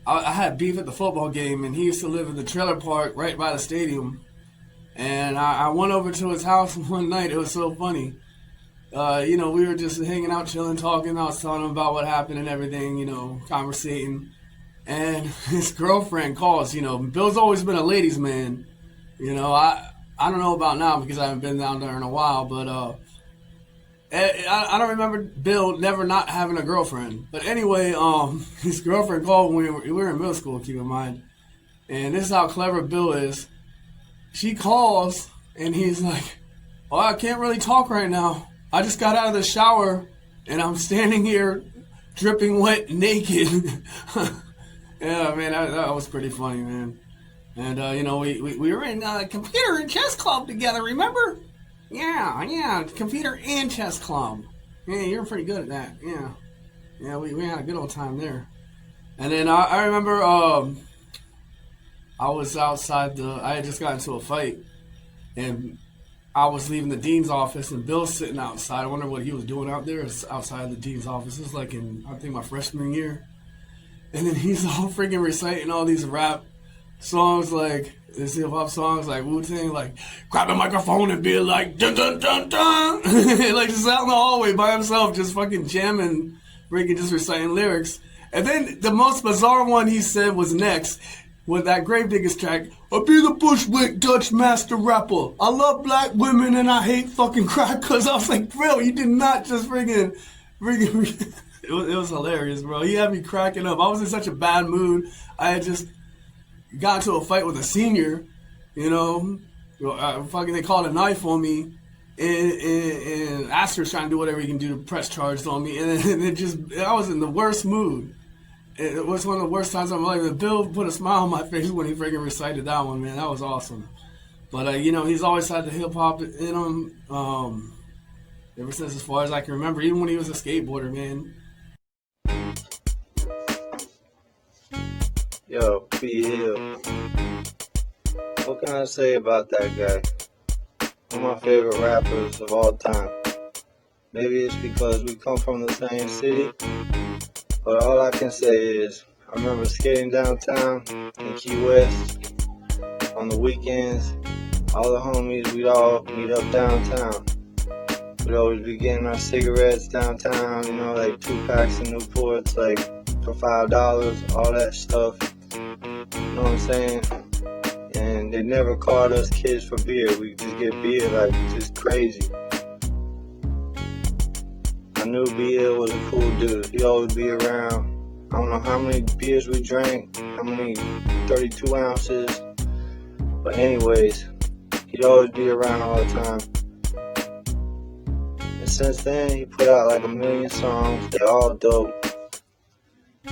I had beef at the football game, and he used to live in the trailer park right by the stadium. And I went over to his house one night. It was so funny. We were just hanging out, chilling, talking. I was telling him about what happened and everything, conversating. And his girlfriend calls. Bill's always been a ladies' man. I don't know about now because I haven't been down there in a while, but I don't remember Bill never not having a girlfriend. But anyway, his girlfriend called when we were in middle school, keep in mind. And this is how clever Bill is. She calls, and he's like, "Oh, I can't really talk right now. I just got out of the shower, and I'm standing here dripping wet naked." Yeah, man, that was pretty funny, man. And, we were in computer and chess club together, remember? Yeah, computer and chess club. Yeah, you were pretty good at that, yeah. Yeah, we had a good old time there. And then I remember I was outside I had just got into a fight, and I was leaving the dean's office, and Bill's sitting outside. I wonder what he was doing out there outside the dean's office. It was like in, I think, my freshman year. And then he's all freaking reciting all these rap songs, like these hip hop songs, like Wu-Tang, like grab a microphone and be like dun dun dun dun, like just out in the hallway by himself, just fucking jamming, freaking just reciting lyrics. And then the most bizarre one he said was next, with that Gravediggers track. "I'll be the Bushwick Dutch master rapper. I love black women and I hate fucking crack." Cause I was like, bro, you did not just freaking. It was hilarious, bro. He had me cracking up. I was in such a bad mood. I had just got into a fight with a senior, fucking they called a knife on me, and Astor's trying to do whatever he can do to press charges on me, and I was in the worst mood. It was one of the worst times of my life. And Bill put a smile on my face when he freaking recited that one, man. That was awesome. But he's always had the hip hop in him, ever since as far as I can remember, even when he was a skateboarder, man.
Yo, B.iLL. What can I say about that guy? One of my favorite rappers of all time. Maybe it's because we come from the same city, but all I can say is I remember skating downtown in Key West on the weekends. All the homies, we'd all meet up downtown. We'd always be getting our cigarettes downtown, like 2 packs of Newports, like for $5, all that stuff. You know what I'm saying? And they never called us kids for beer. We just get beer like just crazy. I knew B.iLL was a cool dude. He'd always be around. I don't know how many beers we drank, how many 32 ounces. But anyways, he'd always be around all the time. And since then, he put out like 1 million songs. They're all dope.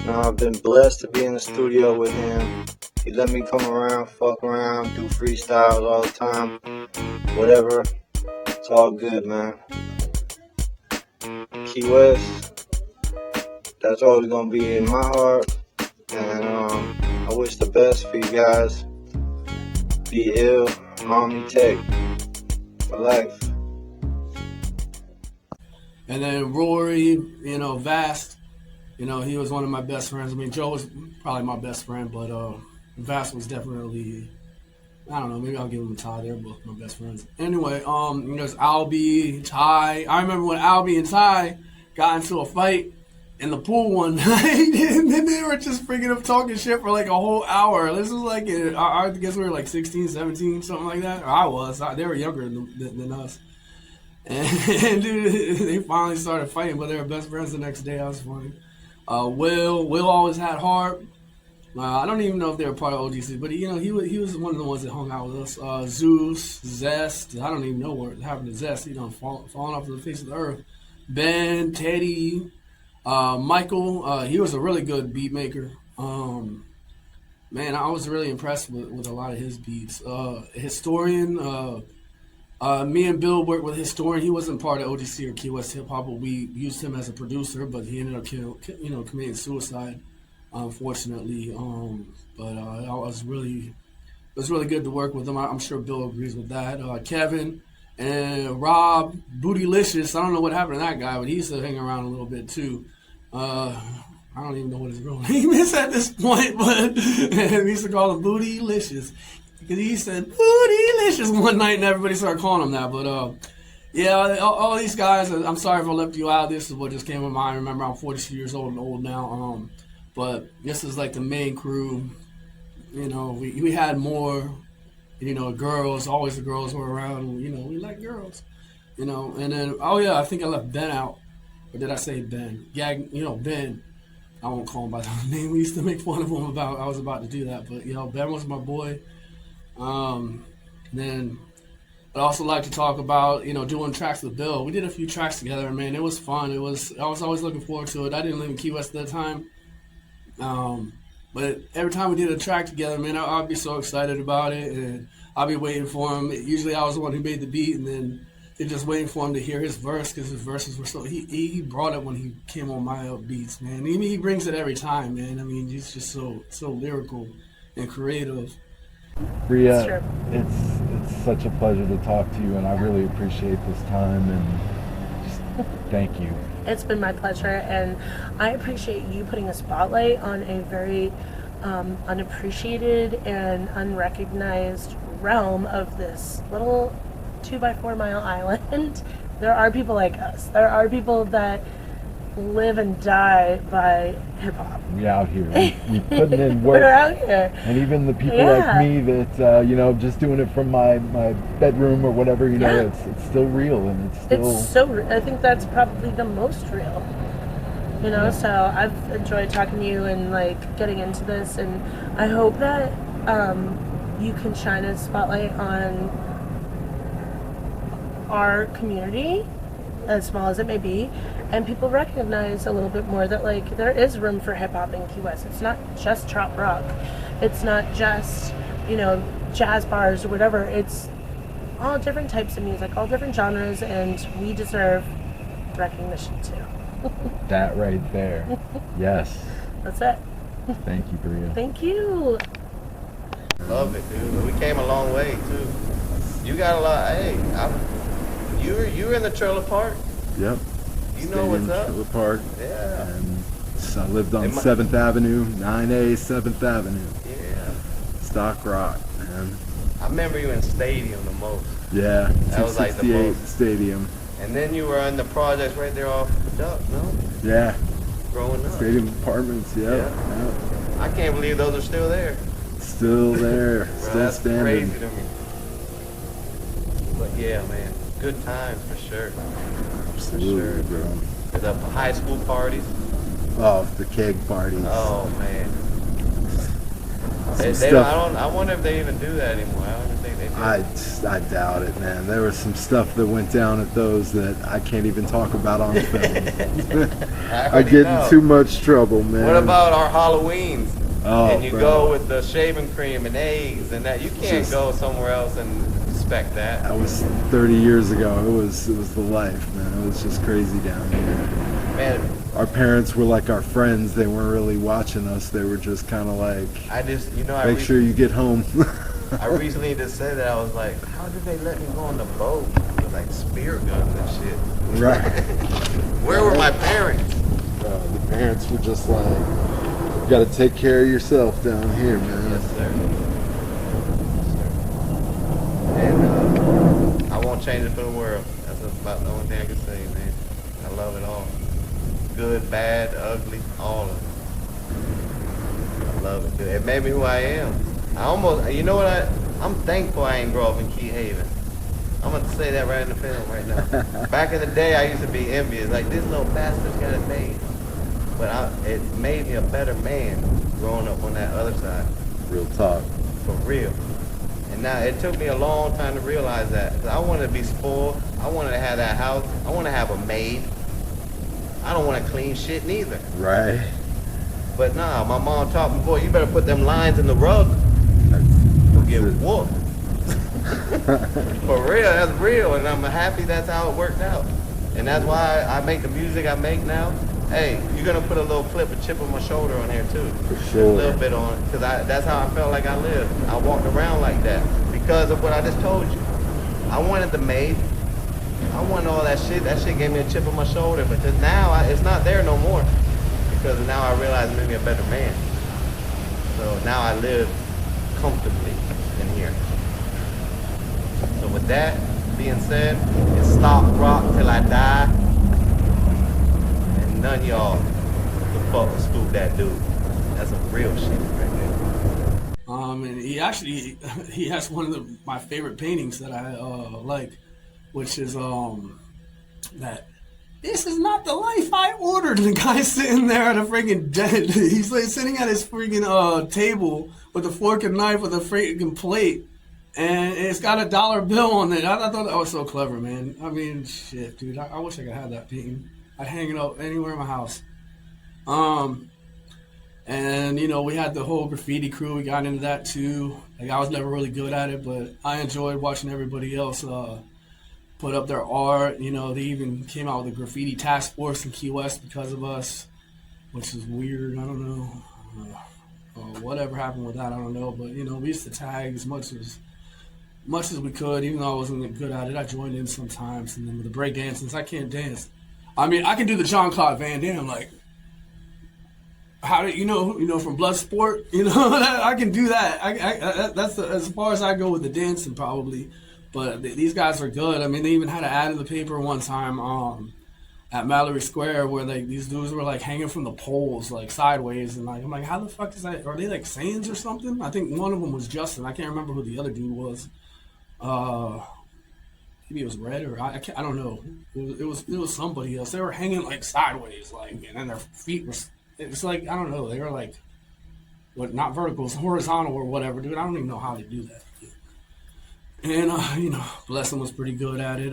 Now I've been blessed to be in the studio with him. He let me come around, fuck around, do freestyles all the time. Whatever. It's all good, man. Key West, that's always gonna be in my heart. And I wish the best for you guys. B.iLL, Omnitech, for life.
And then Rory, Vast, he was one of my best friends. I mean, Joe was probably my best friend, but Vast was definitely, I don't know, maybe I'll give him a tie. They're both my best friends. Anyway, there's Albie, Ty. I remember when Albie and Ty got into a fight in the pool one night, and then they were just freaking up talking shit for like a whole hour. This was like, I guess we were like 16, 17, something like that. Or I was. They were younger than us. And dude, they finally started fighting, but they were best friends the next day. That was funny. Will always had heart. I don't even know if they were part of OGC, but he was one of the ones that hung out with us. Zeus, Zest. I don't even know what happened to Zest. He done fallen off the face of the earth. Ben, Teddy, Michael. He was a really good beat maker. Man, I was really impressed with a lot of his beats. Historian. Me and Bill worked with Historian. He wasn't part of OGC or Key West Hip Hop, but we used him as a producer. But he ended up committing suicide, unfortunately. But it was really good to work with him. I'm sure Bill agrees with that. Kevin and Rob, Bootylicious. I don't know what happened to that guy, but he used to hang around a little bit too. I don't even know what his real name is at this point, but we used to call him Bootylicious. Because he said Bootylicious one night and everybody started calling him that. But yeah, all these guys, I'm sorry if I left you out. This is what just came to mind. Remember, I'm 42 years old and old now. But this is like the main crew. You know, we had more, you know, girls. Always the girls were around. You know, we like girls. You know, and then, oh yeah, I think I left Ben out. Or did I say Ben? Yeah, you know, Ben. I won't call him by that name. We used to make fun of him about, I was about to do that. But, you know, Ben was my boy. Then I'd also like to talk about, you know, doing tracks with Bill. We did a few tracks together, man. It was fun. I was always looking forward to it. I didn't live in Key West at that time. But every time we did a track together, man, I'd be so excited about it. And I'd be waiting for him. Usually I was the one who made the beat, and then they're just waiting for him to hear his verse because his verses were so. He brought it when he came on my beats, man. He brings it every time, man. I mean, he's just so lyrical and creative.
Bria, it's such a pleasure to talk to you, and I really appreciate this time, and just thank you.
It's been my pleasure, and I appreciate you putting a spotlight on a very unappreciated and unrecognized realm of this little 2x4 mile island. There are people like us. There are people that live and die by hip hop.
We out here. We putting in work.
We're out here.
And even the people like me that, you know, just doing it from my bedroom or whatever, you know, it's still real, and it's still...
It's so, I think that's probably the most real. You know, so I've enjoyed talking to you and, like, getting into this, and I hope that you can shine a spotlight on our community, as small as it may be, and people recognize a little bit more that, like, there is room for hip-hop in Key West. It's not just trop rock. It's not just, you know, jazz bars or whatever. It's all different types of music, all different genres, and we deserve recognition too.
That right there. Yes.
That's it.
Thank you, Bria.
Thank you.
Love it, dude. We came a long way, too. You got a lot. Hey, you were in the trailer park.
Yep.
You know what's up.
Trailer Park.
Yeah.
And I lived on 7th Avenue, 9A, 7th Avenue.
Yeah.
Stock Rock, man.
I remember you in Stadium the most.
Yeah.
That was like the most.
Stadium.
And then you were in the projects right there off the Duck, no?
Yeah.
Growing up.
Stadium Apartments, yeah.
I can't believe those are still there.
Still there.
Bro,
Still
that's
standing.
crazy to me. But yeah, man. Good times for sure.
Absolutely, bro.
The high school parties.
Oh, the keg parties.
Oh man. I wonder if they even do that anymore. I don't think they do.
I doubt it, man. There was some stuff that went down at those that I can't even talk about on film. I get in too much trouble, man.
What about our Halloweens?
Oh,
and you
bro.
go with the shaving cream and eggs and that. You can't go somewhere else and expect that.
That was 30 years ago. It was the life, man. It was just crazy down here.
Man,
our parents were like our friends. They weren't really watching us. They were just kind of like, make sure you get home.
I recently just said that. I was like, how did they let me go on the boat with like spear guns and shit?
Right.
Where were my parents?
The parents were just like, you got to take care of yourself down here, man.
Yes, sir. And I won't change it for the world. That's about the only thing I can say, man. I love it all. Good, bad, ugly, all of it. I love it. It made me who I am. You know what? I'm thankful I ain't grow up in Key Haven. I'm going to say that right in the film right now. Back in the day, I used to be envious. Like, this little bastard's got it made. But it made me a better man growing up on that other side.
Real talk.
For real. And now it took me a long time to realize that. 'Cause I wanted to be spoiled. I wanted to have that house. I want to have a maid. I don't want to clean shit neither.
Right.
But nah, my mom taught me, boy, you better put them lines in the rug. You'll get whooped. For real, that's real. And I'm happy that's how it worked out. And that's why I make the music I make now. Hey, you're going to put a little clip of Chip on my shoulder on here too.
For sure.
A little bit on it. Because that's how I felt like I lived. I walked around like that. Because of what I just told you. I wanted the maid. I wanted all that shit. That shit gave me a chip on my shoulder. But now, it's not there no more. because now I realize it made me a better man. So now I live comfortably in here. So with that being said, it's stop rock till I die. And none of y'all can fuck scoop that dude. That's some real shit right there.
And he has one of my favorite paintings that I like, which is that this is not the life I ordered. The guy's sitting there at a freaking dead. He's like sitting at his freaking table with a fork and knife with a freaking plate, and it's got a dollar bill on it. I thought that was so clever, man. I mean, shit, dude. I wish I could have that painting. I'd hang it up anywhere in my house. And you know, we had the whole graffiti crew. We got into that too. Like, I was never really good at it, but I enjoyed watching everybody else put up their art. You know, they even came out with a graffiti task force in Key West because of us, which is weird. I don't know. Whatever happened with that, I don't know. But you know, we used to tag as much as we could, even though I wasn't good at it. I joined in sometimes, and then with the break dance, since I can't dance, I mean, I can do the Jean-Claude Van Damme, like. How do you know from Bloodsport? You know, I can do that. That's as far as I go with the dancing, probably. But these guys are good. I mean, they even had an ad in the paper one time at Mallory Square where like these dudes were like hanging from the poles like sideways, and like I'm like, how the fuck is that? Are they like Saiyans or something? I think one of them was Justin. I can't remember who the other dude was. Maybe it was Red or I don't know. It was somebody else. They were hanging like sideways, like, and then their feet were. It's like, I don't know, they were like, what, not vertical, it's horizontal or whatever, dude. I don't even know how they do that. And, you know, Blessing was pretty good at it.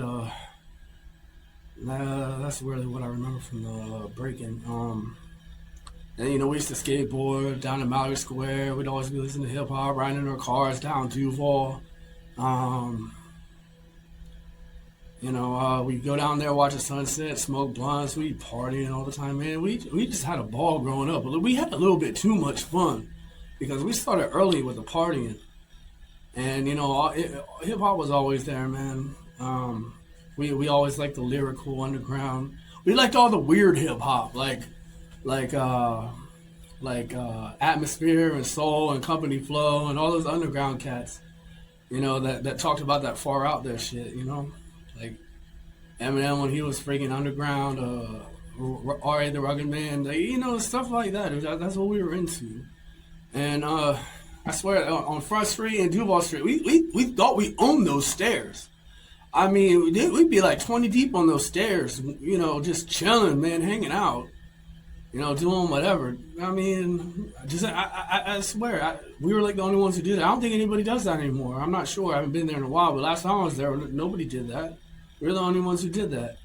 That's really what I remember from the break-in. And, you know, we used to skateboard down in Mallory Square. We'd always be listening to hip-hop, riding in our cars down Duval. You know, we go down there, watch the sunset, smoke blunts, we partying all the time, man. We just had a ball growing up. But we had a little bit too much fun because we started early with the partying. And, you know, hip-hop was always there, man. We always liked the lyrical underground. We liked all the weird hip-hop, like Atmosphere and Soul and Company Flow and all those underground cats, you know, that talked about that far out there shit, you know? Like Eminem when he was freaking underground, R.A. the Rugged Man, like, you know, stuff like that. That's what we were into. And I swear, on Front Street and Duval Street, we thought we owned those stairs. I mean, we'd be like 20 deep on those stairs, you know, just chilling, man, hanging out, you know, doing whatever. I mean, I swear, we were like the only ones who did it. I don't think anybody does that anymore. I'm not sure. I haven't been there in a while, but last time I was there, nobody did that. We're the only ones who did that.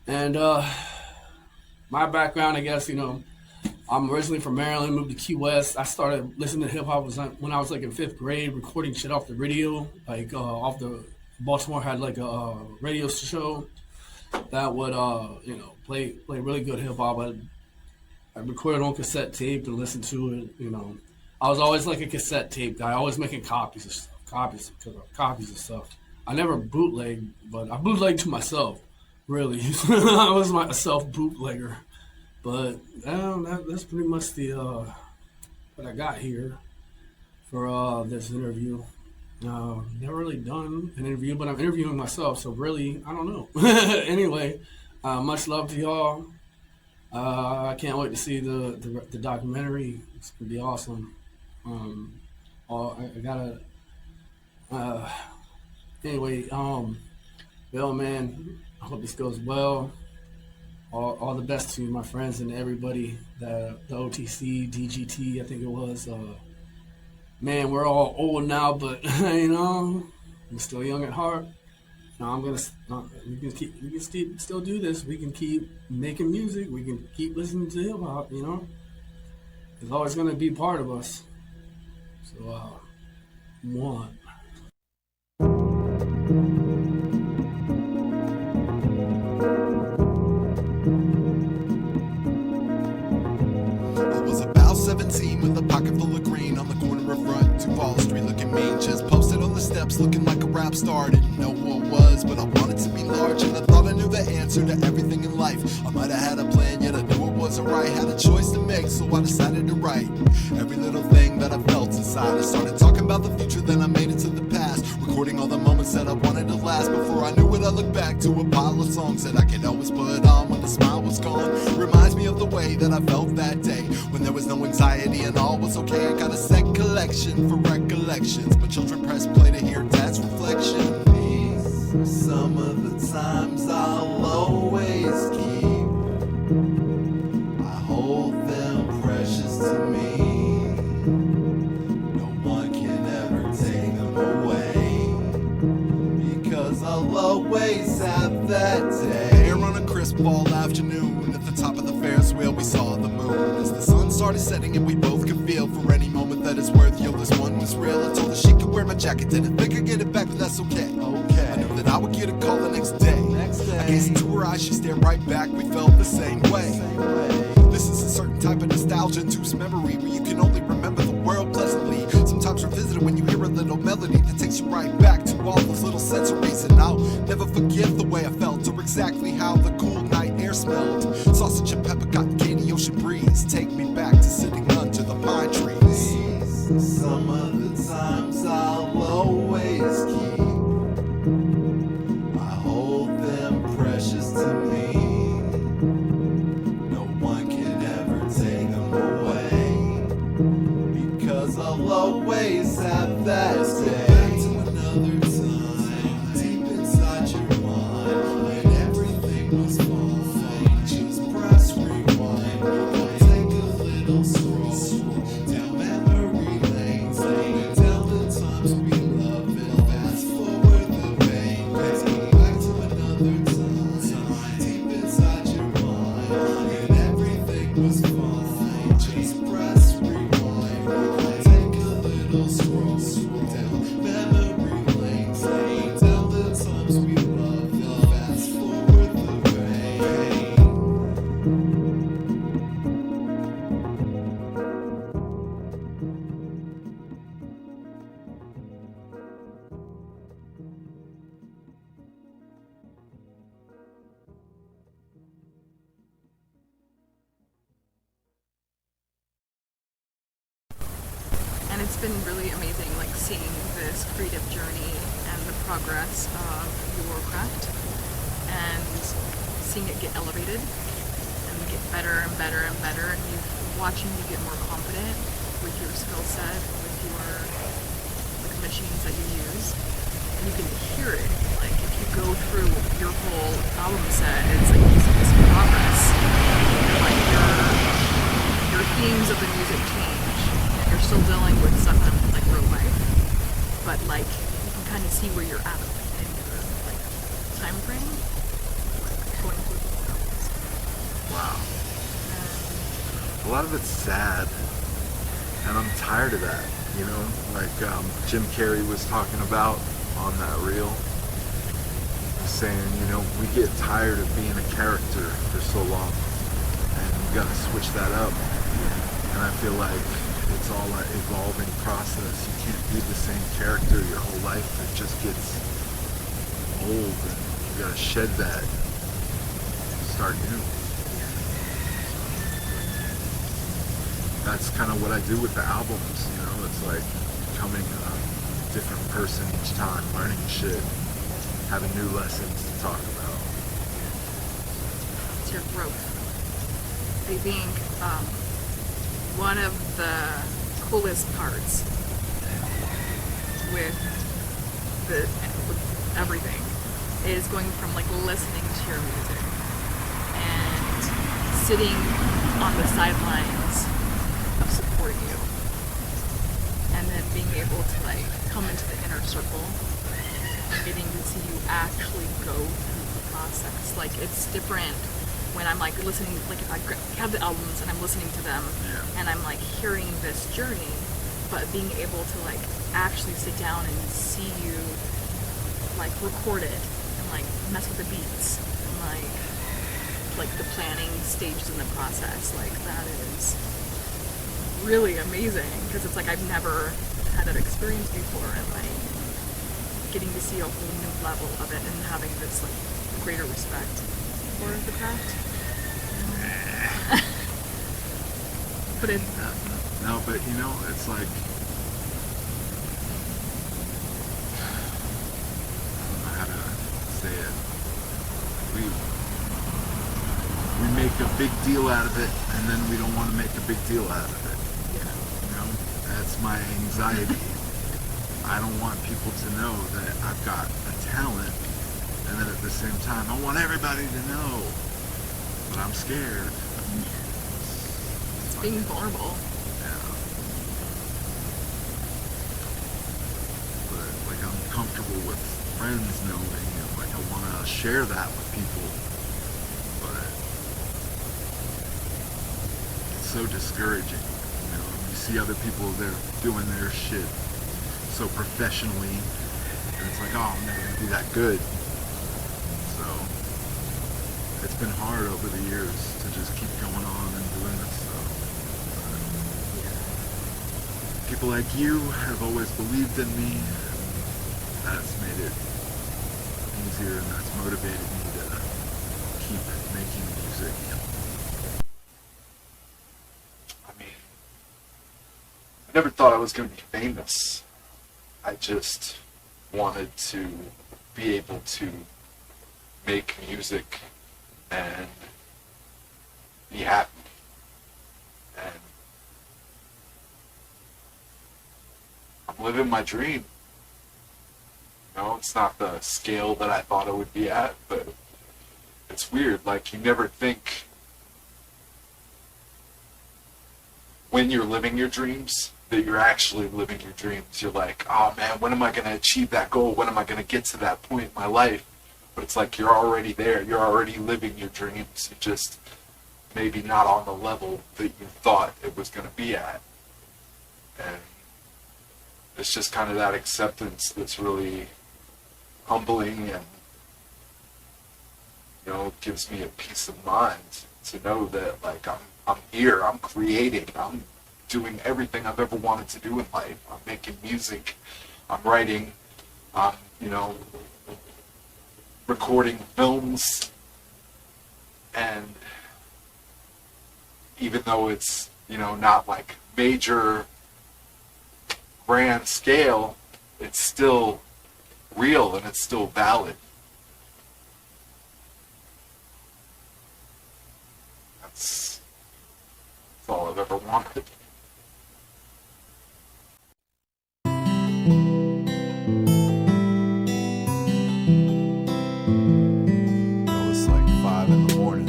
And my background, I guess, you know, I'm originally from Maryland, moved to Key West. I started listening to hip hop when I was like in 5th grade, recording shit off the radio, like off the Baltimore had like a radio show that would you know, play really good hip hop. I recorded on cassette tape and listened to it. You know, I was always like a cassette tape guy, always making copies of stuff. I never bootlegged, but I bootlegged to myself. Really, I was a self bootlegger. But that's pretty much the what I got here for this interview. Never really done an interview, but I'm interviewing myself, so really, I don't know. Anyway, much love to y'all. I can't wait to see the documentary. It's gonna be awesome. I gotta. Anyway, Bill, man, I hope this goes well. All the best to my friends and everybody, the OTC, DGT, I think it was. Man, we're all old now, but you know, I'm still young at heart. Now we can still do this. We can keep making music. We can keep listening to hip hop. You know, it's always gonna be part of us. So, one.
I was about 17 with a pocket full of green on the corner of Front Duval Street, looking mean. Just posted on the steps, looking like a rap star. Didn't know what was, but I wanted to be large, and I thought I knew the answer to everything in life. I might have had a plan, yet I knew it wasn't I had a choice to make, so I decided to write every little thing that I felt inside. I started talking about the future, then I made it to the past, recording all the moments that I wanted to last. Before I knew it, I looked back to a pile of songs that I could always put on when the smile was gone. Reminds me of the way that I felt that day, when there was no anxiety and all was okay. I got a set collection for recollections, but children press play to hear dad's reflection. These are some of the times I'll always keep. I hold them precious to me. No one can ever take them away, because I'll always have that day. Here on a crisp fall afternoon, at the top of the Ferris wheel, we saw the moon as the sun started setting, and we both could feel for any moment that it's worth. Yo, this one was real. I told her she could wear my jacket, didn't think I'd get it back, but that's okay. I knew that I would get a call the next day. I gazed into her eyes, she stared right back. We felt the same way. This is a certain type of nostalgia-induced memory where you can only remember the world pleasantly. Sometimes revisit it when you hear a little melody that takes you right back to all those little sensories. And I'll never forget the way I felt, or exactly how the cool night air smelled. Sausage and pepper, cotton candy, ocean breeze, take me back to sitting under the pine trees. Some of the times I'll always keep. I hold them precious to me. No one can ever take them away, because I'll always have that day. Back to another time, deep inside your mind, when everything was fine. Just press rewind. Take a little stroll down memory lane, slowing down the times we love and fast forward the pain. Let's go back to another time, deep inside your mind, when everything was fine. Just press rewind. Take a little stroll down memory lane, slowing down the times we love and fast forward the pain.
And it's been really amazing, like seeing this creative journey and the progress of your craft, and seeing it get elevated and get better and better and better, and you watching you get more confident with your skill set, with your like machines that you use, and you can hear it. Like if you go through your whole album set, it's like you see this progress. Like your themes of the music change. You're still dealing with stuff in like real life, but like you can kind of see where you're at in your like time frame, like going through the albums.
Wow. A lot of it's sad, and I'm tired of that. You know, like Jim Carrey was talking about on that reel, saying, you know, we get tired of being a character for so long, and we got to switch that up. And I feel like it's all an evolving process. You can't be the same character your whole life. It just gets old, and you gotta shed that, start new. That's kind of what I do with the albums, you know. It's like becoming a different person each time, learning shit, having new lessons to talk about.
It's your growth. I think one of the coolest parts with everything is going from like listening to your music and sitting on the sidelines of supporting you, and then being able to like come into the inner circle and getting to see you actually go through the process. Like it's different when I'm like listening, like if I have the albums and I'm listening to them, and I'm like hearing this journey, but being able to like actually sit down and see you like record it and like mess with the beats and like the planning stages in the process, like that is really amazing, because it's like I've never had that experience before, and like getting to see a whole new level of it and having this like greater respect for the craft. But it's
no, but you know, it's like, I don't know how to say it. We make a big deal out of it, and then we don't want to make a big deal out of it. You know, that's my anxiety. I don't want people to know that I've got a talent, and then at the same time, I want everybody to know, but I'm scared.
It's being vulnerable.
Yeah. But like, I'm comfortable with friends knowing, and like, I want to share that with people. But it's so discouraging. You know, you see other people, they're doing their shit so professionally, and it's like, oh, I'm never gonna be that good. So it's been hard over the years to just keep going on and doing this stuff. But people like you have always believed in me. That's made it easier, and that's motivated me to keep making music. I mean, I never thought I was going to be famous. I just wanted to be able to make music and be happy. And I'm living my dream. You know, it's not the scale that I thought it would be at, but it's weird. Like, you never think when you're living your dreams that you're actually living your dreams. You're like, oh man, when am I going to achieve that goal? When am I going to get to that point in my life? But it's like, you're already there. You're already living your dreams. You're just maybe not on the level that you thought it was going to be at. And it's just kind of that acceptance that's really humbling, and, you know, it gives me a peace of mind to know that, like, I'm here, I'm creating, I'm doing everything I've ever wanted to do in life. I'm making music, I'm writing, I'm, you know, recording films, and even though it's, you know, not like major grand scale, it's still real and it's still valid. That's all I've ever wanted. It's like 5 in the morning.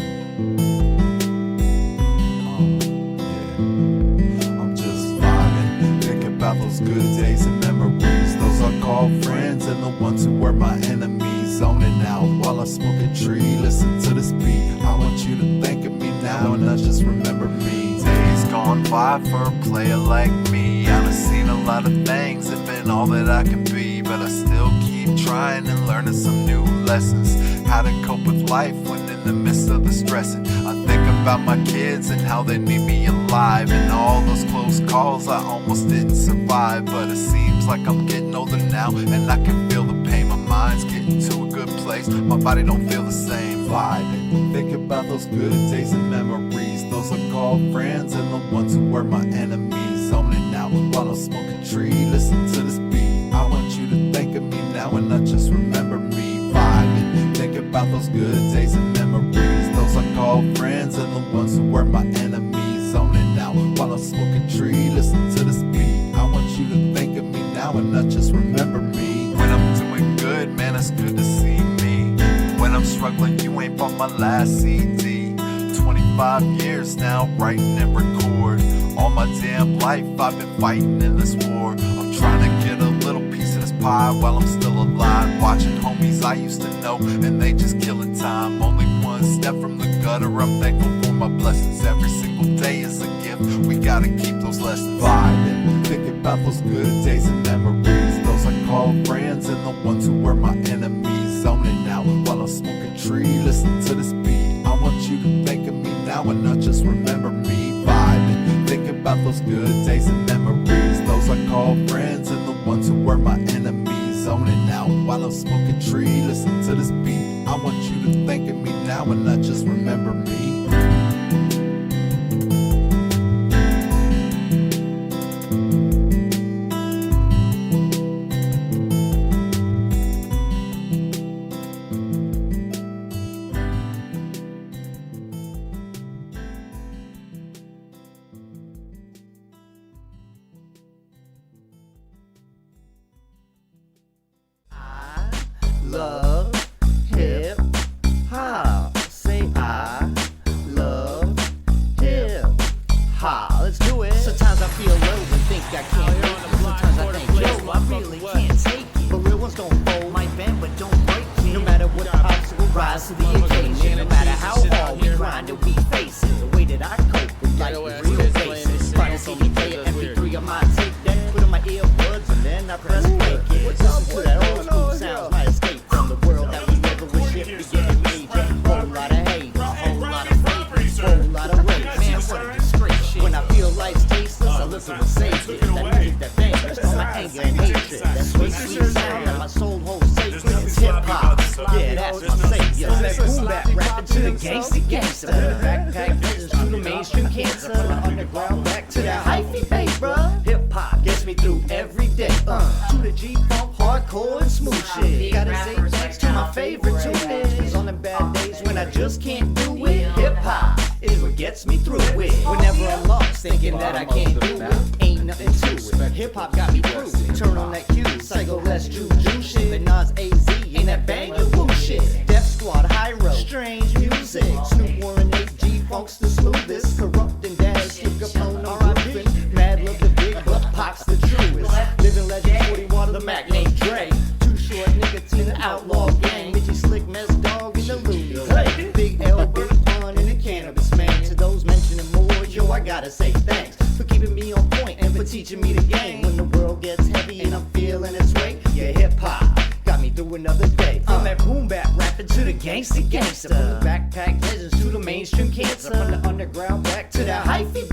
I'm just vibing, thinking about those good days and memories. Those I call friends and the ones who were my enemies. Zoning out while I smoke a tree, listen to this beat. I want you to think of me now and not just remember me. Days gone by for a player like me. I've seen a lot of things and been all that I can be, but I still keep trying and learning some new lessons. How to cope with life when in the midst of the stressing. I think about my kids and how they need me alive, and all those close calls I almost didn't survive. But it seems like I'm getting older now, and I can feel the pain. My mind's getting to a good place, my body don't feel the same. Vibing, think about those good days and memories. Those I call friends and the ones who were my enemies. Zoning out while I smoke a tree, listen to this beat. I want you to think of me now and not just remember me. Vibing, think about those good days and memories. Those I call friends and the ones who were my enemies. Zoning out while I smoke a tree, listen to this beat. I want you to think of me now and not just remember me. When I'm doing good, man, it's good to see me. When I'm struggling, you ain't bought my last CD. 25 years now, writing and record. All my damn life I've been fighting in this war. I'm trying to get a little piece of this pie while I'm still alive. Watching homies I used to know and they just killing time. Only one step from the gutter, I'm thankful for my blessings. Every single day is a gift, we gotta keep those lessons. Vibing, thinking about those good days and memories. Those I call friends and the ones who were my enemies. Zoning out while I smoke a tree, listen to this beat. I want you to think of me now and not just remember me. Vibing, think about those good days and memories. Those I call friends and the ones who were my enemies. Zoning out while I smoke a tree, listen to this beat. I want you to think of me now and not just remember me.
love hip hop. Say I love hip hop. Let's do it. Sometimes I feel low and think I can't make it. Sometimes I think, yo, I really can't take it. But real ones don't fold. Might bend, but don't break it. No matter what obstacle, rise to the occasion. No matter how hard we grind and we face it. The way that I cope with life is real basic. Try to see me play an MP3 on my tape deck. Put on my earbuds and then I press play. Listen to that old school sounds. My escape from the world that we live in with shit beginning major. Whole lot of hate, a whole lot of rape, whole lot of rape. Man, what a disgrace shit. When I feel life's tasteless, I listen to Savior. That music that bangs on my anger and hatred. That sweet, sweet sound that my soul holds sacred. It's hip hop. Yeah, that's my savior. That boom bap rapping to the gangsta gangsta. From the backpack business to the mainstream cancer. From the underground back to that hyphy bass, bruh. Hip hop gets me through every day. To the G-funk, hardcore and smooth shit. Gotta say thanks to my favorite tuners. Cause on the bad days when I just can't do it, hip hop is what gets me through it. Whenever I'm lost, thinking that I can't do it, ain't nothing to it. Hip hop got me through it. Turn on that cue, psycho less juju shit. The Nas AZ ain't that bang you woo shit. Death Squad, High Road, strange music. Snoop Warren, AG, Funk's the smoothest. Corrupt and dash, Slick Capone, R.I.P. Mad love the big, but Pac's the truest. Living legend, 40 Water, the Mac named Dre. Too short, nicotine, the outlaw gang. Mitchie Slick, Mess Dog, and the Looney. Hey, Big L, Big Pun, and the Cannabis Man. To those mentioning more, yo, I gotta say thanks for keeping me on point and for teaching me the game. When the world gets heavy and I'm feeling its weight, yeah, hip hop got me through another day. From that boom bap rapping to the gangsta gangsta. From the backpack legends to the mainstream cancer. From the underground back to the hyphy